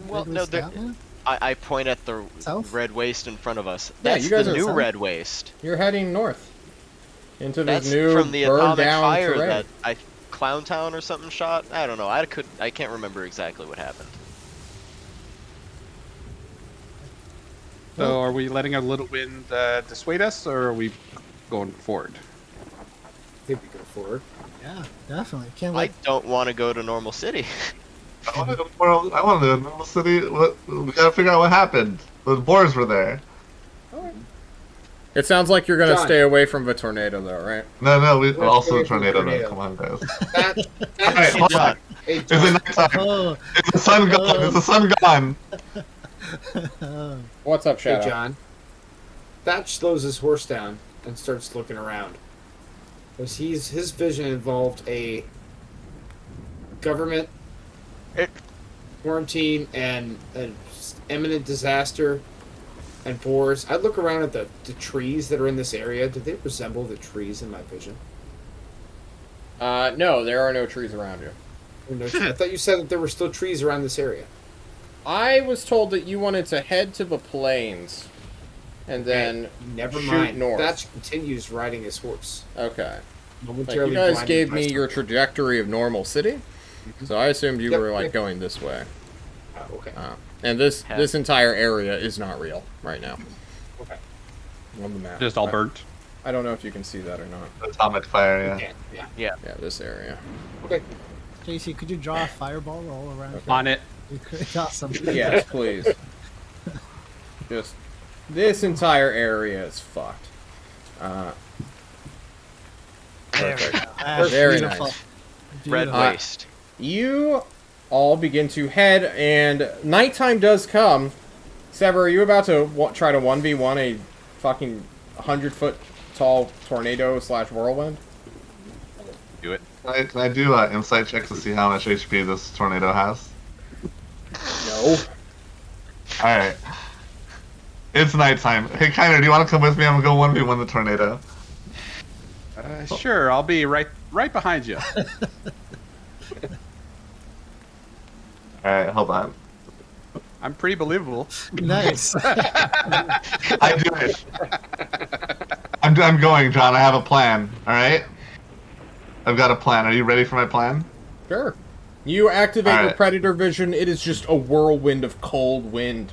Well, Red no, Waste there, Outland? I point at the South? red waste in front of us. Yeah, That's you guys the are new south? red waste. You're heading north. Into this That's new from the burned atomic down fire terrain. that Clown Town or something shot. I don't know. I can't remember exactly what happened. So are we letting a little wind dissuade us, or are we going forward? I think we go forward. Yeah, definitely. Can't I let. don't want to go to Normal City. I want to go to Normal City. We gotta figure out what happened. The boars were there. It sounds like you're gonna John. stay away from the tornado, though, right? No, we Let's also go a to tornado. tornado. Though. Come on, guys. That, All right, hold on. Hey, Is it John, nighttime? Oh, Is the sun gone? Is the sun gone? What's up, hey, Shadow? John. Thatch slows his horse down and starts looking around. Because his vision involved a government quarantine and an imminent disaster and boars. I'd look around at the trees that are in this area. Do they resemble the trees in my vision? No, there are no trees around you. Or no, I thought you said that there were still trees around this area. I was told that you wanted to head to the plains, and then Never shoot mind. north. Thatch continues riding his horse. okay. Like, Momentarily you guys blinded gave by me your storm. trajectory of Normal City, so I assumed you Yep, were like yep. going this way. Oh, okay. And this entire area is not real right now Okay. on the map. Just all burnt. I don't know if you can see that or not. Atomic fire. Yeah. Okay. Yeah. Yeah. Yeah, this area. Okay. JC, could you draw a fireball all around? On it. Awesome. Yes, please. Just this entire area is fucked. Perfect. Ah, Very beautiful. nice. Red Beautiful. waste. You all begin to head, and nighttime does come. Sever, are you about to try to 1v1 a fucking 100-foot tall tornado / whirlwind? Do it. Can I do an insight check to see how much HP this tornado has? No. All right. It's nighttime. Hey, Kiner, do you want to come with me? I'm gonna go 1v1 the tornado. Sure, I'll be right behind you. All right, hold on. I'm pretty believable. Nice. I do it. I'm going, John. I have a plan. All right. I've got a plan. Are you ready for my plan? Sure. You activate your Alright. predator vision. It is just a whirlwind of cold wind.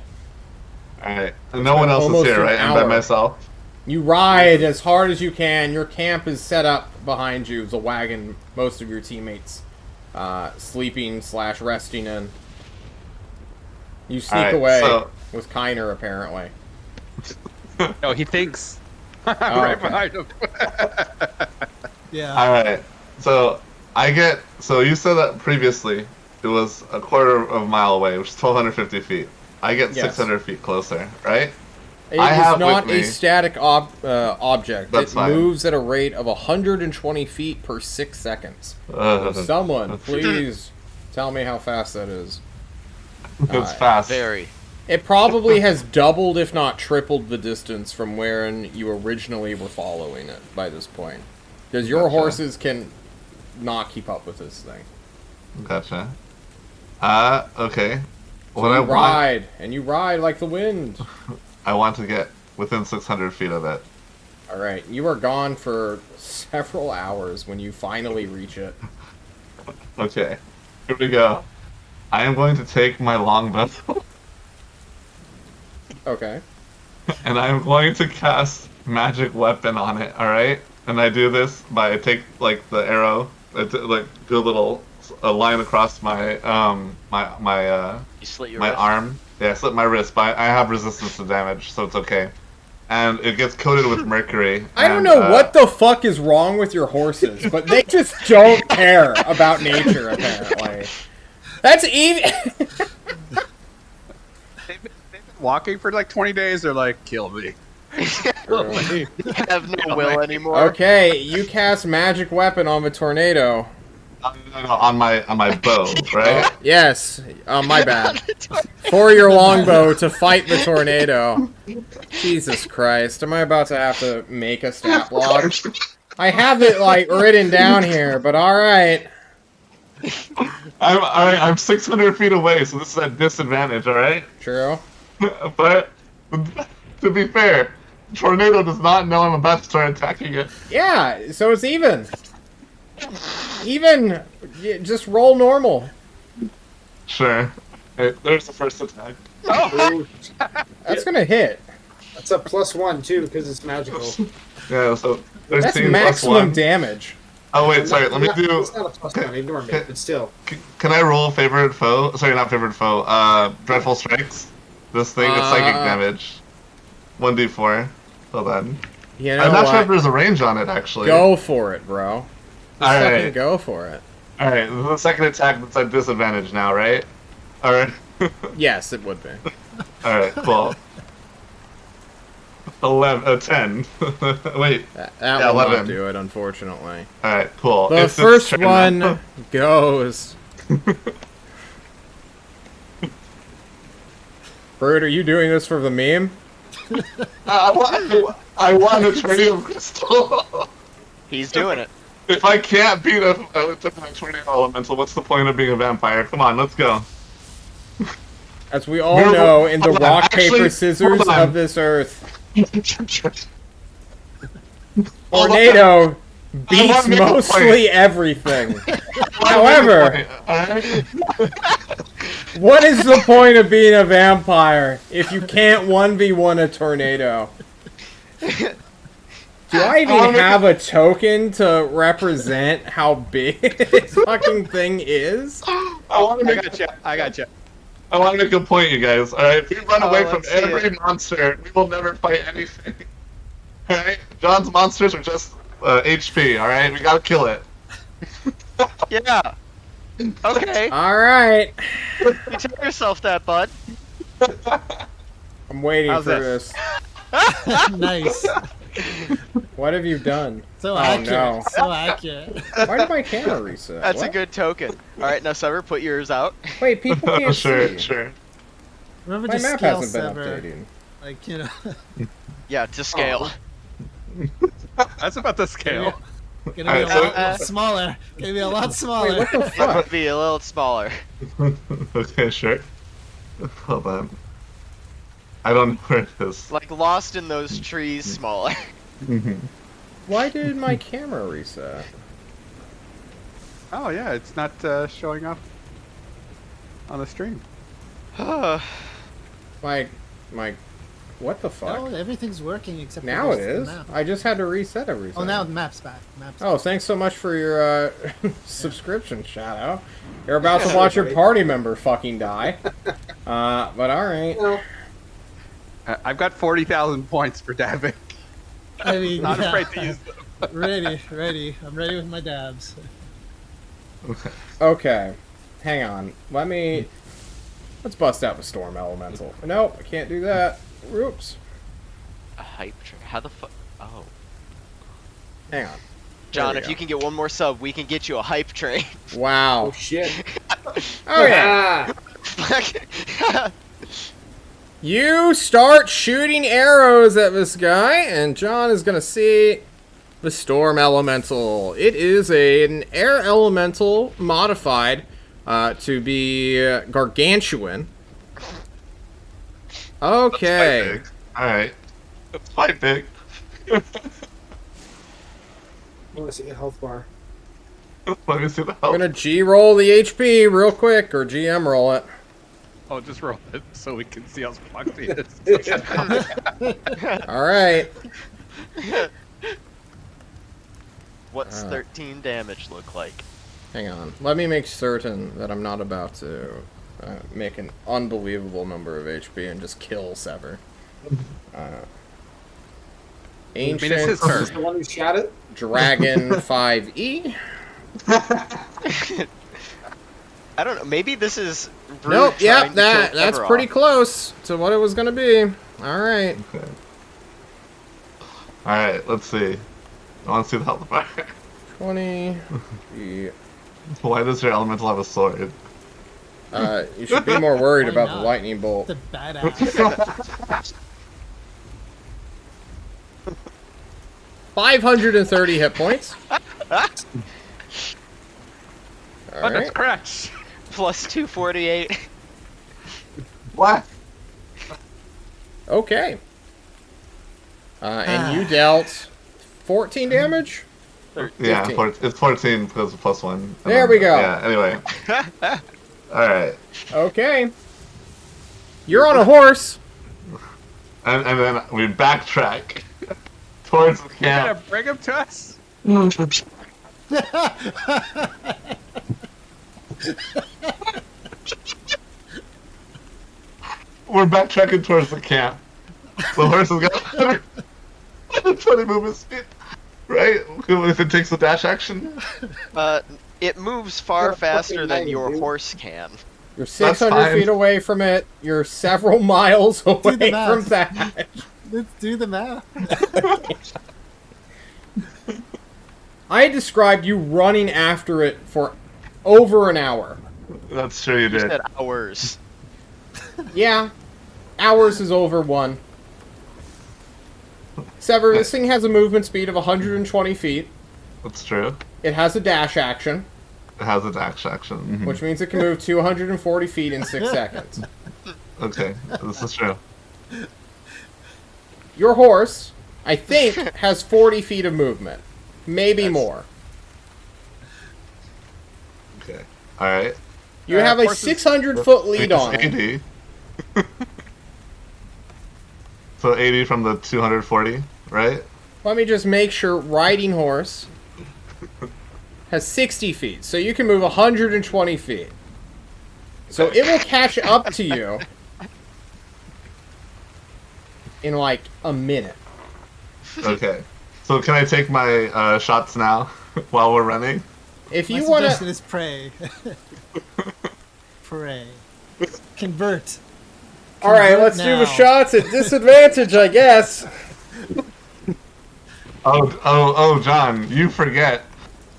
All right. No one been else is almost here, an right? I'm by hour. myself. You ride as hard as you can. Your camp is set up behind you. The wagon, most of your teammates sleeping / resting in. You sneak Alright, away so- with Kiner, apparently. No, he thinks. Oh, right okay. behind him. Yeah. All right. So you said that previously it was a quarter of a mile away, which is 1,250 feet. I get Yes. 600 feet closer, right? It I is have not with me- a static object. That's it fine. moves at a rate of 120 feet per 6 seconds. Someone, please tell me how fast that is. It's fast. Very. It probably has doubled, if not tripled, the distance from where you originally were following it by this point. Because your Gotcha. horses can not keep up with this thing. Gotcha. Okay. So What you I want, ride, and you ride like the wind. I want to get within 600 feet of it. Alright, you are gone for several hours when you finally reach it. Okay. Here we go. I am going to take my longbow Okay. and I am going to cast magic weapon on it. All right. And I do this by I take like the arrow, like do a line across my You slit your my wrist. arm. Yeah, I slit my wrist, but I have resistance to damage, so it's okay. And it gets coated with mercury. I don't and, know what the fuck is wrong with your horses, but they just don't care about nature, apparently. That's even. They've been walking for like 20 days, they're like, kill me. I have no will anymore. Okay, you cast magic weapon on the tornado. No, on my bow, right? Oh, yes, my bad. For your longbow to fight the tornado. Jesus Christ, am I about to have to make a stat block? I have it like written down here, but all right. I'm 600 feet away, so this is at disadvantage. All right. True. But to be fair, tornado does not know I'm about to start attacking it. Yeah, so it's even. Even, just roll normal. Sure. Hey, there's the first attack. Oh, That's gonna hit. that's a +1 too because it's magical. Yeah, so 13 That's plus maximum 1. damage. Oh wait, sorry. Let me do. It's not a +1. Ignore me. But still. Can I roll favorite foe? Sorry, not favorite foe. Dreadful strikes. This thing, it's psychic damage. 1d4. Hold on. You know I'm not sure what? if there's a range on it actually. Go for it, bro. Just fucking Alright. go for it. Alright, this is the second attack that's at disadvantage now, right? Alright. Yes, it would be. Alright, cool. 10. Wait. That Yeah, will not 11. do it, unfortunately. Alright, cool. The It's its first turn one now. goes. Brood, are you doing this for the meme? I want a Tritium Crystal. He's doing it. If I can't beat a tornado elemental, what's the point of being a vampire? Come on, let's go. As we all We're- know, in the hold on, rock, actually, paper, scissors hold on. of this earth, tornado beats wanna make a mostly point. everything. However, Alright? what is the point of being a vampire if you can't 1v1 a tornado? Do I even have a token to represent how big this fucking thing is? I want to I make got you. I got you. I want to make a point, you guys. Alright, if we run away from let's see every it. monster, we will never fight anything. Alright? John's monsters are just HP, alright? We gotta kill it. Yeah. Okay. Alright. You tell yourself that, bud. I'm waiting How's for this? this. Nice. What have you done? So Oh, accurate. no. So accurate. Why did my camera reset? That's a What? good token. All right, now Sever, put yours out. Wait, people can't Sure, see. sure. Remember My just map scale hasn't been sever. updated. Like, you know. Yeah, to scale. That's about the scale. Gonna be Alright, a so- lot smaller. Gonna be a lot smaller. Wait, what the It fuck? would be a little smaller. Okay, sure. Hold on. I don't know where it is. Like lost in those trees smaller. Why did my camera reset? Oh yeah, it's not showing up on the stream. My, what the fuck? No, everything's working except for Now it the is. map. I just had to reset everything. Oh, now the map's back. Map's Oh, thanks so much for your subscription shout out. You're about to watch your party member fucking die. But alright. I've got 40,000 points for dabbing. I mean, Not yeah. afraid to use them. ready. I'm ready with my dabs. Okay. Hang on. Let's bust out the storm elemental. Nope, I can't do that. Oops. A hype train. How the fuck? Oh. Hang on. John, we if go. you can get one more sub, we can get you a hype train. Wow. Oh shit. Oh yeah. Ah, You start shooting arrows at this guy, and John is gonna see the storm elemental. It is an air elemental modified to be gargantuan. Okay. Alright. It's quite big. I want to see a health bar. Let me see the I'm health. gonna G roll the HP real quick, or GM roll it. Oh, just roll it so we can see how fucked he is. Alright. What's 13 damage look like? Hang on. Let me make certain that I'm not about to make an unbelievable number of HP and just kill Sever. it's his Ancient turn. Is the one who shot it? Dragon 5e. I don't know. Maybe this is. Rude Nope. Yep. trying to kill That's Everoff. pretty close to what it was gonna be. All right. Okay. All right. Let's see. I want to see the health fire. 20. Why does your elemental have a sword? You should be more worried Why about the not? lightning bolt. It's a badass. 530 hit points. All Oh, that's right. correct. Plus 248. What? Okay. And you dealt 14 damage? Yeah, 15. it's 14 because of +1. There we go. Yeah. Anyway. All right. Okay. You're on a horse. And then we backtrack towards the You gotta camp. bring him to us. We're backtracking towards the camp. The horse has got 120 movement speed, right? If it takes the dash action. It moves far You're a faster fucking than knight, your dude. horse can. You're That's 600 fine. feet away from it. You're several miles the away math. from that. Let's do the math. I described you running after it for over an hour. That's true, you You did. said hours. Yeah. Hours is over 1. Sever, this thing has a movement speed of 120 feet. That's true. It has a dash action, It has a dash action. which means it can move 240 feet in 6 seconds. Okay, this is true. Your horse, I think, has 40 feet of movement. Maybe more. Okay. All right. You have a horses- 600-foot lead It's on it. 80. So 80 from the 240, right? Let me just make sure riding horse has 60 feet, so you can move 120 feet. So it will catch up to you in like a minute. Okay. So can I take my shots now while we're running? If My you want suggestion to, is pray. Pray. Convert. all right, Convert let's do the now. shots at disadvantage, I guess. Oh, John, you forget.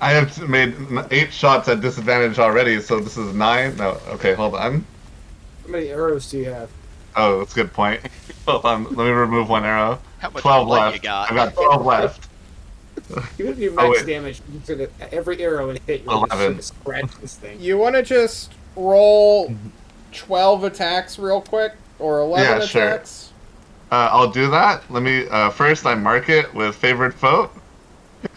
I have made 8 shots at disadvantage already, so this is 9. No, okay, hold on. How many arrows do you have? Oh, that's a good point. Hold on, let me remove 1 arrow. How much 12 blood left. you got? I got 12 left. Even if you Oh, max wait. damage, you could every arrow and hit you 11. just scratch this thing. You want to just roll 12 attacks real quick, or 11 Yeah, sure. attacks? I'll do that. Let me, first I mark it with favorite foe.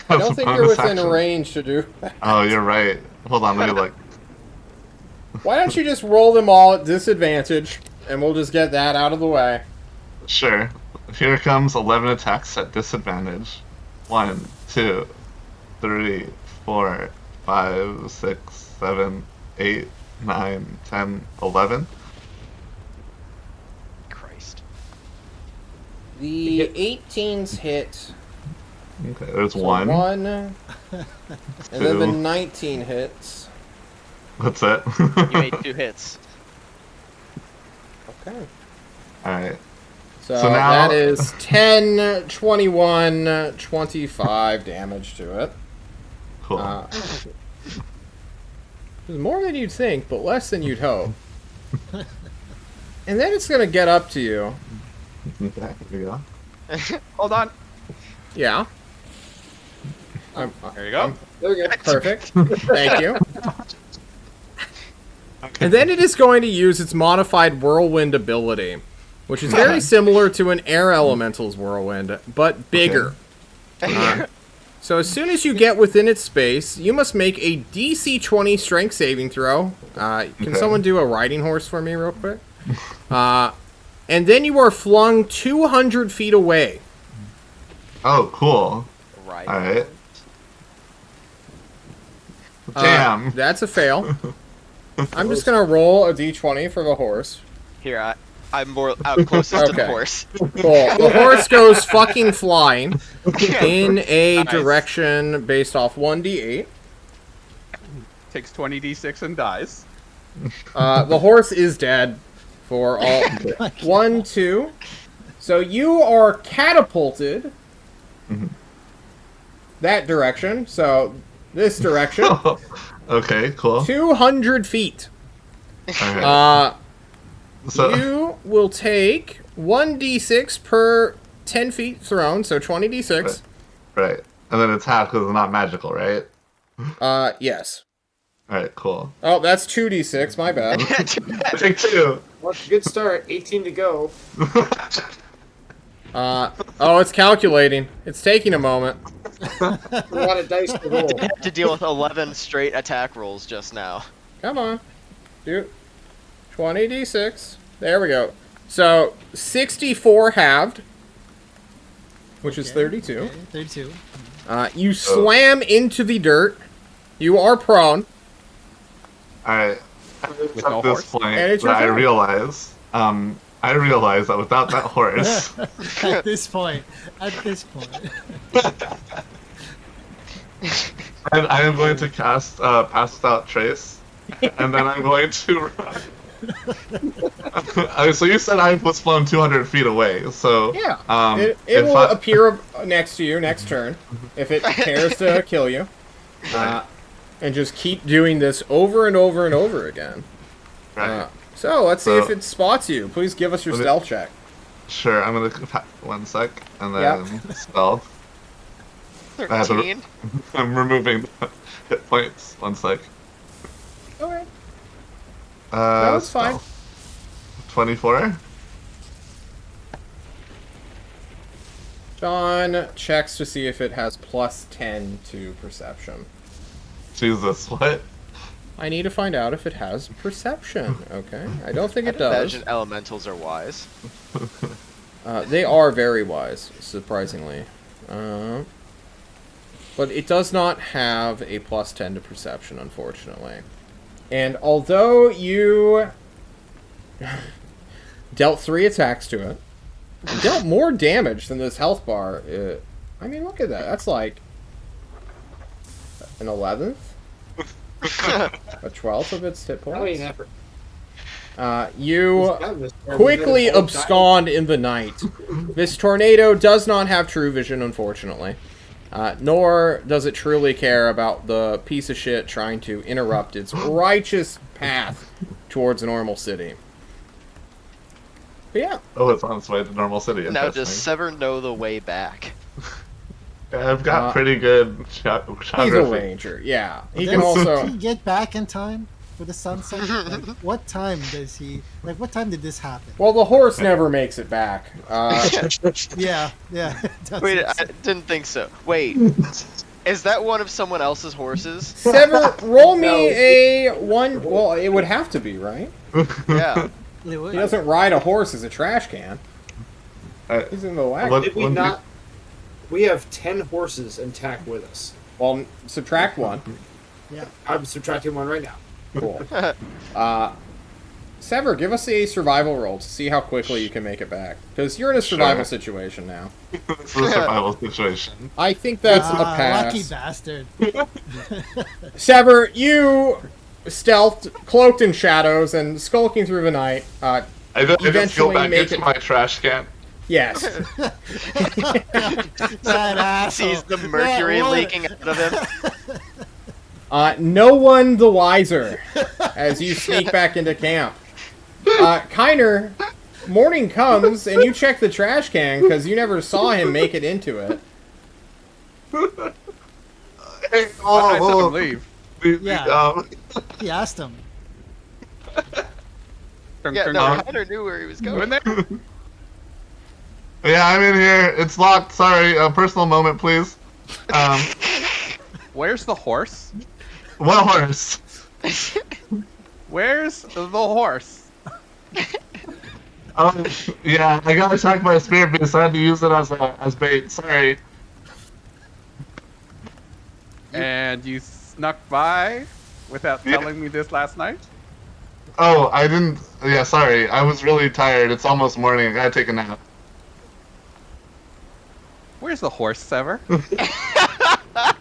I don't think you're within range to do that. Oh, you're right. Hold on, let me look. Why don't you just roll them all at disadvantage, and we'll just get that out of the way. Sure. Here comes 11 attacks at disadvantage. 1, 2, 3, 4, 5, 6, 7, 8, 9, 10, 11. Christ. The 18s hit. Okay, there's So 1. 1. And then the 2. 19 hits. That's it. You made 2 hits. Okay. Alright. So, So now- that is 10, 21, 25 damage to it. Cool. It's more than you'd think, but less than you'd hope. And then it's going to get up to you. Okay, here we go. Hold on. Yeah. There you go. There we go. Perfect. Thank you. And then it is going to use its modified whirlwind ability, which is very similar to an air elemental's whirlwind, but bigger. So as soon as you get within its space, you must make a DC 20 strength saving throw. Can Okay. someone do a riding horse for me real quick? And then you are flung 200 feet away. Oh, cool. Right. Alright. Damn. That's a fail. I'm just going to roll a D20 for the horse. Here, I'm more out closest to the Okay. horse. Cool. The horse goes fucking flying in a Nice. direction based off 1d8. Takes 20d6 and dies. The horse is dead for all. 1, 2. So you are catapulted that direction. So this direction. Okay, cool. 200 feet. Alright. So, You will take 1d6 per 10 feet thrown, so 20d6. right. And then it's half because it's not magical, right? Yes. Alright, cool. Oh, that's 2d6, my bad. I take 2. Well, it's a good start. 18 to go. Oh, it's calculating. It's taking a moment. A lot of dice to roll. I have to deal with 11 straight attack rolls just now. Come on. Dude. 20d6. There we go. So, 64 halved, which is 32. Okay, 32. You slam into the dirt. You are prone. Alright. With At no this horse? And point, it's your that I turn. realize, that without that horse, At this point. I am going to cast Passed Out Trace, and then I'm going to run. So you said I was flown 200 feet away, so... Yeah. It if will I- appear next to you next turn if it cares to kill you. And just keep doing this over and over and over again. Right. So let's see So- if it spots you. Please give us your Let me- stealth check. Sure, I'm gonna... 1 sec, and then stealth. I have to- 13? I'm removing the hit points. 1 sec. Okay. No, it's fine. stealth. 24? John checks to see if it has plus 10 to perception. Jesus, what? I need to find out if it has perception. Okay. I don't think it I'd does. imagine elementals are wise. They are very wise, surprisingly. But it does not have a plus 10 to perception, unfortunately. And although you dealt 3 attacks to it, you dealt more damage than this health bar. I mean, look at that. That's like an 11th? A 12th of its hit That ain't points? effort. You quickly abscond in the night. This tornado does not have true vision, unfortunately. Nor does it truly care about the piece of shit trying to interrupt its righteous path towards a normal city. But yeah, Oh, it's on its way to normal city. Now Interesting. does Sever know the way back? I've got pretty good shot. he's a ranger. Yeah, he can Does also. he get back in time for the sunset? Like, what time does he? Like, what time did this happen? Well, the horse never makes it back. Yeah. it does Wait, make I sense. didn't think so. Wait, is that one of someone else's horses? Sever, roll me No. a 1. Well, it would have to be, right? Yeah. It would. He doesn't ride a horse as a trash can. He's in the wagon. What- Did we not? We have 10 horses intact with us. Well, subtract 1. I'm subtracting 1 right now. Cool. Sever, give us a survival roll to see how quickly you can make it back. Because you're in a survival Sure. situation now. This is a survival situation. I think that's a Lucky pass. bastard. Sever, you stealthed, cloaked in shadows, and skulking through the night. I just go Eventually back make into it- my trash can. Yes. That asshole. Sees the mercury Yeah, what? leaking out of him. No one the wiser as you sneak back into camp. Kiner, morning comes, and you check the trash can because you never saw him make it into it. Hey, I saw him leave. Yeah. He asked him. Dun, Yeah, dun, no, dun. Hunter knew where he was Go in going. there. Yeah, I'm in here. It's locked. Sorry. A personal moment, please. Where's the horse? What horse? Where's the horse? Yeah, I got attacked by a spirit beast. So I had to use it as bait. Sorry. And you snuck by without Yeah. telling me this last night? Oh, I didn't. Yeah, sorry. I was really tired. It's almost morning. I gotta take a nap. Where's the horse, Sever?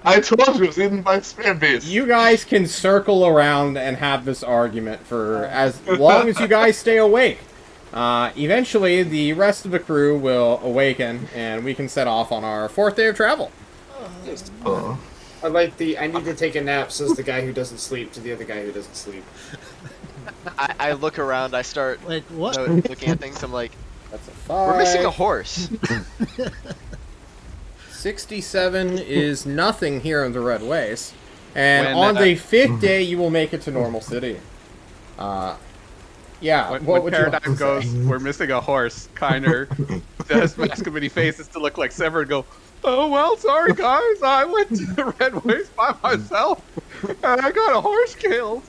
I told you it was eaten by spam beast. You guys can circle around and have this argument for as long as you guys stay awake. Eventually, the rest of the crew will awaken, and we can set off on our 4th day of travel. Oh. I like the I need to take a nap, says the guy who doesn't sleep to the other guy who doesn't sleep. I look around. I start Like, what? looking at things. I'm like, That's a 5. we're missing a horse. 67 is nothing here in the Red Waste. And When, on the 5th day, you will make it to Normal City. Yeah, When what would you like Paradigm to goes, say? we're missing a horse, Kiner does masculine faces to look like Sever and go, oh, well, sorry, guys. I went to the Red Waste by myself, and I got a horse killed.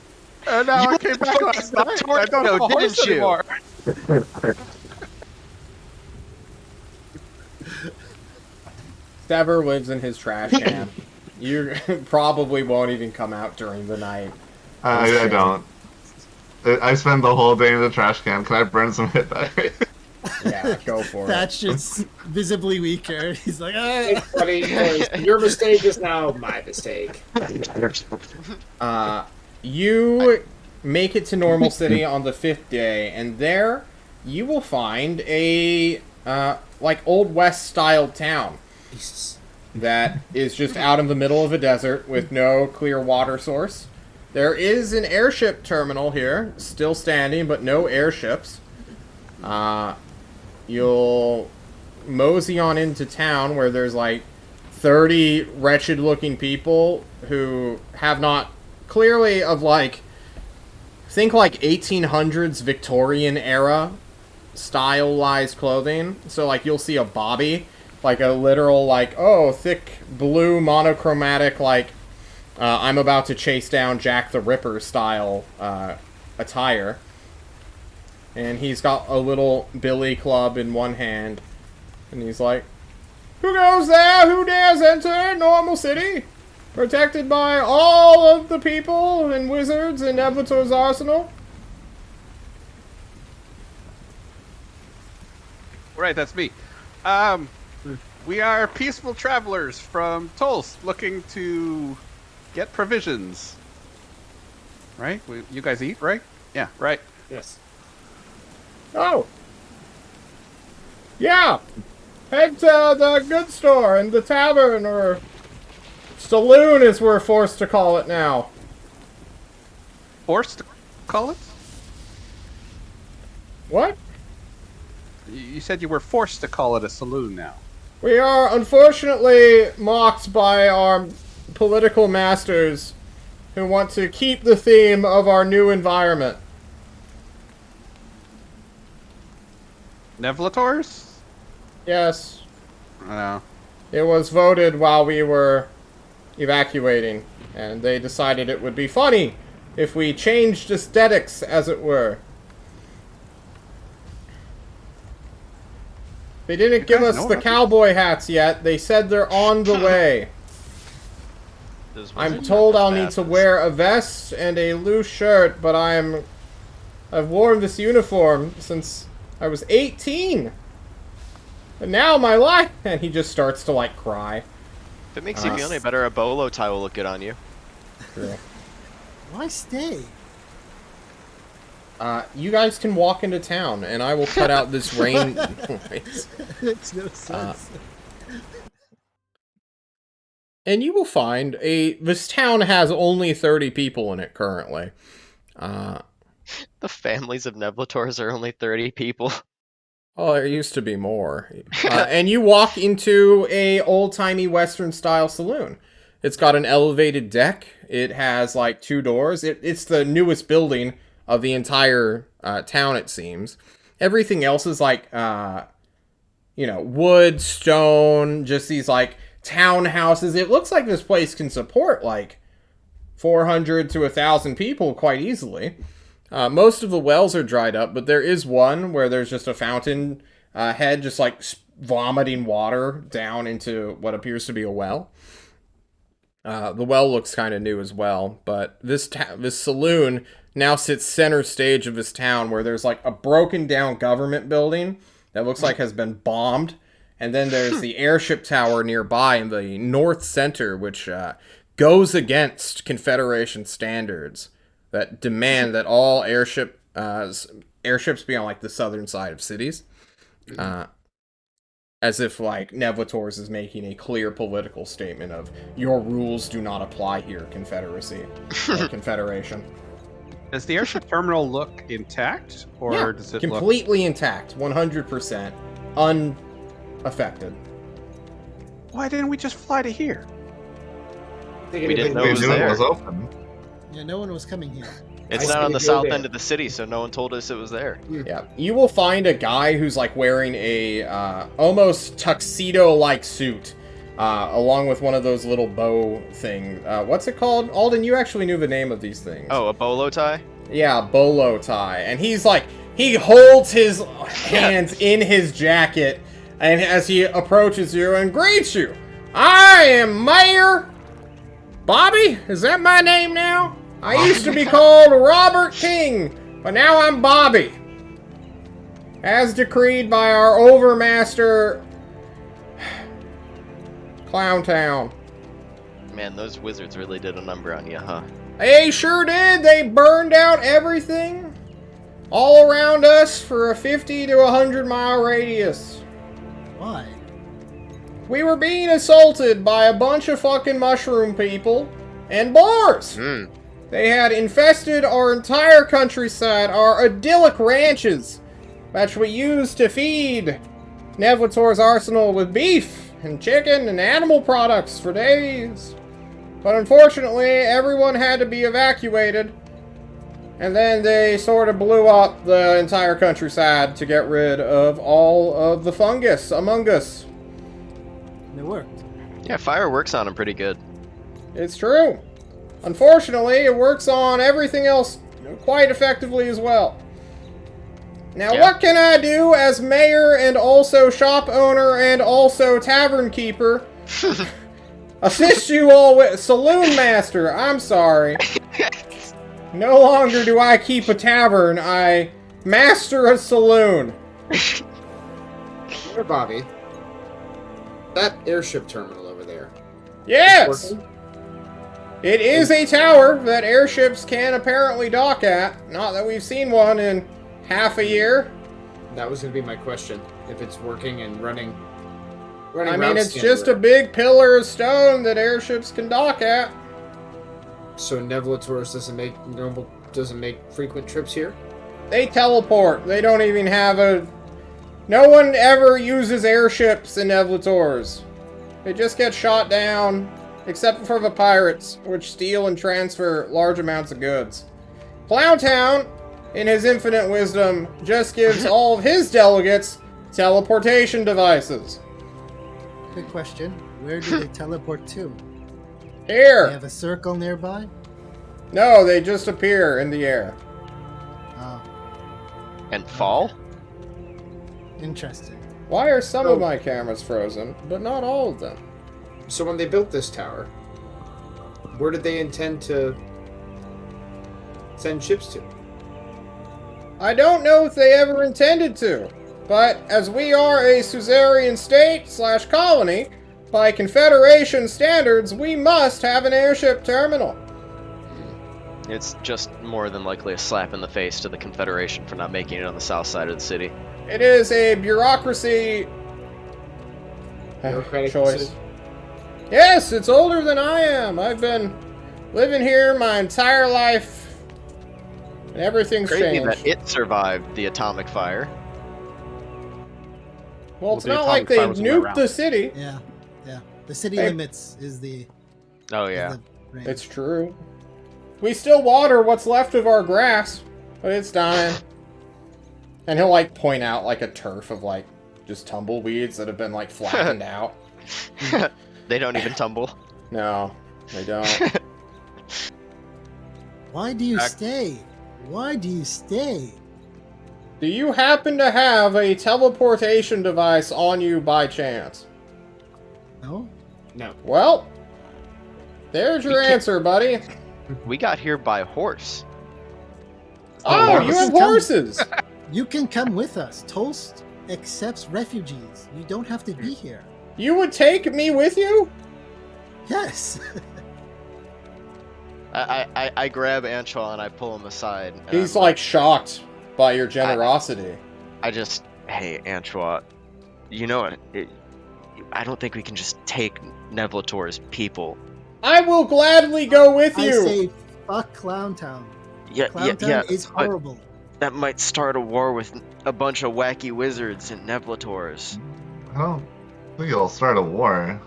And now You I came back went last to the night, and I don't have a tornado, horse didn't you? anymore. Sever lives in his trash can. You probably won't even come out during the night. I don't. I spend the whole day in the trash can. Can I burn some hit die? Yeah, go for it. That's just visibly weaker. He's like, Hey, ah. buddy, your mistake is now my mistake. You make it to Normal City on the 5th day, and there you will find a like Old West style town Jesus. that is just out in the middle of a desert with no clear water source. There is an airship terminal here, still standing, but no airships. You'll mosey on into town where there's like 30 wretched looking people who have not clearly of like, think like 1800s Victorian era stylized clothing. So like you'll see a bobby, like a literal like, oh, thick blue monochromatic like I'm about to chase down Jack the Ripper style attire. And he's got a little billy club in one hand. And he's like, who goes there? Who dares enter Normal City? Protected by all of the people and wizards in Nevator's arsenal? Right, that's me. We are peaceful travelers from Tulsa looking to get provisions. Right? You guys eat, right? Yeah, right. Yes. Oh. Yeah. Head to the goods store and the tavern, or saloon as we're forced to call it now. Forced to call it? What? You said you were forced to call it a saloon now. We are unfortunately mocked by our political masters who want to keep the theme of our new environment. Nevlators? Yes, No. it was voted while we were evacuating, and they decided it would be funny if we changed aesthetics, as it were. They didn't give guys us know the about cowboy hats yet. They said they're on the way. Those I'm wizards told are I'll need to bastards. wear a vest and a loose shirt, but I've worn this uniform since I was 18. And now my life... And he just starts to, like, cry. If it makes you feel any better, a bolo tie will look good on you. True. Why stay? You guys can walk into town, and I will cut out this rain noise. Makes no sense. And you will find this town has only 30 people in it currently. The families of Nevlators are only 30 people. Oh, there used to be more. And you walk into a old-timey Western-style saloon. It's got an elevated deck. It has, like, 2 doors. It's the newest building of the entire town, it seems. Everything else is, like, wood, stone, just these, like, townhouses. It looks like this place can support, like, 400 to 1,000 people quite easily. Most of the wells are dried up, but there is one where there's just a fountain head just like vomiting water down into what appears to be a well. The well looks kind of new as well, but this saloon now sits center stage of this town where there's like a broken down government building that looks like has been bombed, And then there's the airship tower nearby in the north center, which goes against Confederation standards that demand that all airships be on like the southern side of cities. As if like Nevlators is making a clear political statement of your rules do not apply here, Confederacy or Confederation. Does the airship terminal look intact, or does it completely intact, 100%, unaffected? Why didn't we just fly to here? We didn't know We it was knew it there. was open. Yeah, no one was coming here. It's not on the south end of the city, so no one told us it was there. Yeah, you will find a guy who's like wearing a almost tuxedo-like suit, along with one of those little bow thing. What's it called? Alden, you actually knew the name of these things. Oh, a bolo tie? Yeah, bolo tie. And he's like, he holds his hands in his jacket, and as he approaches you and greets you, I am Mayor Bobby. Is that my name now? I used to be called Robert King, but now I'm Bobby. As decreed by our overmaster, Clowntown. Man, those wizards really did a number on you, huh? They sure did. They burned out everything all around us for a 50 to 100 mile radius. Why? We were being assaulted by a bunch of fucking mushroom people and boars. They had infested our entire countryside, our idyllic ranches, which we used to feed Nevlator's arsenal with beef and chicken and animal products for days. But unfortunately, everyone had to be evacuated, and then they sort of blew up the entire countryside to get rid of all of the fungus among us. And it worked. Yeah, fire works on them pretty good. It's true. Unfortunately, it works on everything else quite effectively as well. Now, what can I do as mayor and also shop owner and also tavern keeper? Assist you all with saloon master. I'm sorry. No longer do I keep a tavern. I master a saloon. Here, Bobby. That airship terminal over there. Yes! Working? It is a tower that airships can apparently dock at. Not that we've seen one in half a year. That was going to be my question. If it's working and running I mean, routes it's just a big pillar of stone that airships can dock at. So Nevlators doesn't make frequent trips here? They teleport. They don't even have a... No one ever uses airships in Nevlators. They just get shot down, except for the pirates, which steal and transfer large amounts of goods. Clowntown, in his infinite wisdom, just gives all of his delegates teleportation devices. Good question. Where do they teleport to? They Here! have a circle nearby? No, they just appear in the air. Oh, And fall? interesting. Why are some of my cameras frozen, but not all of them? So when they built this tower, where did they intend to send ships to? I don't know if they ever intended to, but as we are a suzerain state / colony, by Confederation standards, we must have an airship terminal. It's just more than likely a slap in the face to the Confederation for not making it on the south side of the city. It is a bureaucracy Bureaucratic choice. decision. Yes, it's older than I am. I've been living here my entire life, and everything's Crazy changed. that it survived the atomic fire. Well, it's the not like atomic they fire was nuked around. the city. Yeah, yeah. The city Hey. limits is the... Oh is yeah. the range. It's true. We still water what's left of our grass, but it's dying. And he'll like point out like a turf of like just tumbleweeds that have been like flattened out. They don't even tumble. No, they don't. Why do you stay? Why do you stay? Do you happen to have a teleportation device on you by chance? No? No. Well, there's your We can't- answer, buddy. We got here by horse. Oh, horse. you have horses! You can come with us. Toast accepts refugees. You don't have to be here. You would take me with you? Yes. I grab Antoine and I pull him aside. and He's I'm like shocked by your generosity. hey, Antoine, you know I don't think we can just take Nevlator's people. I will gladly go with I you. say, fuck Clown Town. Yeah, Clown Town is horrible. That might start a war with a bunch of wacky wizards and Nevlators. I don't think it'll start a war.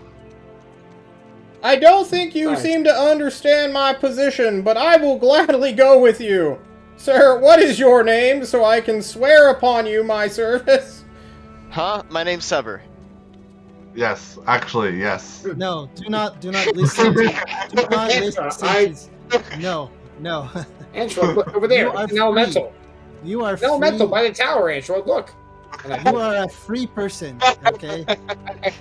I don't think you Nice. seem to understand my position, but I will gladly go with you. Sir, what is your name so I can swear upon you my service? Huh? My name's Sever. Yes, actually, yes. No, do not listen. Do not listen. No. Antoine, look over there. You are It's an elemental. You are An elemental free. by the tower, Antoine. Look. And I You are a free person, okay?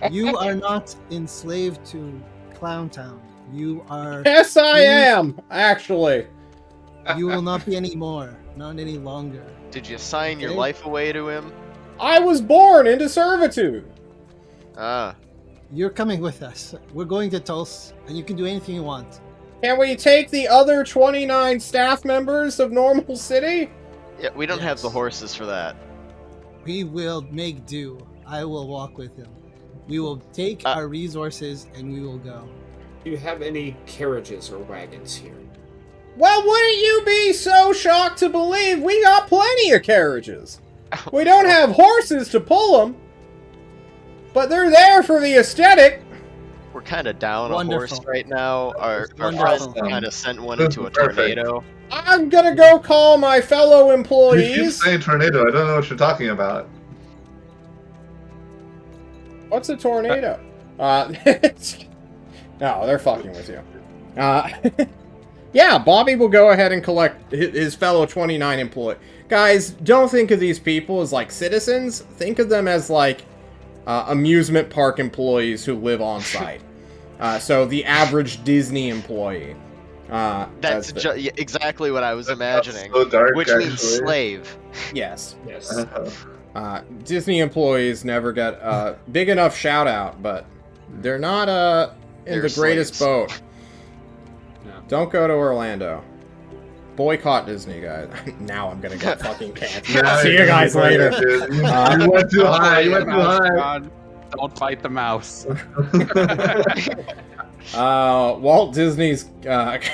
You are not enslaved to Clown Town. You are. Yes, I am, actually. You will not be anymore. Not any longer. Did you sign your Okay. life away to him? I was born into servitude. Ah. You're coming with us. We're going to Tulsa, and you can do anything you want. Can we take the other 29 staff members of Normal City? Yeah, we don't have Yes. the horses for that. We will make do. I will walk with him. We will take our resources, and we will go. Do you have any carriages or wagons here? Well, wouldn't you be so shocked to believe we got plenty of carriages? We don't have horses to pull them, but they're there for the aesthetic. We're kind of down Wonderful. a horse right now. Our Wonderful. friend kind of sent one into a Perfect. tornado. I'm gonna go call my fellow You keep employees. saying tornado. I don't know what you're talking about. What's a tornado? No, they're fucking with you. Yeah, Bobby will go ahead and collect his fellow 29 employee. Guys, don't think of these people as like citizens. Think of them as like amusement park employees who live on site. So the average Disney employee. That's exactly what I was imagining. So dark, Which actually. means slave. Yes. Yes. Disney employees never get a big enough shout out, but they're not in They're the greatest slaves. boat. No. Don't go to Orlando. Boycott Disney, guys. Now I'm gonna get fucking canceled. Now See you're you guys gonna later. play it, dude. You went too high. You went too high. God, don't fight the mouse. Walt Disney's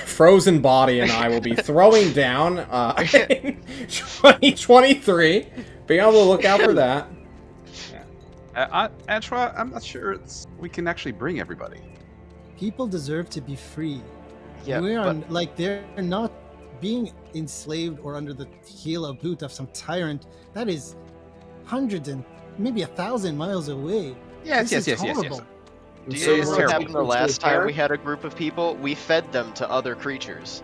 frozen body and I will be throwing down in 2023. Be able to look out for that. Antoine, I'm not sure we can actually bring everybody. People deserve to be free. Yeah, we are but like they're not being enslaved or under the heel of boot of some tyrant that is hundreds and maybe 1,000 miles away. Yes, This yes, is yes, yes, yes. horrible. do you So know you're what taking happened the them to last time park? we had a group of people? We fed them to other creatures.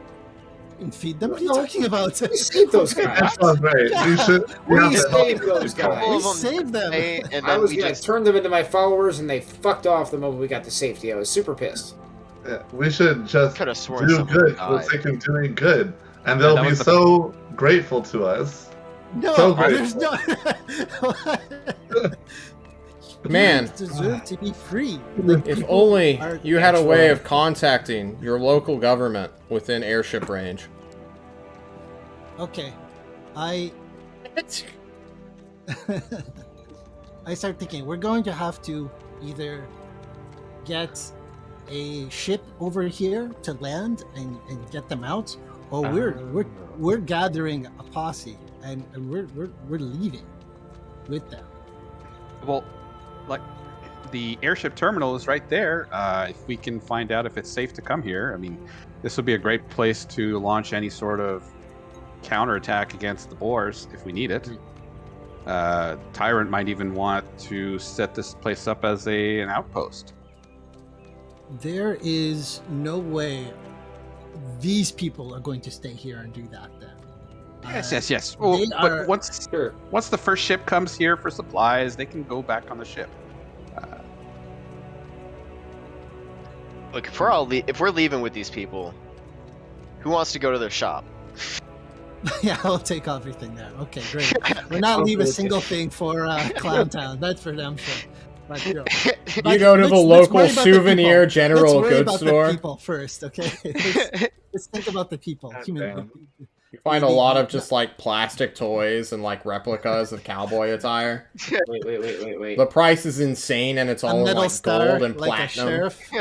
And feed them? What are you talking about? We saved those guys. That sounds right. You should. We You have to help saved those Couple guys. We of them saved them. and I then was we gonna just turn them into my followers, and they fucked off the moment we got to safety. I was super pissed. Yeah, we should just could have sworn do someone good for the died. sake of doing good, and they'll that be was the- so grateful to us. No, So there's no. Man. Humans deserve to be free. Like, If people only are- you had a way of contacting your local government within airship range. Okay, I start thinking we're going to have to either get a ship over here to land and get them out, or we're gathering a posse and we're leaving with them. Well, like the airship terminal is right there. If we can find out if it's safe to come here, I mean, this would be a great place to launch any sort of counterattack against the Boers if we need it. Tyrant might even want to set this place up as an outpost. There is no way these people are going to stay here and do that then. Yes. Well, they but are- Sure. once the first ship comes here for supplies, they can go back on the ship. look. If we're leaving with these people, who wants to go to their shop? Yeah, I'll take everything there. Okay, great. We're not leave a single thing for Clown Town. That's for them sure. But, You go to the local worry about the souvenir people. general Let's worry goods about store. the people first, okay? Let's think about the people. Damn. You find a lot of just like plastic toys and like replicas of cowboy attire. Wait. The price is insane, and it's a all in metal like star, gold and like platinum. a sheriff.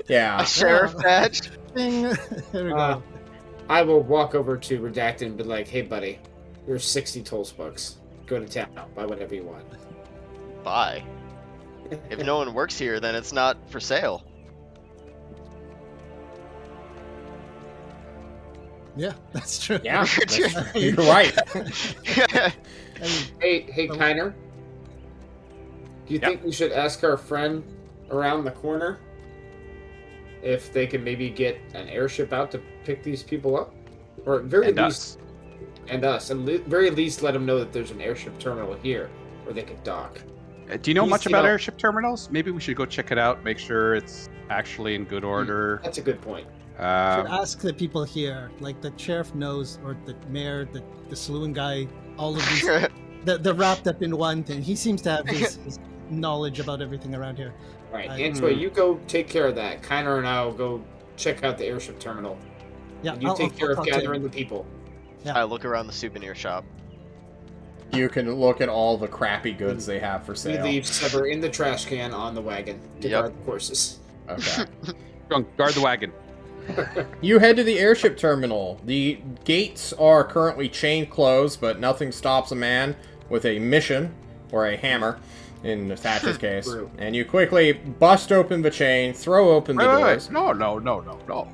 Yeah. A sheriff badge. Ding. There we go. I will walk over to Redacted and be like, "Hey, buddy, here's 60 Tulsa bucks. Go to town, buy whatever you want." Buy. If no one works here, then it's not for sale. Yeah, that's true. Yeah, you're right. I mean, Hey, Kiner. Do you think we should ask our friend around the corner if they can maybe get an airship out to pick these people up? Or at very least... And us. And very least let them know that there's an airship terminal here where they could dock. Do you know much You about know- airship terminals? Maybe we should go check it out, make sure it's actually in good order. That's a good point. should ask the people here, like the sheriff knows, or the mayor, the saloon guy, all of these. They're wrapped up in one thing. He seems to have his knowledge about everything around here. Right. I- Antoine, you go take care of that. Kiner and I will go check out the airship terminal. Yeah, And you take care of talk to him. gathering the people. I look around the souvenir shop. You can look at all the crappy goods they have for We sale. leave Sever in the trash can on the wagon to Yep. guard the horses. Okay. Guard the wagon. You head to the airship terminal. The gates are currently chain closed, but nothing stops a man with a mission, or a hammer, in Thatcher's case. True. And you quickly bust open the chain, throw open the doors. No.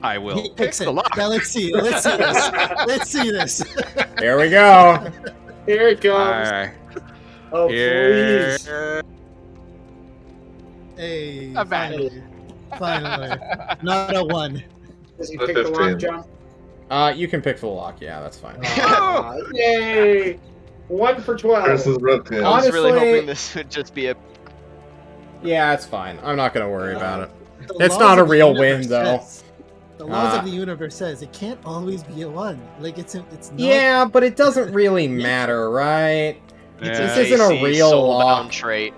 I will He pick picks it. the lock. Now let's see this. Let's see this. There we go. Here it comes. Alright. Oh, please. Here. Hey, A bat. finally. Not a one. Does he The pick the 15. lock, John? You can pick the lock. Yeah, that's fine. Yay! 1 for 12. Versus Rook. I was really Honestly- hoping this would just be a. Yeah, it's fine. I'm not gonna worry about it. The It's laws not a of the real universe win, though. says- The laws of the universe says it can't always be a one. Like it's not. Yeah, but it doesn't really matter, right? This Yeah. isn't a AC real soulbound lock. trait.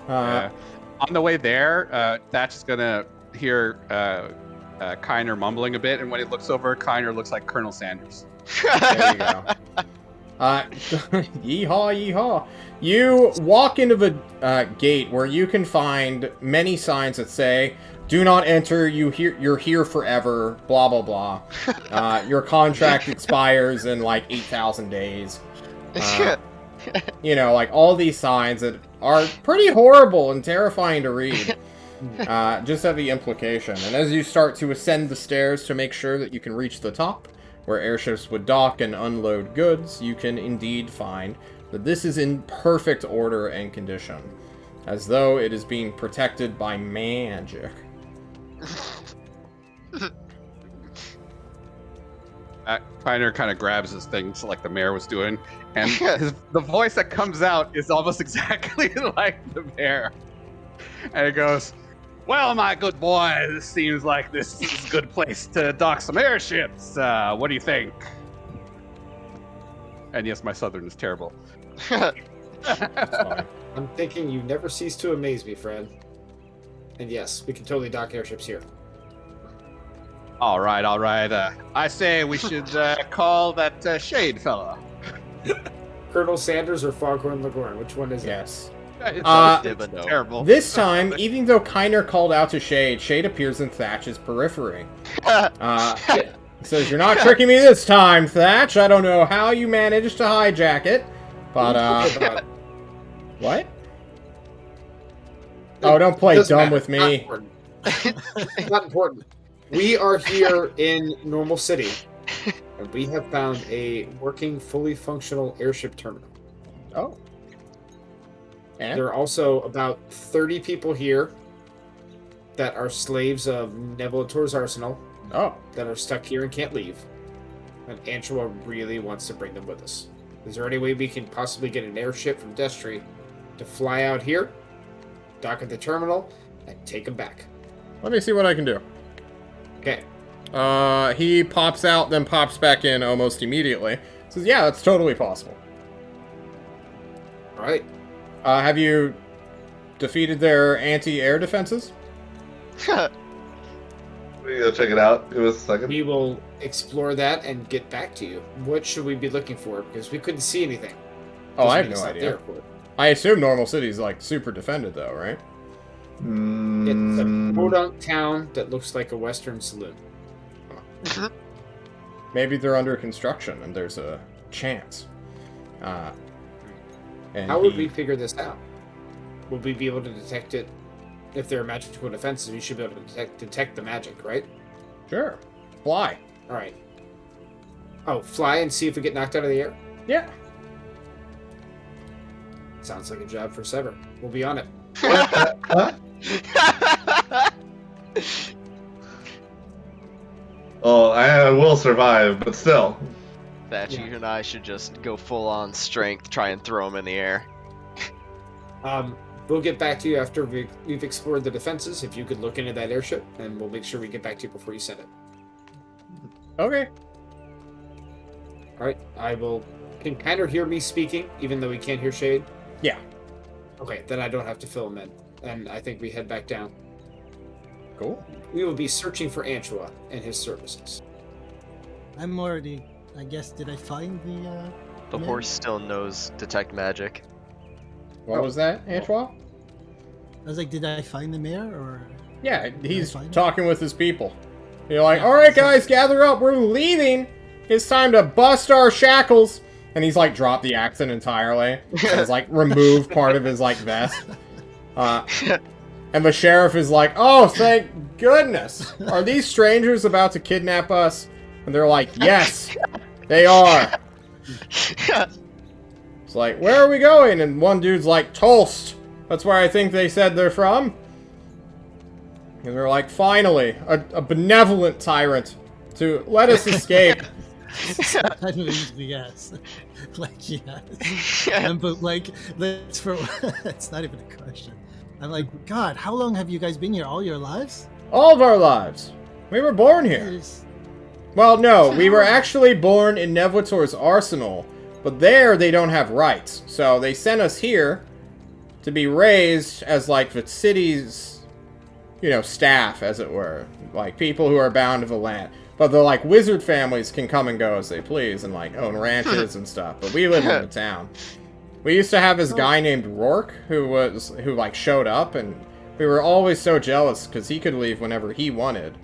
On the way there, Thatch is gonna hear Kiner mumbling a bit, and when he looks over, Kiner looks like Colonel Sanders. There you go. Yeehaw, yeehaw. You walk into the gate where you can find many signs that say, "Do not enter. You're here forever." Blah blah blah. Your contract expires in like 8,000 days. You know, like all these signs that are pretty horrible and terrifying to read. Just have the implication. And as you start to ascend the stairs to make sure that you can reach the top, where airships would dock and unload goods, you can indeed find that this is in perfect order and condition, as though it is being protected by magic. Kiner kind of grabs his things like the mayor was doing, and the voice that comes out is almost exactly like the mayor. And it goes, "Well, my good boy, this seems like this is a good place to dock some airships. What do you think?" And yes, my southern is terrible. It's fine. I'm thinking you never cease to amaze me, Fred. And yes, we can totally dock airships here. All right. I say we should call that Shade fella. Colonel Sanders or Foghorn Leghorn? Which one is it? Yes. It's Thibodeau. terrible. This time, even though Kiner called out to Shade, Shade appears in Thatch's periphery. He says, "You're not tricking me this time, Thatch. I don't know how you managed to hijack it, but, what? Oh, don't play Doesn't dumb matter. with Not me. important. Not important. We are here in Normal City, and we have found a working, fully functional airship terminal. Oh. And? There are also about 30 people here that are slaves of Nevelator's arsenal Oh. that are stuck here and can't leave. And Antua really wants to bring them with us. Is there any way we can possibly get an airship from Destry to fly out here, dock at the terminal, and take them back? Let me see what I can do. Okay. He pops out, then pops back in almost immediately. Says, yeah, that's totally possible. All right. Have you defeated their anti-air defenses? We go check it out. Give us a second. We will explore that and get back to you. What should we be looking for? Because we couldn't see anything. Oh, I have Doesn't mean no it's not idea. there for it. I assume Normal City's like super defended though, right? It's a podunk town that looks like a Western saloon. Maybe they're under construction and there's a chance. And How would we figure this out? Would we be able to detect it? If there are magical defenses, we should be able to detect the magic, right? Sure. Fly. All right. Oh, fly and see if we get knocked out of the air? Yeah. Sounds like a job for Sever. We'll be on it. Huh? Oh, I will survive, but still. That Yeah. you and I should just go full on strength, try and throw him in the air. We'll get back to you after we've explored the defenses. If you could look into that airship, and we'll make sure we get back to you before you send it. Okay. All right. Can Kiner hear me speaking, even though he can't hear Shade? Yeah. Okay, then I don't have to fill him in. And I think we head back down. Cool. We will be searching for Antua and his services. I'm already. I guess did I find the? The man? horse still knows detect magic. What was that, Antoine? I was like, did I find the mayor or? Yeah, he's find him? talking with his people. You're like, Yeah, all right, so- guys, gather up. We're leaving. It's time to bust our shackles. And he's like, dropped the accent entirely. He's like, removed part of his like vest. And the sheriff is like, oh, thank goodness. Are these strangers about to kidnap us? And they're like, yes, they are. It's like, where are we going? And one dude's like, Tulst. That's where I think they said they're from. And they're like, finally, a benevolent tyrant to let us escape. I believe yes. Like yes. But like that's for it's not even a question. I'm like, God, how long have you guys been here? All your lives? All of our lives. We were born here. It's- Well, no, we were actually born in Nevotor's arsenal, but there they don't have rights. So they sent us here to be raised as like the city's, staff, as it were. Like people who are bound to the land. But the like wizard families can come and go as they please and like own ranches and stuff. But we live in the town. We used to have this guy named Rourke who like showed up, and we were always so jealous because he could leave whenever he wanted.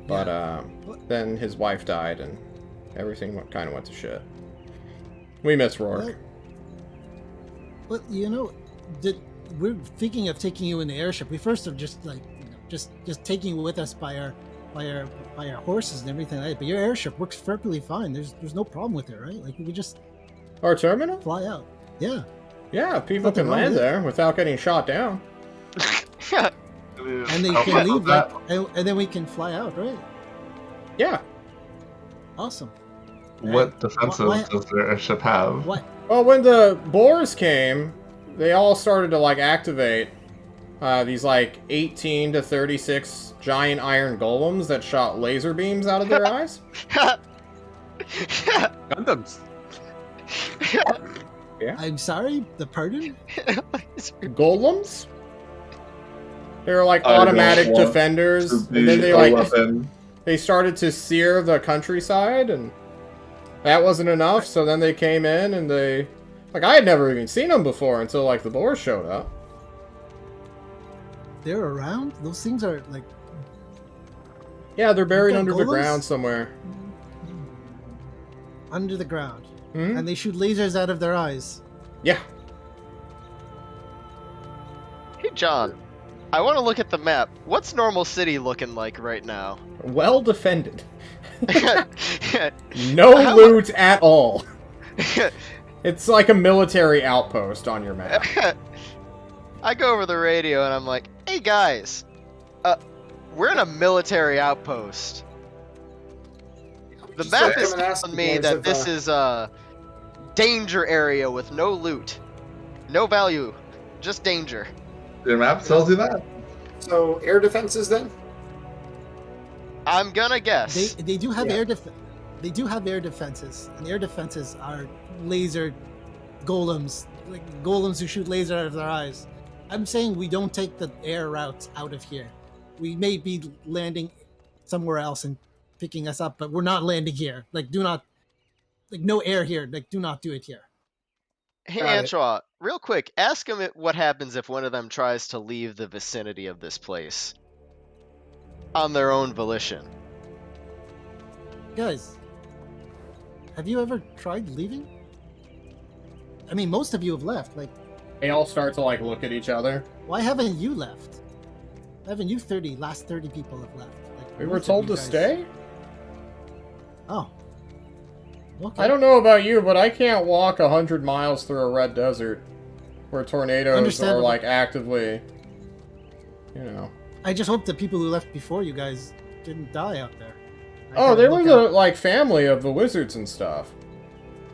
But then his wife died, and everything kind of went to shit. We miss Rourke. But we're thinking of taking you in the airship. We first are just like just taking you with us by our horses and everything like that. But your airship works perfectly fine. There's no problem with it, right? Like we could just Our terminal? fly out. Yeah. Yeah, people Nothing can wrong land with it. there without getting shot down. And they How can fast leave is that? and then we can fly out, right? Yeah. Awesome. What defenses Why- does their airship have? What? Well, when the boars came, they all started to like activate these like 18 to 36 giant iron golems that shot laser beams out of their eyes. Gundams. I'm sorry, the pardon? Golems? They were like I don't automatic want defenders, To and be then they a like weapon. they started to sear the countryside, and that wasn't enough. So then they came in, and they like I had never even seen them before until like the boars showed up. They're around? Those things are like Yeah, they're buried got under the golems? ground somewhere. under the ground. Hmm? And they shoot lasers out of their eyes. Yeah. Hey, John. I want to look at the map. What's Normal City looking like right now? Well defended. No How- loot at all. It's like a military outpost on your map. I go over the radio and I'm like, hey guys, we're in a military outpost. The Just map like is them and ask telling you me guys that if, this is a danger area with no loot. No value, just danger. Your map tells you that? So air defenses then? I'm gonna guess. They do have Yeah. They do have air defenses, and air defenses are laser golems, like golems who shoot laser out of their eyes. I'm saying we don't take the air route out of here. We may be landing somewhere else and picking us up, but we're not landing here. Like, do not, like, no air here. Like, do not do it here. Hey, Got it. Antoine, real quick, ask him what happens if one of them tries to leave the vicinity of this place on their own volition. Guys, have you ever tried leaving? I mean, most of you have left. Like, They all start to like look at each other. why haven't you left? Haven't you last 30 people have left? Like, We were most of told you to guys- stay. Oh. Okay. I don't know about you, but I can't walk 100 miles through a red desert where tornadoes are Understandable. like actively, you know. I just hope the people who left before you guys didn't die out there. I Oh, gotta they look were the out. like family of the wizards and stuff.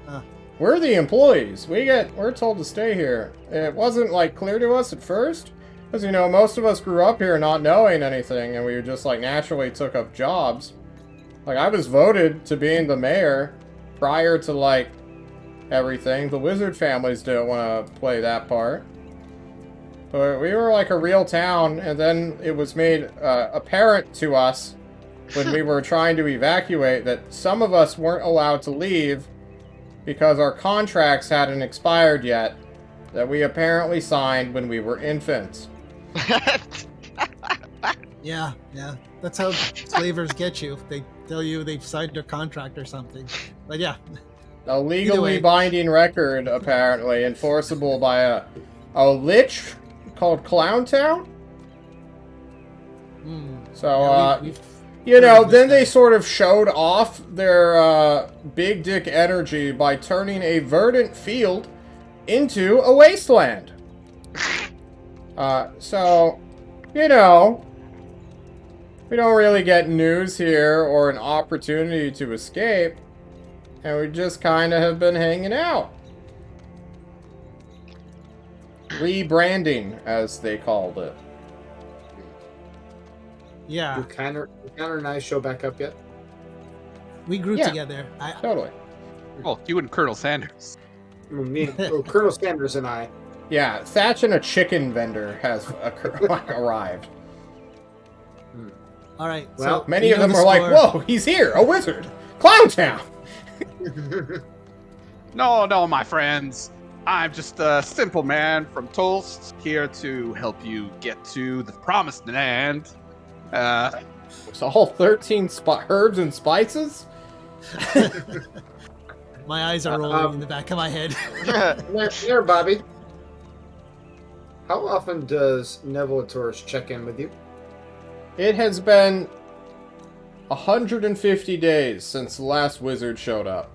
Ah. We're the employees. We're told to stay here. It wasn't like clear to us at first, because you know most of us grew up here not knowing anything, and we just like naturally took up jobs. Like I was voted to being the mayor prior to like everything. The wizard families didn't want to play that part. But we were like a real town, and then it was made apparent to us when we were trying to evacuate that some of us weren't allowed to leave because our contracts hadn't expired yet, that we apparently signed when we were infants. Yeah. That's how slavers get you. They tell you they've signed their contract or something. But yeah. A legally way. binding record, apparently, enforceable by a lich called Clowntown. So, Yeah, we've you know, heard then this they guy. sort of showed off their big dick energy by turning a verdant field into a wasteland. So, you know, we don't really get news here or an opportunity to escape, and we just kind of have been hanging out. Rebranding, as they called it. Yeah, Did Connor and I show back up yet? we grew Yeah. together. Totally. Well, you and Colonel Sanders. Well, Colonel Sanders and I. Yeah, Thatch and a chicken vendor has arrived. All right. Well, so Many you of know them the are like, score. whoa, he's here, a wizard. Clowntown! No, my friends. I'm just a simple man from Tulst, here to help you get to the promised land. It's all 13 herbs and spices? My eyes are rolling in the back of my head. There, Bobby. How often does Nevelator's check in with you? It has been 150 days since the last wizard showed up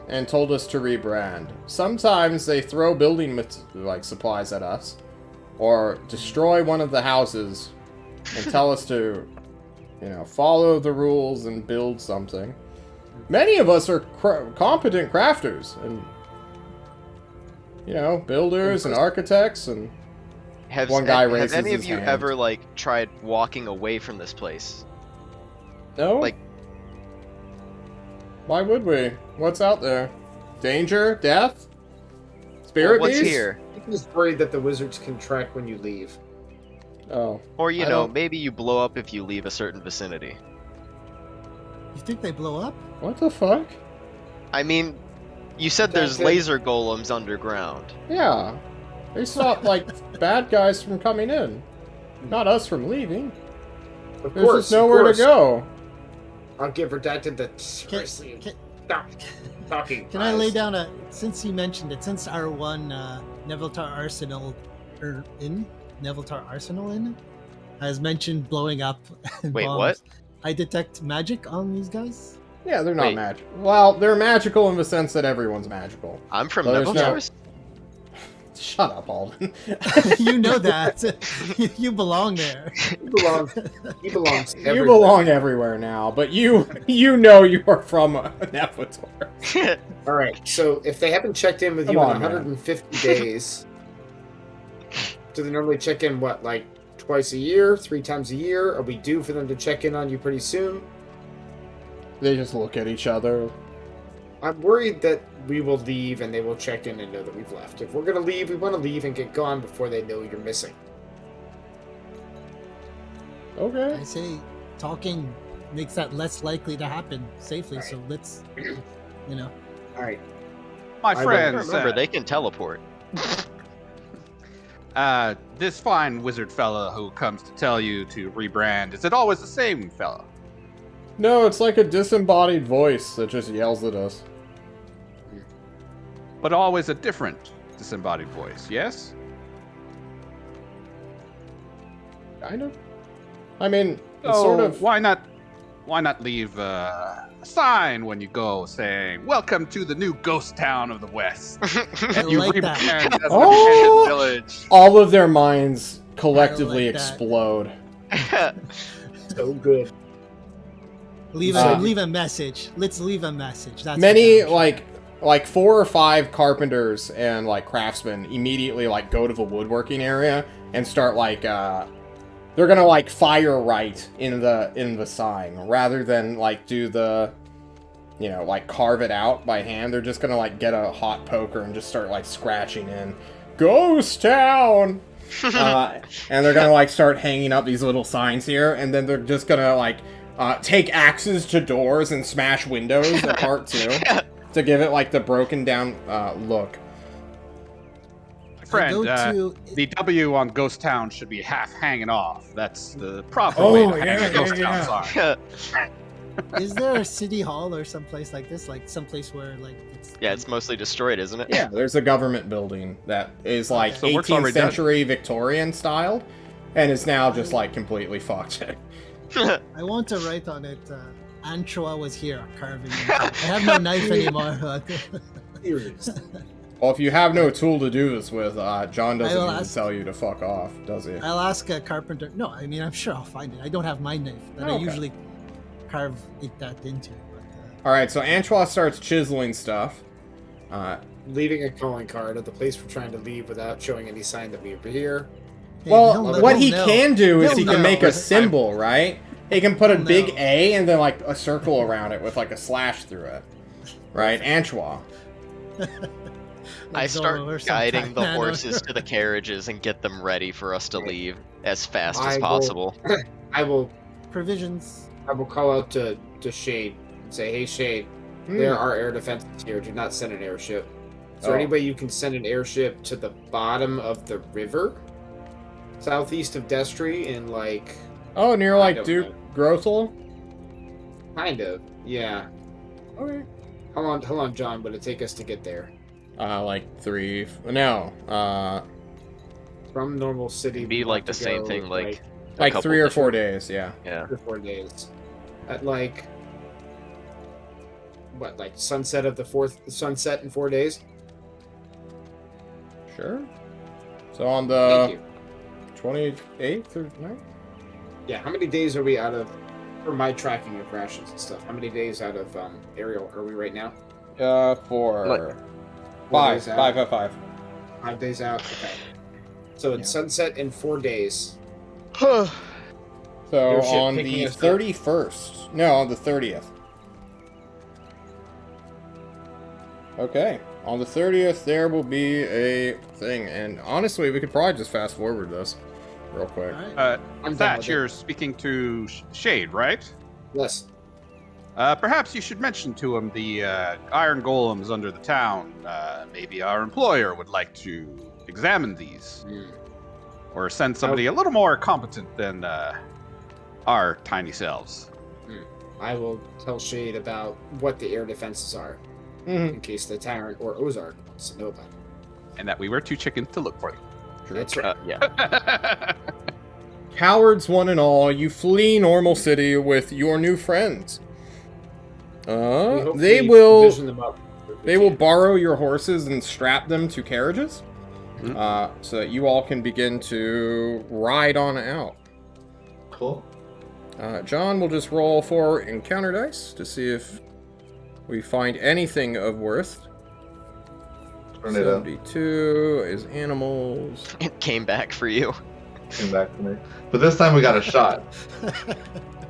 and told us to rebrand. Sometimes they throw building supplies at us or destroy one of the houses and tell us to, you know, follow the rules and build something. Many of us are competent crafters and, you know, builders and architects and one guy have raises any of his you hand. ever like tried walking away from this place? No? Like- Why would we? What's out there? Danger? Death? Spirit What's beasts? here? I'm just worried that the wizards can track when you leave. Oh. Or you I know, don't- maybe you blow up if you leave a certain vicinity. You think they blow up? What the fuck? I mean, you said there's That's it. laser golems underground. Yeah. They stop, like, bad guys from coming in. Not us from leaving. Of There's course, just nowhere of course. to go. I'll give redacted the seriously. Can- Stop talking. Can I lay down since you mentioned it, since our one Neveltar Arsenal Inn has mentioned blowing up Wait, bombs, what? I detect magic on these guys. Yeah, they're not Wait. magic. Well, they're magical in the sense that everyone's magical. I'm from Well, there's no- Neville's. Shut up, Alden. You know that. You belong there. You belong. You belong. You belong everywhere now, but you know you are from Nephilitor. All right. So if they haven't checked in with Come you on, in man. 150 days, do they normally check in what, like twice a year, 3 times a year? Are we due for them to check in on you pretty soon? They just look at each other. I'm worried that we will leave and they will check in and know that we've left. If we're going to leave, we want to leave and get gone before they know you're missing. Okay. I say talking makes that less likely to happen safely. Right. So let's, All right. My I will friends, Remember, they can teleport. this fine wizard fella who comes to tell you to rebrand, is it always the same fella? No, it's like a disembodied voice that just yells at us. But always a different disembodied voice, yes? Kind of. I mean, it's So sort of. why not leave a sign when you go saying, "Welcome to the new ghost town of the West." I You like that. rebrand as an Oh! abandoned village. All of their minds collectively I like that. explode. So good. Leave a message. Let's leave a message. That's Many what I'm like 4 or 5 carpenters and like craftsmen immediately like go to the woodworking area and start like they're gonna like fire right in the sign rather than like do the like carve it out by hand. They're just gonna like get a hot poker and just start like scratching in Ghost Town. And they're gonna like start hanging up these little signs here, and then they're just gonna like take axes to doors and smash windows apart too, to give it like the broken down look. Friend, I go the W on Ghost Town should be half hanging off. That's the proper Oh, way to hang yeah, a Ghost yeah, Town yeah. sign. Is there a city hall or someplace like this, like someplace where like it's Yeah, it's mostly destroyed, isn't it? Yeah, there's a government building that is like So work's 18th already done. century Victorian styled, and is now just like completely fucked. I want to write on it. Anchoa was here carving. I have no knife anymore. Serious. Well, if you have no tool to do this with, John doesn't will even ask- tell you to fuck off, does he? I'll ask a carpenter. No, I mean I'm sure I'll find it. I don't have my knife that I Okay. usually carve that into. But, All right, so Antoine starts chiseling stuff. Leaving a calling card at the place we're trying to leave without showing any sign that we were here. hey, Well, they'll what know. he can do is They'll he can know. make a symbol, right? He can put a They'll big know. A and then like a circle around it with like a slash through it, right? Antoine. I Like start Zorro or guiding something. the I know. horses to the carriages and get them ready for us to leave as fast I as will- possible. I will Provisions. call out to Shade and say, "Hey Shade, Hmm. there are air defenses here. Do not send an airship. Is there Oh. any way you can send an airship to the bottom of the river, southeast of Destry, in like Oh, near I like don't Duke know. Grothel? kind of, yeah. Okay. How long, John, would it take us to get there Like 3. No. from normal city? It'd be we like want the to same go, thing, like a Like couple 3 or 4 different- days, yeah. Yeah. 3 or 4 days. At like what, like sunset in 4 days? Sure. So on Thank the you. 28th or 9th? Yeah, how many days are we out of, for my tracking of rations and stuff, how many days out of aerial are we right now? For Like- 4 5. days out? 5 out of 5. 5 days out? Okay. So it's Yeah. sunset in 4 days. So Airship on picking the us up. 31st. No, on the 30th. Okay. On the 30th, there will be a thing. And honestly, we could probably just fast forward this real quick. All right. I'm done Thatch, with it. you're speaking to Shade, right? Yes. Perhaps you should mention to him the iron golems under the town. Maybe our employer would like to examine these, or send somebody a little more competent than our tiny selves. I will tell Shade about what the air defenses are, Mhm. in case the Tyrant or Ozark wants to know about it. And that we were too chicken to look for That's right. Yeah. them. Cowards one and all, you flee Normal City with your new friends. We hopefully They will provision them up if we They will can. borrow your horses and strap them to carriages, Mhm. so that you all can begin to ride on out. Cool. John will just roll 4 encounter dice to see if we find anything of worth. Turn it up. 72 is animals. It came back for you. came back to me. But this time we got a shot.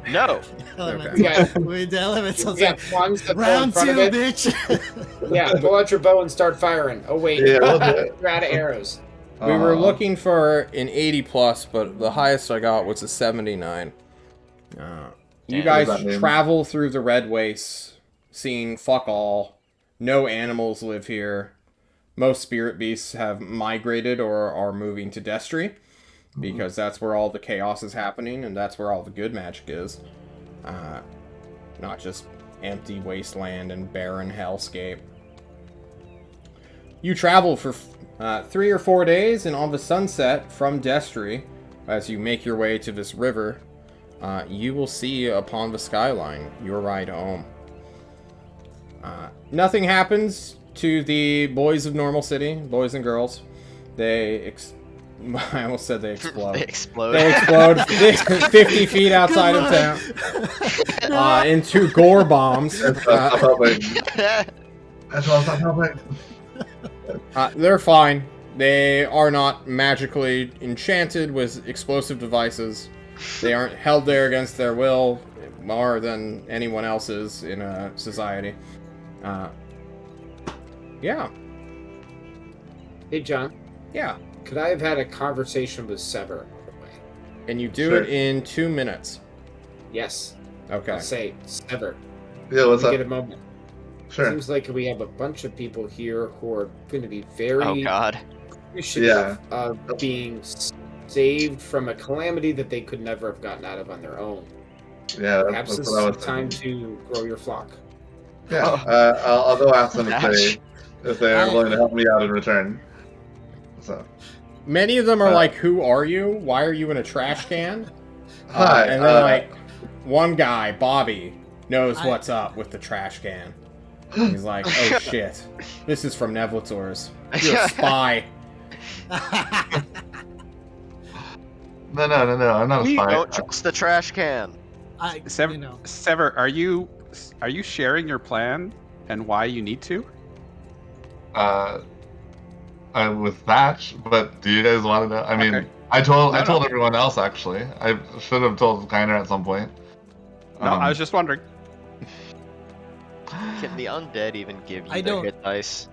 No. Elements. Yeah. With the elements. We got ones that go in Round front 2, of it. bitch. Yeah, pull out your bow and start firing. Oh wait, Yeah, we'll do it. you're out of arrows. We were looking for an 80 plus, but the highest I got was a 79. You Damn. guys What does that mean? travel through the red wastes, seeing fuck all. No animals live here. Most spirit beasts have migrated or are moving to Destry, because that's where all the chaos is happening, and that's where all the good magic is. Not just empty wasteland and barren hellscape. You travel for 3 or 4 days, and on the sunset from Destry, as you make your way to this river, you will see upon the skyline your ride home. Nothing happens to the boys of Normal City, boys and girls. I almost said they explode. They explode. They explode 50 feet outside of town into gore bombs. That's not helping. That's not helping. They're fine. They are not magically enchanted with explosive devices. They aren't held there against their will more than anyone else is in a society. Yeah. Hey John, Yeah. could I have had a conversation with Sever? And you do Sure. it in 2 minutes. Yes. Okay. I'll say Sever. Yeah, what's Let me up? get a moment. Sure. Seems like we have a bunch of people here who are going to be very Oh God. appreciative of being saved from a calamity that they could never have gotten out of on their own. Yeah, Perhaps that's this what I is was time thinking. to grow your flock. Yeah, I'll go ask them Gosh. if they're willing to help me out in return. So, Many of them are like, "Who are you? Why are you in a trash can?" hi. And then like one guy, Bobby, knows what's up with the trash can. He's like, "Oh shit, this is from Nevlator's. You're a spy." No, I'm not a We spy. don't trust the trash can. Sever, are you sharing your plan and why you need to? With Thatch, but do you guys want to know? I mean, Okay. I told No. everyone else actually. I should have told Kinder at some point. No, I was just wondering. Can the undead even give you I their don't- hit dice?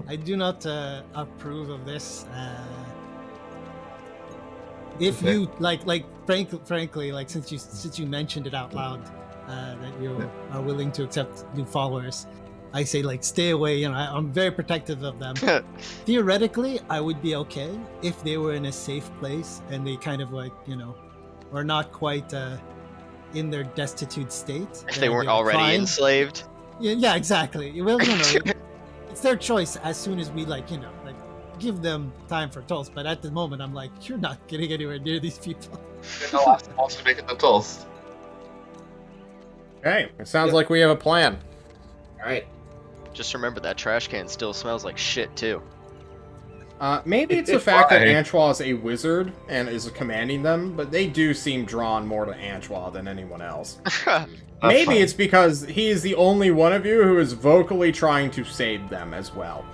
I do not approve of this. If you frankly, like since you mentioned it out loud, that you are willing to accept new followers, I say like stay away. You know, I'm very protective of them. Theoretically, I would be okay if they were in a safe place and they kind of like are not quite in their destitute state. If then they I'd weren't be like, already fine. enslaved. Yeah, exactly. Well, it's their choice as soon as we give them time for toast. But at the moment, I'm like, you're not getting anywhere near these people. I'm also making the toast. Hey, it sounds like we have a plan. All right. Just remember that trash can still smells like shit too. Maybe it's the fact that Why? Antois is a wizard and is commanding them, but they do seem drawn more to Antois than anyone else. Maybe fine. it's because he is the only one of you who is vocally trying to save them as well.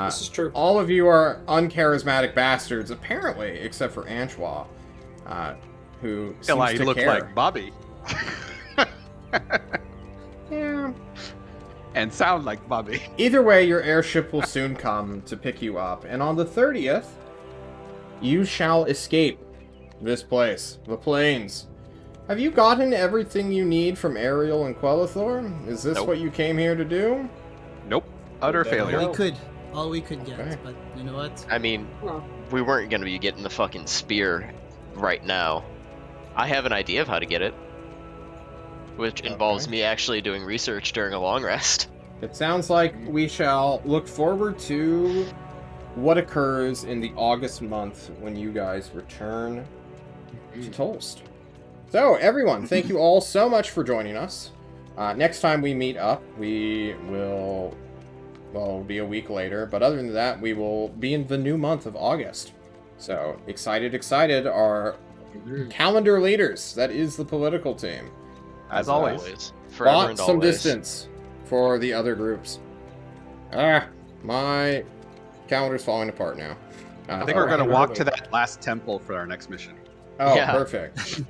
This is true. All of you are uncharismatic bastards, apparently, except for Antois, who seems I to look care. like Bobby Yeah. and sound like Bobby. Either way, your airship will soon come to pick you up, and on the 30th, you shall escape this place, the plains. Have you gotten everything you need from Ariel and Quellathor? Is this Nope. what you came here to do? Nope, utter Okay. failure. All we could get. Okay. But you know what? I mean, Well, we weren't gonna be getting the fucking spear right now. I have an idea of how to get it, which involves Okay. me actually doing research during a long rest. It sounds like we shall look forward to what occurs in the August month when you guys return to Toast. So, everyone, thank you all so much for joining us. Next time we meet up, we will, well, it'll be a week later, but other than that, we will be in the new month of August. So, excited, our calendar leaders, that is the political team. As always. Forever Bought and some always. distance for the other groups. My calendar's falling apart now. I think we're Alright, going to walk to alright. that last temple for our next mission. Oh, Yeah. perfect.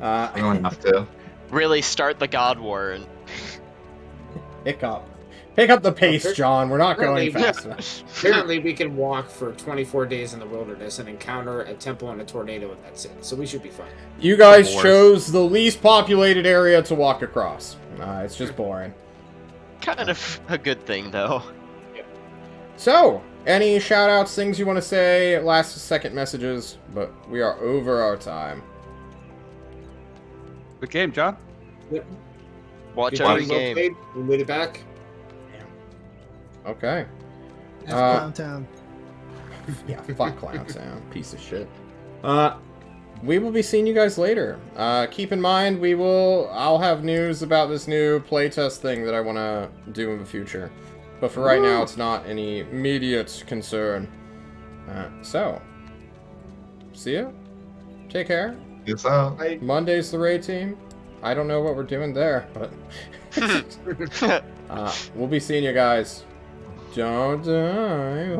I'm going to have to. Really start the God War and Pick up the pace, John. We're not going Apparently- fast enough. Apparently, we can walk for 24 days in the wilderness and encounter a temple and a tornado, and that's it. So we should be fine. You guys Wars. chose the least populated area to walk across. It's just boring. kind of a good thing though. So, any shout outs, things you want to say, last second messages, but we are over our time. Good game, John. Watch Good every well game. played. We made it back. Okay. F Uh, Clown Town. Yeah, fuck Clown Sound. Piece of shit. We will be seeing you guys later. Keep in mind, I'll have news about this new playtest thing that I want to do in the future. But for right now, it's not any immediate concern. So, see ya. Take care. Peace out. Monday's the raid team. I don't know what we're doing there, but we'll be seeing you guys. Don't die.